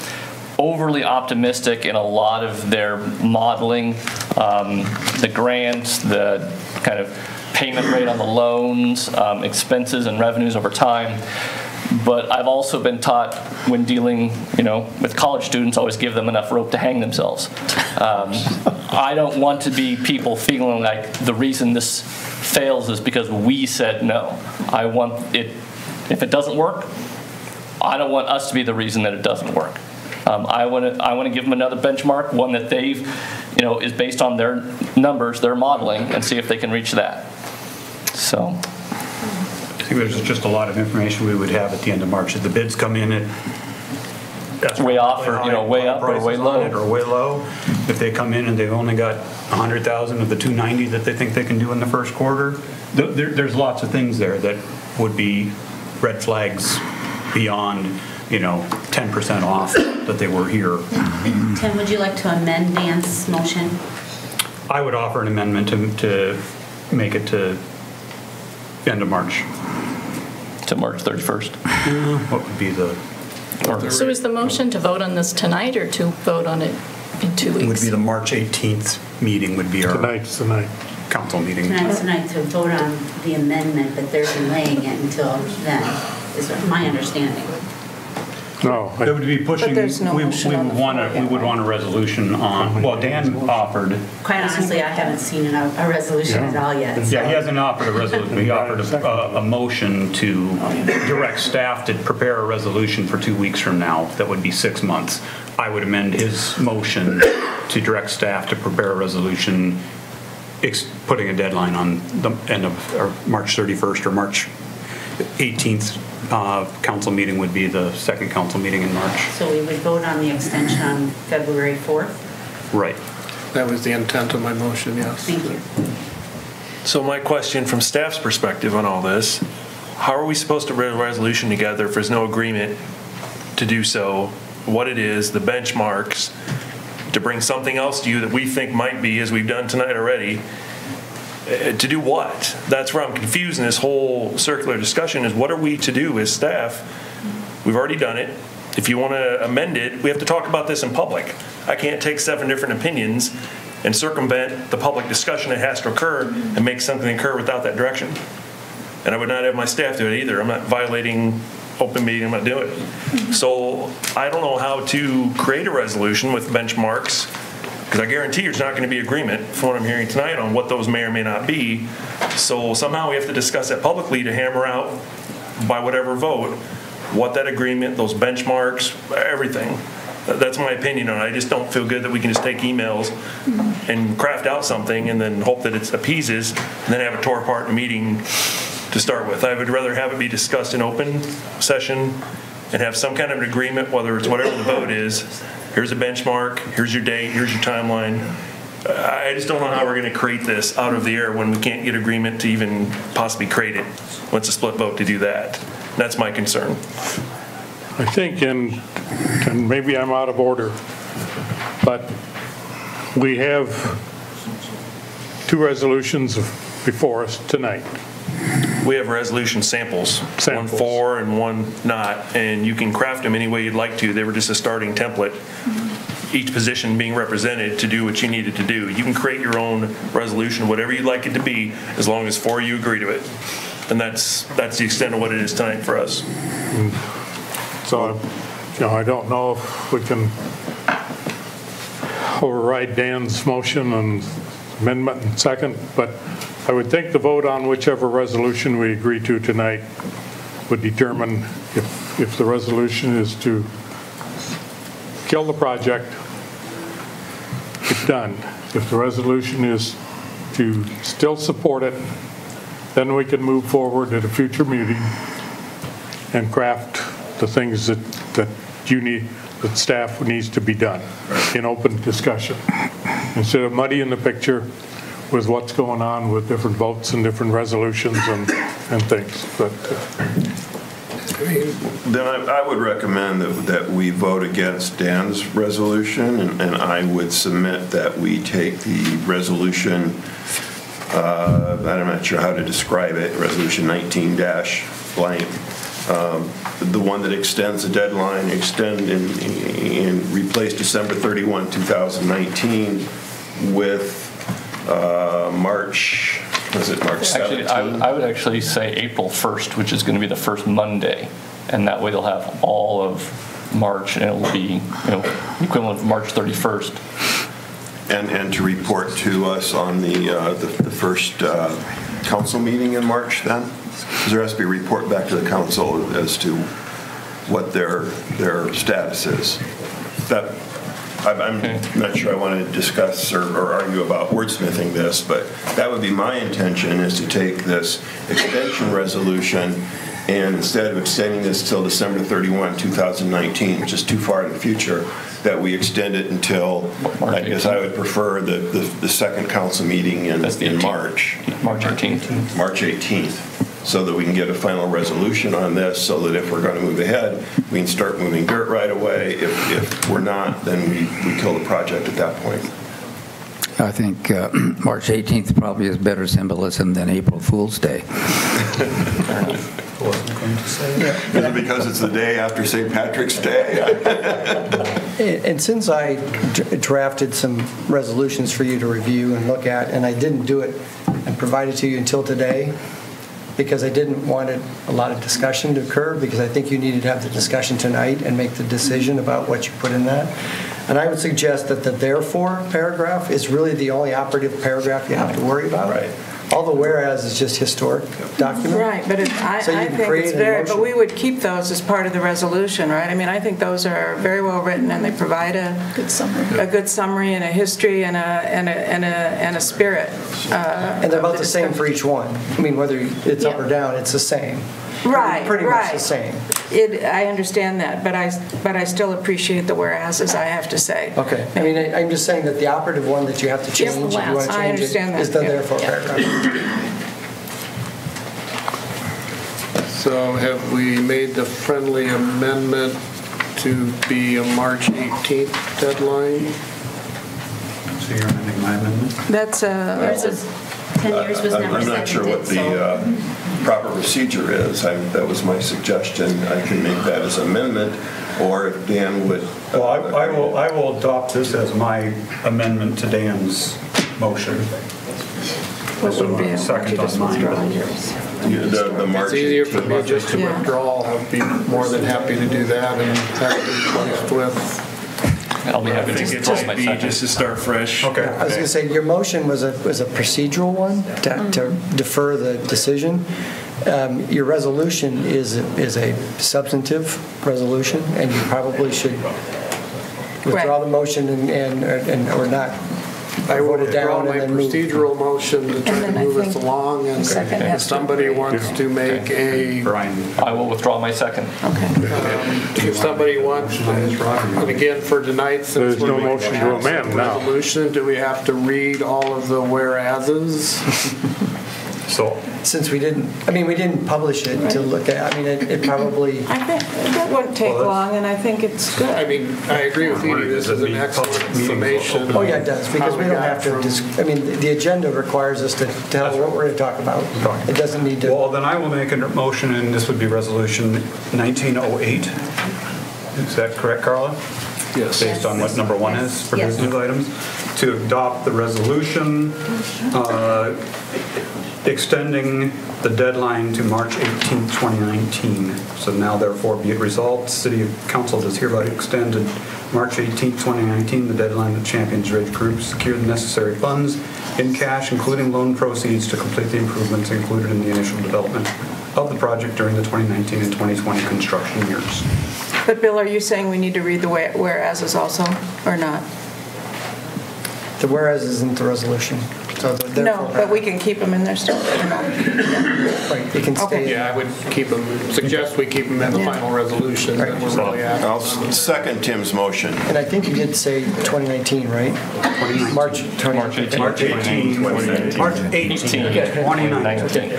Speaker 2: overly optimistic in a lot of their modeling, the grants, the kind of payment rate on the loans, expenses and revenues over time. But I've also been taught when dealing, with college students, always give them enough rope to hang themselves. I don't want to be people feeling like the reason this fails is because we said no. I want it, if it doesn't work, I don't want us to be the reason that it doesn't work. I want to give them another benchmark, one that they've, is based on their numbers, their modeling, and see if they can reach that. So.
Speaker 21: I think there's just a lot of information we would have at the end of March. If the bids come in at
Speaker 2: way off or way up or way low,
Speaker 21: or way low, if they come in and they've only got 100,000 of the 290 that they think they can do in the first quarter, there's lots of things there that would be red flags beyond 10% off that they were here.
Speaker 4: Tim, would you like to amend Dan's motion?
Speaker 21: I would offer an amendment to make it to end of March.
Speaker 2: To March 31st.
Speaker 21: What would be the...
Speaker 8: So is the motion to vote on this tonight or to vote on it in 2 weeks?
Speaker 21: It would be the March 18th meeting would be our...
Speaker 3: Tonight's the night.
Speaker 21: Council meeting.
Speaker 4: Tonight's the night to vote on the amendment, but they're delaying it until then, is my understanding.
Speaker 3: No.
Speaker 21: It would be pushing,
Speaker 6: But there's no motion on the floor
Speaker 21: we would want a resolution on, well, Dan offered.
Speaker 4: Quite honestly, I haven't seen a resolution at all yet. So.
Speaker 21: Yeah, he hasn't offered a resolution. He offered a motion to direct staff to prepare a resolution for 2 weeks from now. That would be 6 months. I would amend his motion to direct staff to prepare a resolution putting a deadline on the end of March 31st or March 18th. Council meeting would be the second council meeting in March.
Speaker 4: So we would vote on the extension on February 4th?
Speaker 21: Right.
Speaker 13: That was the intent of my motion, yes.
Speaker 4: Thank you.
Speaker 16: So my question from staff's perspective on all this, how are we supposed to put a resolution together if there's no agreement to do so, what it is, the benchmarks, to bring something else to you that we think might be, as we've done tonight already, to do what? That's where I'm confused in this whole circular discussion is what are we to do as staff? We've already done it. If you want to amend it, we have to talk about this in public. I can't take 7 different opinions and circumvent the public discussion that has to occur and make something occur without that direction. And I would not have my staff do it either. I'm not violating open meeting, I'm not doing it. So I don't know how to create a resolution with benchmarks because I guarantee there's not going to be agreement from what I'm hearing tonight on what those may or may not be. So somehow we have to discuss that publicly to hammer out by whatever vote what that agreement, those benchmarks, everything. That's my opinion on it. I just don't feel good that we can just take emails and craft out something and then hope that it appeases and then have it tore apart in a meeting to start with. I would rather have it be discussed in open session and have some kind of an agreement, whether it's whatever the vote is. Here's a benchmark, here's your date, here's your timeline, I just don't know how we're going to create this out of the air when we can't get agreement to even possibly create it. Once a split vote to do that. That's my concern.
Speaker 3: I think, and maybe I'm out of order, but we have 2 resolutions before us tonight.
Speaker 16: We have resolution samples, one for and one not, and you can craft them any way you'd like to. They were just a starting template. Each position being represented to do what you needed to do. You can create your own resolution, whatever you'd like it to be, as long as 4 of you agree to it. And that's the extent of what it is tonight for us.
Speaker 3: So, I don't know if we can override Dan's motion and amendment and second, but I would think the vote on whichever resolution we agree to tonight would determine if the resolution is to kill the project, it's done. If the resolution is to still support it, then we can move forward at a future meeting and craft the things that you need, that staff needs to be done in open discussion, instead of muddying the picture with what's going on with different votes and different resolutions and things. But
Speaker 14: then I would recommend that we vote against Dan's resolution, and I would submit that we take the resolution, I'm not sure how to describe it, resolution 19-blank, the one that extends the deadline, and replace December 31, 2019 with March 17th?
Speaker 2: Actually, I would actually say April 1st, which is going to be the first Monday, and that way they'll have all of March, and it'll be equivalent of March 31st.
Speaker 14: And to report to us on the first council meeting in March then? Because there has to be a report back to the council as to what their status is. I'm not sure I want to discuss or argue about wordsmithing this, but that would be my intention, is to take this extension resolution, and instead of extending this till December 31, 2019, which is too far in the future, that we extend it until, I guess I would prefer the second council meeting in March.
Speaker 2: March 18th.
Speaker 14: March 18th. So that we can get a final resolution on this, so that if we're going to move ahead, we can start moving dirt right away. If we're not, then we kill the project at that point.
Speaker 5: I think March 18th probably has better symbolism than April Fool's Day.
Speaker 14: Is it because it's the day after St. Patrick's Day?
Speaker 22: And since I drafted some resolutions for you to review and look at, and I didn't do it and provide it to you until today, because I didn't want a lot of discussion to occur, because I think you needed to have the discussion tonight and make the decision about what you put in that. And I would suggest that the therefore paragraph is really the only operative paragraph you have to worry about.
Speaker 14: Right.
Speaker 22: All the whereas is just historic document.
Speaker 6: Right, but I think it's very, but we would keep those as part of the resolution, right? I mean, I think those are very well written, and they provide a good summary and a history and a spirit.
Speaker 22: And they're about the same for each one. I mean, whether it's up or down, it's the same.
Speaker 6: Right,
Speaker 22: pretty much the same.
Speaker 6: I understand that, but I still appreciate the whereases, I have to say.
Speaker 22: Okay. I mean, I'm just saying that the operative one that you have to change, if you want to change it, is the therefore paragraph.
Speaker 13: So have we made the friendly amendment to be a March 18th deadline?
Speaker 21: So you're amending my amendment?
Speaker 6: That's
Speaker 4: 10 years was never
Speaker 14: I'm not sure what the proper procedure is. That was my suggestion. I can make that as an amendment, or if Dan would.
Speaker 21: Well, I will adopt this as my amendment to Dan's motion.
Speaker 6: What would be
Speaker 21: second on mine?
Speaker 14: The March.
Speaker 13: It's easier for me just to withdraw. I'd be more than happy to do that and have it replaced with.
Speaker 2: I'll be happy to just my second.
Speaker 16: Just to start fresh.
Speaker 22: Okay. I was going to say, your motion was a procedural one to defer the decision. Your resolution is a substantive resolution, and you probably should withdraw the motion and or not
Speaker 13: I would
Speaker 22: vote it
Speaker 13: withdraw
Speaker 22: down
Speaker 13: my
Speaker 22: and then move.
Speaker 13: procedural motion to try
Speaker 6: And
Speaker 13: to
Speaker 6: then I
Speaker 13: move us
Speaker 6: think
Speaker 13: along, and
Speaker 6: second
Speaker 13: if
Speaker 6: has to
Speaker 13: somebody
Speaker 6: agree.
Speaker 13: wants to make a,
Speaker 2: I will withdraw my second.
Speaker 13: if somebody wants, and again, for tonight, since
Speaker 3: There's
Speaker 13: we're
Speaker 3: no
Speaker 13: making
Speaker 3: motion to amend now.
Speaker 13: resolution, do we have to read all of the whereases?
Speaker 21: So,
Speaker 22: Since we didn't publish it to look at, I mean, it probably,
Speaker 6: I think that wouldn't take long, and I think it's good.
Speaker 13: I mean, I agree with you, this is an excellent summation.
Speaker 22: oh yeah, it does, because we don't have to, I mean, the agenda requires us to tell what we're going to talk about. It doesn't need to.
Speaker 21: well, then I will make a motion, and this would be resolution 1908. Is that correct, Carla? Yes. Based on what number 1 is for business items, to adopt the resolution extending the deadline to March 18th, 2019. So now therefore be it resolved, City Council does hereby extend to March 18th, 2019, the deadline that Champions Ridge Group secure the necessary funds in cash, including loan proceeds, to complete the improvements included in the initial development of the project during the 2019 and 2020 construction years.
Speaker 6: But Bill, are you saying we need to read the whereases also, or not?
Speaker 22: The whereas isn't the resolution. So
Speaker 6: No, but we can keep them in there still.
Speaker 22: Right, you can stay.
Speaker 13: Yeah, I would suggest we keep them in the final resolution that we're really at.
Speaker 14: I'll second Tim's motion.
Speaker 22: And I think you did say 2019, right? March 2019.
Speaker 21: March 18th, 2019. March 18th, 2019.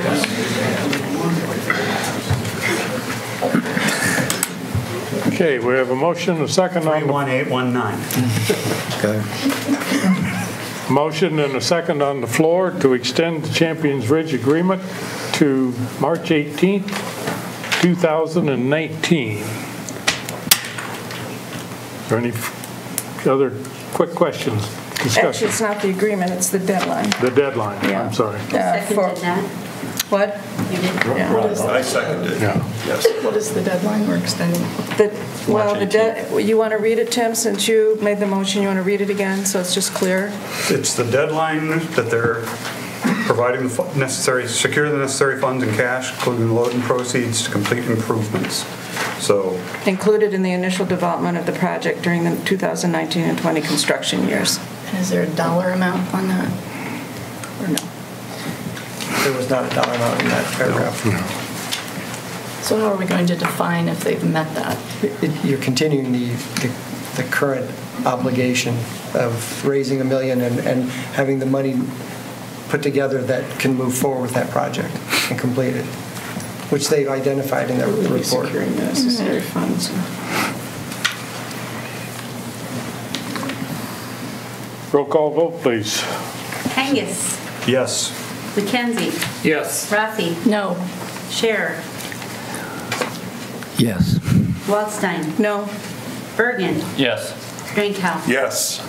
Speaker 3: Okay, we have a motion, a second on the...
Speaker 21: 31819.
Speaker 3: Okay. Motion and a second on the floor to extend the Champions Ridge agreement to March 18th, 2019. Are there any other quick questions, discussion?
Speaker 6: Actually, it's not the agreement, it's the deadline.
Speaker 3: The deadline,
Speaker 6: Yeah.
Speaker 3: I'm sorry.
Speaker 4: Seconded that?
Speaker 6: What?
Speaker 4: You did?
Speaker 6: Yeah.
Speaker 14: I seconded it.
Speaker 3: Yeah.
Speaker 14: Yes.
Speaker 8: What is the deadline we're extending?
Speaker 6: You want to read it, Tim, since you made the motion, you want to read it again, so it's just clear?
Speaker 21: It's the deadline that they're providing the necessary, secure the necessary funds in cash, including loan and proceeds, to complete improvements. So,
Speaker 6: Included in the initial development of the project during the 2019 and 20 construction years.
Speaker 8: And is there a dollar amount on that? Or no?
Speaker 22: There was not a dollar amount in that paragraph.
Speaker 8: So how are we going to define if they've met that?
Speaker 22: You're continuing the current obligation of raising $1 million and having the money put together that can move forward with that project and complete it, which they've identified in their report.
Speaker 6: Securing the necessary funds.
Speaker 3: Roll call vote, please.
Speaker 4: Kangas.
Speaker 21: yes.
Speaker 4: McKenzie.
Speaker 13: Yes.
Speaker 4: Rafi.
Speaker 8: No.
Speaker 4: Scherer.
Speaker 5: Yes.
Speaker 4: Waldstein.
Speaker 6: No.
Speaker 4: Bergen.
Speaker 2: Yes.
Speaker 4: Drinkow.
Speaker 14: Yes.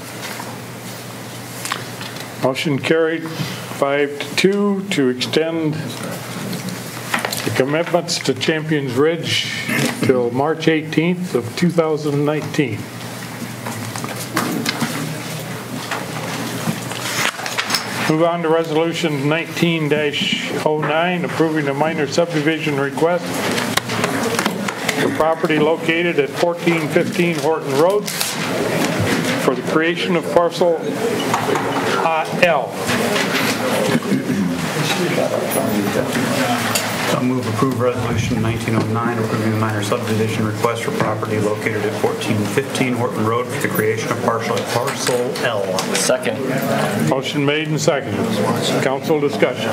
Speaker 3: Motion carried 5-2 to extend the commitments to Champions Ridge till March 18th of 2019. Move on to Resolution 19-09, approving a minor subdivision request for property located at 1415 Horton Road for the creation of parcel L.
Speaker 21: I'll move approve resolution 1909, approving the minor subdivision request for property located at 1415 Horton Road for the creation of parcel L.
Speaker 2: Second.
Speaker 3: Motion made and seconded. Council discussion.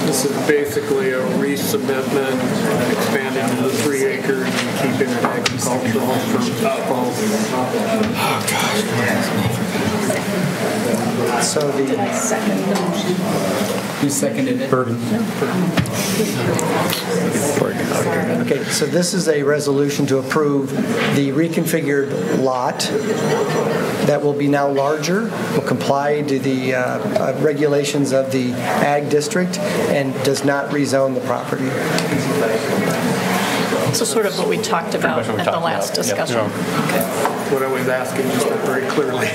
Speaker 13: This is basically a resubmitment, expanding to the 3 acres and keeping it agricultural for
Speaker 22: So the
Speaker 1: Who seconded it?
Speaker 21: Bergen.
Speaker 22: Okay, so this is a resolution to approve the reconfigured lot that will be now larger, will comply to the regulations of the Ag District, and does not rezone the property.
Speaker 8: So sort of what we talked about at the last discussion. Okay.
Speaker 13: what I was asking, just not very clearly.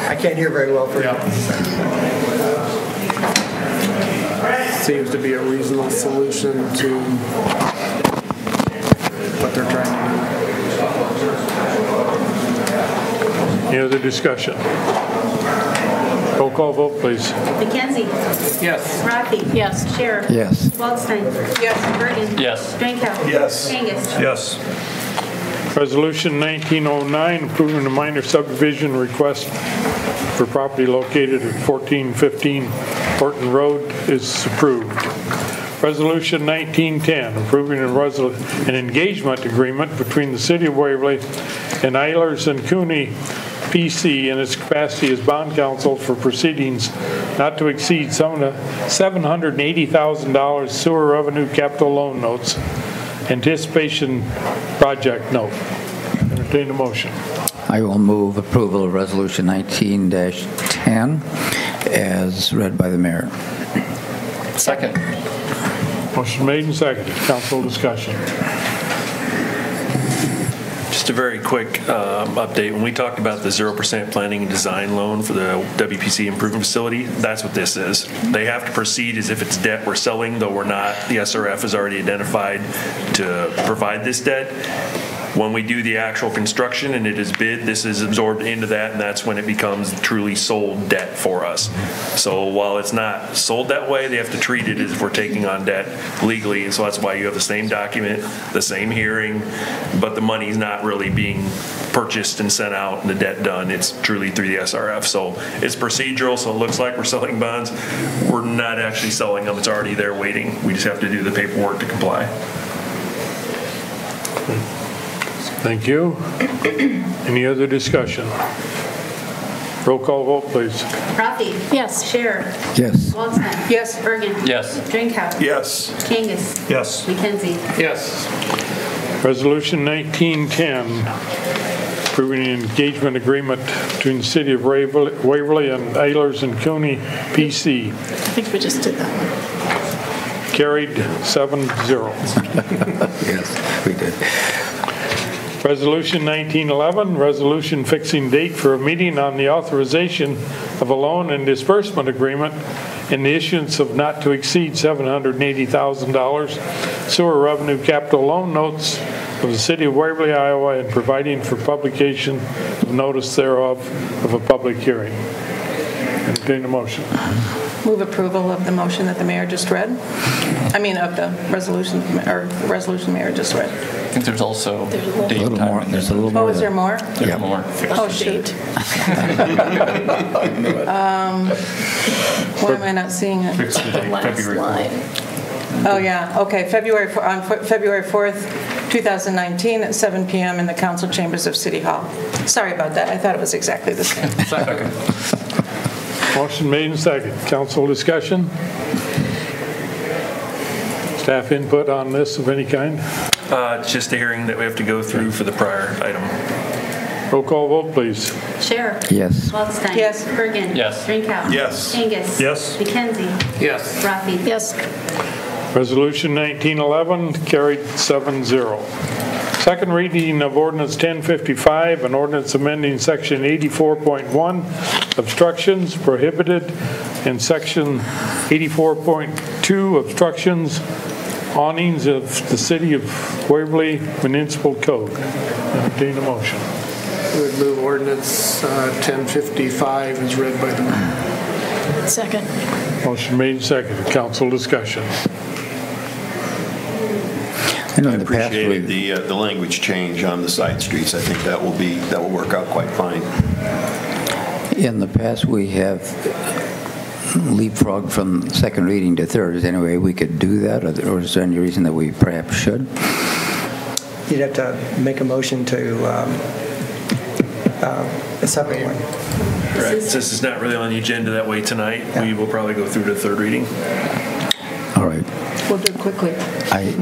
Speaker 22: I can't hear very well for you.
Speaker 13: Seems to be a reasonable solution to what they're trying to
Speaker 3: Any other discussion? Roll call vote, please.
Speaker 4: McKenzie?
Speaker 3: Yes.
Speaker 4: Rafi?
Speaker 8: Yes.
Speaker 4: Scher?
Speaker 5: Yes.
Speaker 4: Waldstein?
Speaker 6: Yes.
Speaker 4: Bergen?
Speaker 2: Yes.
Speaker 4: Drinkow?
Speaker 14: Yes.
Speaker 4: Kangas?
Speaker 16: Yes.
Speaker 3: Resolution 1909, approving a minor subdivision request for property located at 1415 Horton Road is approved. Resolution 1910, approving an engagement agreement between the City of Waverly and Eilers and Cooney PC in its capacity as bond counsel for proceedings not to exceed $780,000 sewer revenue capital loan notes, anticipation project note. Entertain a motion.
Speaker 5: I will move approval of Resolution 19-10 as read by the mayor.
Speaker 2: Second.
Speaker 3: Motion made and seconded. Council discussion.
Speaker 16: Just a very quick update. When we talked about the 0% planning and design loan for the WPC improvement facility, that's what this is. They have to proceed as if it's debt we're selling, though we're not. The SRF is already identified to provide this debt. When we do the actual construction and it is bid, this is absorbed into that, and that's when it becomes truly sold debt for us. So while it's not sold that way, they have to treat it as if we're taking on debt legally, and so that's why you have the same document, the same hearing, but the money's not really being purchased and sent out and the debt done. It's truly through the SRF. So it's procedural, so it looks like we're selling bonds. We're not actually selling them. It's already there waiting. We just have to do the paperwork to comply.
Speaker 3: Thank you. Any other discussion? Roll call vote, please.
Speaker 4: Rafi?
Speaker 8: Yes.
Speaker 4: Scher?
Speaker 5: Yes.
Speaker 4: Waldstein?
Speaker 6: Yes.
Speaker 4: Bergen?
Speaker 2: Yes.
Speaker 4: Drinkow?
Speaker 14: Yes.
Speaker 4: Kangas?
Speaker 16: Yes.
Speaker 4: McKenzie?
Speaker 13: Yes.
Speaker 3: Resolution 1910, approving an engagement agreement between the City of Waverly and Eilers and Cooney PC.
Speaker 8: I think we just did that one.
Speaker 3: Carried 7-0.
Speaker 5: Yes, we did.
Speaker 3: Resolution 1911, resolution fixing date for a meeting on the authorization of a loan and disbursement agreement and the issuance of not to exceed $780,000 sewer revenue capital loan notes of the City of Waverly, Iowa, and providing for publication of notice thereof of a public hearing. Entertain a motion.
Speaker 6: Move approval of the motion that the mayor just read. I mean, of the resolution, or resolution mayor just read.
Speaker 2: I think there's also date
Speaker 5: A little
Speaker 2: time.
Speaker 5: more. There's a little more.
Speaker 6: Oh, is there more?
Speaker 2: There's more.
Speaker 6: Oh, shoot. Why am I not seeing it?
Speaker 16: Fix the date, February 4th.
Speaker 6: Oh, yeah, okay, February 4th, 2019 at 7 p.m. in the council chambers of City Hall. Sorry about that, I thought it was exactly the same.
Speaker 2: Second.
Speaker 3: Motion made and second. Council discussion? Staff input on this of any kind?
Speaker 16: It's just a hearing that we have to go through for the prior item.
Speaker 3: Roll call vote, please.
Speaker 4: Scher?
Speaker 5: Yes.
Speaker 4: Waldstein?
Speaker 6: Yes.
Speaker 4: Bergen?
Speaker 2: Yes.
Speaker 4: Drinkow?
Speaker 14: Yes.
Speaker 4: Kangas?
Speaker 16: Yes.
Speaker 4: McKenzie?
Speaker 13: Yes.
Speaker 4: Rafi?
Speaker 8: Yes.
Speaker 3: Resolution 1911 carried 7-0. Second reading of Ordinance 1055, an ordinance amending Section 84.1, obstructions prohibited, and Section 84.2, obstructions, awnings of the City of Waverly Municipal Code. Entertain a motion.
Speaker 13: We would move ordinance 1055 as read by the mayor.
Speaker 8: Second.
Speaker 3: Motion made and seconded. Council discussion.
Speaker 5: I
Speaker 14: appreciated the language change on the side streets. I think that will work out quite fine.
Speaker 5: In the past, we have leapfrogged from second reading to third. Is there any way we could do that, or is there any reason that we perhaps should?
Speaker 22: You'd have to make a motion to a separate one.
Speaker 16: Right. Since it's not really on the agenda that way tonight, we will probably go through to third reading.
Speaker 5: All right.
Speaker 6: We'll do it quickly.
Speaker 5: I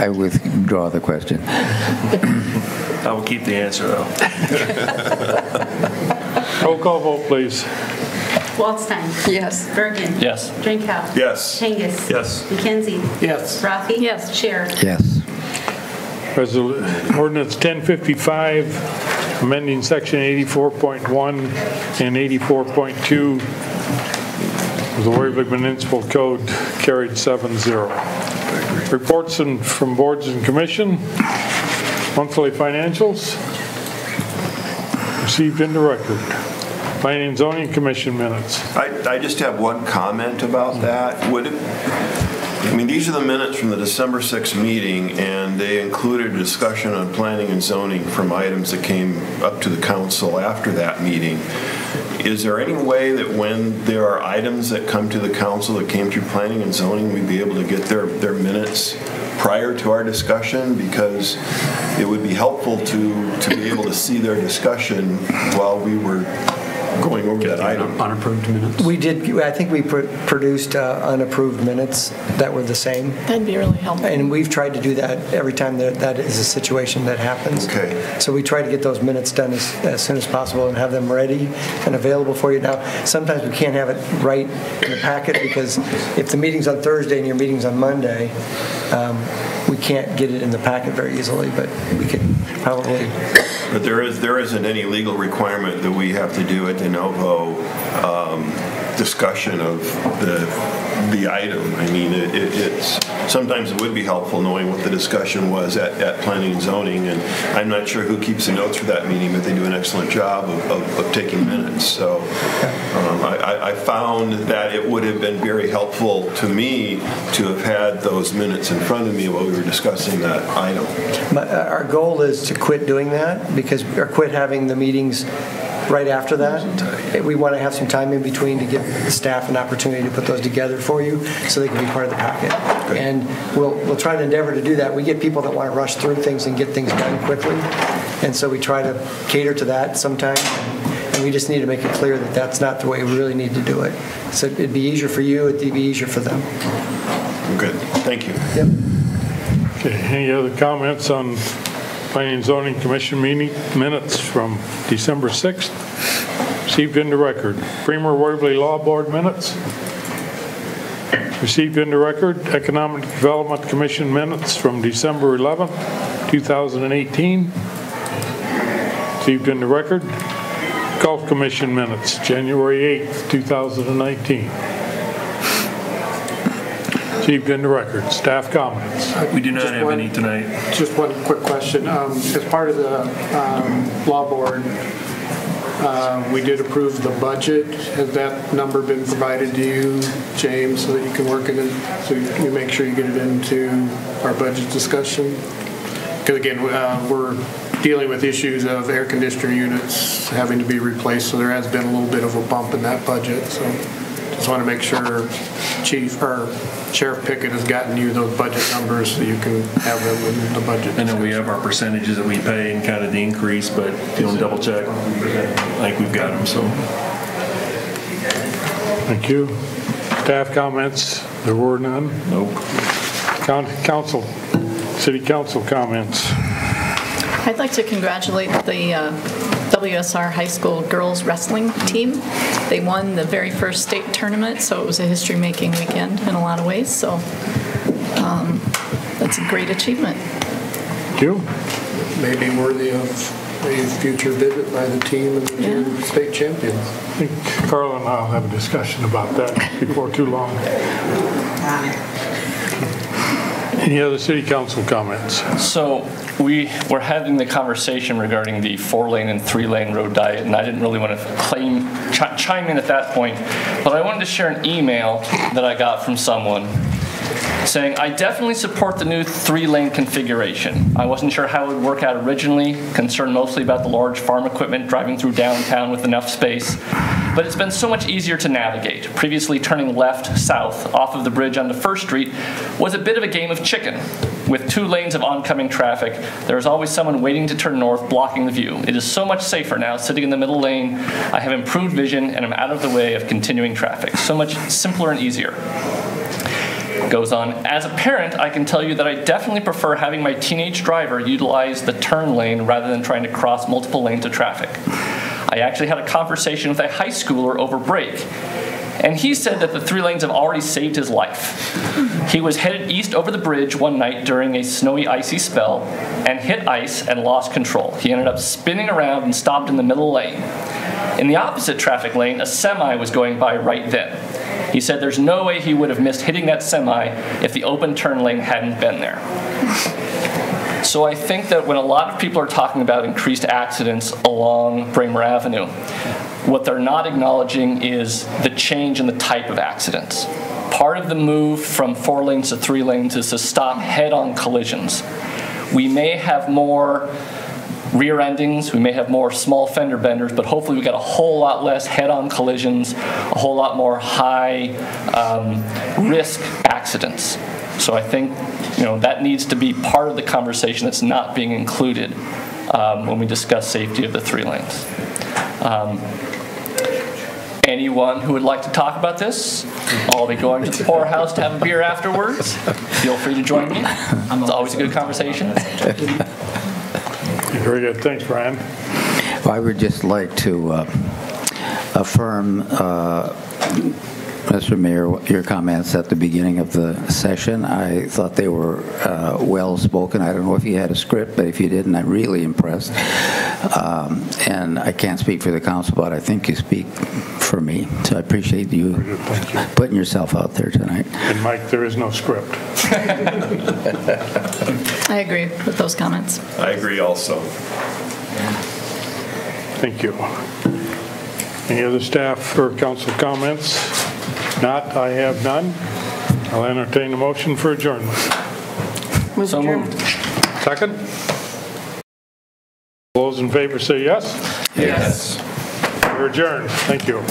Speaker 5: withdraw the question.
Speaker 16: I will keep the answer, though.
Speaker 3: Roll call vote, please.
Speaker 4: Waldstein?
Speaker 6: Yes.
Speaker 4: Bergen?
Speaker 2: Yes.
Speaker 4: Drinkow?
Speaker 14: Yes.
Speaker 4: Kangas?
Speaker 16: Yes.
Speaker 4: McKenzie?
Speaker 13: Yes.
Speaker 4: Rafi?
Speaker 8: Yes.
Speaker 4: Scher?
Speaker 5: Yes.
Speaker 3: Ordinance 1055, amending Section 84.1 and 84.2 of the Waverly Municipal Code, carried 7-0. Reports from boards and commission. Monthly financials. Received into record. Planning and Zoning Commission minutes.
Speaker 14: I just have one comment about that. These are the minutes from the December 6th meeting, and they included a discussion on planning and zoning from items that came up to the council after that meeting. Is there any way that when there are items that come to the council that came through planning and zoning, we'd be able to get their minutes prior to our discussion? Because it would be helpful to be able to see their discussion while we were going over that item.
Speaker 21: Unapproved minutes?
Speaker 22: We did, I think we produced unapproved minutes that were the same.
Speaker 8: That'd be really helpful.
Speaker 22: And we've tried to do that every time that is a situation that happens.
Speaker 14: Okay.
Speaker 22: So we try to get those minutes done as soon as possible and have them ready and available for you. Now, sometimes we can't have it right in the packet because if the meeting's on Thursday and your meeting's on Monday, we can't get it in the packet very easily, but we could probably.
Speaker 14: But there isn't any legal requirement that we have to do a de novo discussion of the item. It's sometimes it would be helpful knowing what the discussion was at planning and zoning, and I'm not sure who keeps the notes for that meeting, but they do an excellent job of taking minutes. So I found that it would have been very helpful to me to have had those minutes in front of me while we were discussing that item.
Speaker 22: Our goal is to quit doing that or quit having the meetings right after that. We want to have some time in between to give the staff an opportunity to put those together for you so they can be part of the packet. Okay. And we'll try to endeavor to do that. We get people that want to rush through things and get things done quickly, and so we try to cater to that sometimes. And we just need to make it clear that that's not the way we really need to do it. So it'd be easier for you, it'd be easier for them.
Speaker 14: Good. Thank you.
Speaker 22: Yep.
Speaker 3: Okay. Any other comments on Planning and Zoning Commission meeting minutes from December 6th? Received into record. Bremer Waverly Law Board minutes. Received into record. Economic Development Commission minutes from December 11th, 2018. Received into record. Gulf Commission minutes, January 8th, 2019. Received into record. Staff comments.
Speaker 16: We do not have any tonight.
Speaker 13: Just one quick question. As part of the law board, we did approve the budget. Has that number been provided to you, James, so that you can work it in, so you make sure you get it into our budget discussion? Because again, we're dealing with issues of air conditioner units having to be replaced, so there has been a little bit of a bump in that budget. So just want to make sure Sheriff Pickett has gotten you those budget numbers so you can have them in the budget.
Speaker 16: I know we have our percentages that we pay and kind of the increase, but if you want to double check, I think we've got them. So,
Speaker 3: thank you. Staff comments? There were none.
Speaker 16: Nope.
Speaker 3: City Council comments.
Speaker 8: I'd like to congratulate the WSR High School girls wrestling team. They won the very first state tournament, so it was a history-making weekend in a lot of ways. So that's a great achievement.
Speaker 3: Thank you.
Speaker 13: Maybe worthy of a future visit by the team and the two state champions.
Speaker 3: I think Carl and I'll have a discussion about that before too long. Any other City Council comments?
Speaker 2: So we were having the conversation regarding the 4-lane and 3-lane road diet, and I didn't really want to chime in at that point, but I wanted to share an email that I got from someone saying, I definitely support the new 3-lane configuration. I wasn't sure how it would work out originally, concerned mostly about the large farm equipment driving through downtown with enough space. But it's been so much easier to navigate. Previously, turning left, south, off of the bridge onto First Street was a bit of a game of chicken. With 2 lanes of oncoming traffic, there is always someone waiting to turn north, blocking the view. It is so much safer now, sitting in the middle lane. I have improved vision, and I'm out of the way of continuing traffic. So much simpler and easier. Goes on, as a parent, I can tell you that I definitely prefer having my teenage driver utilize the turn lane rather than trying to cross multiple lanes of traffic. I actually had a conversation with a high schooler over break, and he said that the 3 lanes have already saved his life. He was headed east over the bridge one night during a snowy, icy spell and hit ice and lost control. He ended up spinning around and stopped in the middle lane. In the opposite traffic lane, a semi was going by right then. He said there's no way he would have missed hitting that semi if the open turn lane hadn't been there. So I think that when a lot of people are talking about increased accidents along Bramer Avenue, what they're not acknowledging is the change in the type of accidents. Part of the move from 4 lanes to 3 lanes is to stop head-on collisions. We may have more rear endings, we may have more small fender benders, but hopefully we got a whole lot less head-on collisions, a whole lot more high risk accidents. So I think that needs to be part of the conversation that's not being included when we discuss safety of the 3 lanes. Anyone who would like to talk about this, I'll be going to the poorhouse to have a beer afterwards. Feel free to join me. It's always a good conversation.
Speaker 3: Very good. Thanks, Brian.
Speaker 5: Well, I would just like to affirm, Mr. Mayor, your comments at the beginning of the session. I thought they were well spoken. I don't know if you had a script, but if you didn't, I'm really impressed. And I can't speak for the council, but I think you speak for me. So I appreciate you putting yourself out there tonight.
Speaker 3: And Mike, there is no script.
Speaker 8: I agree with those comments.
Speaker 14: I agree also.
Speaker 3: Thank you. Any other staff or council comments? Not, I have none. I'll entertain a motion for adjournment.
Speaker 2: So moved.
Speaker 3: Second? Those in favor say yes?
Speaker 2: Yes.
Speaker 3: We're adjourned. Thank you.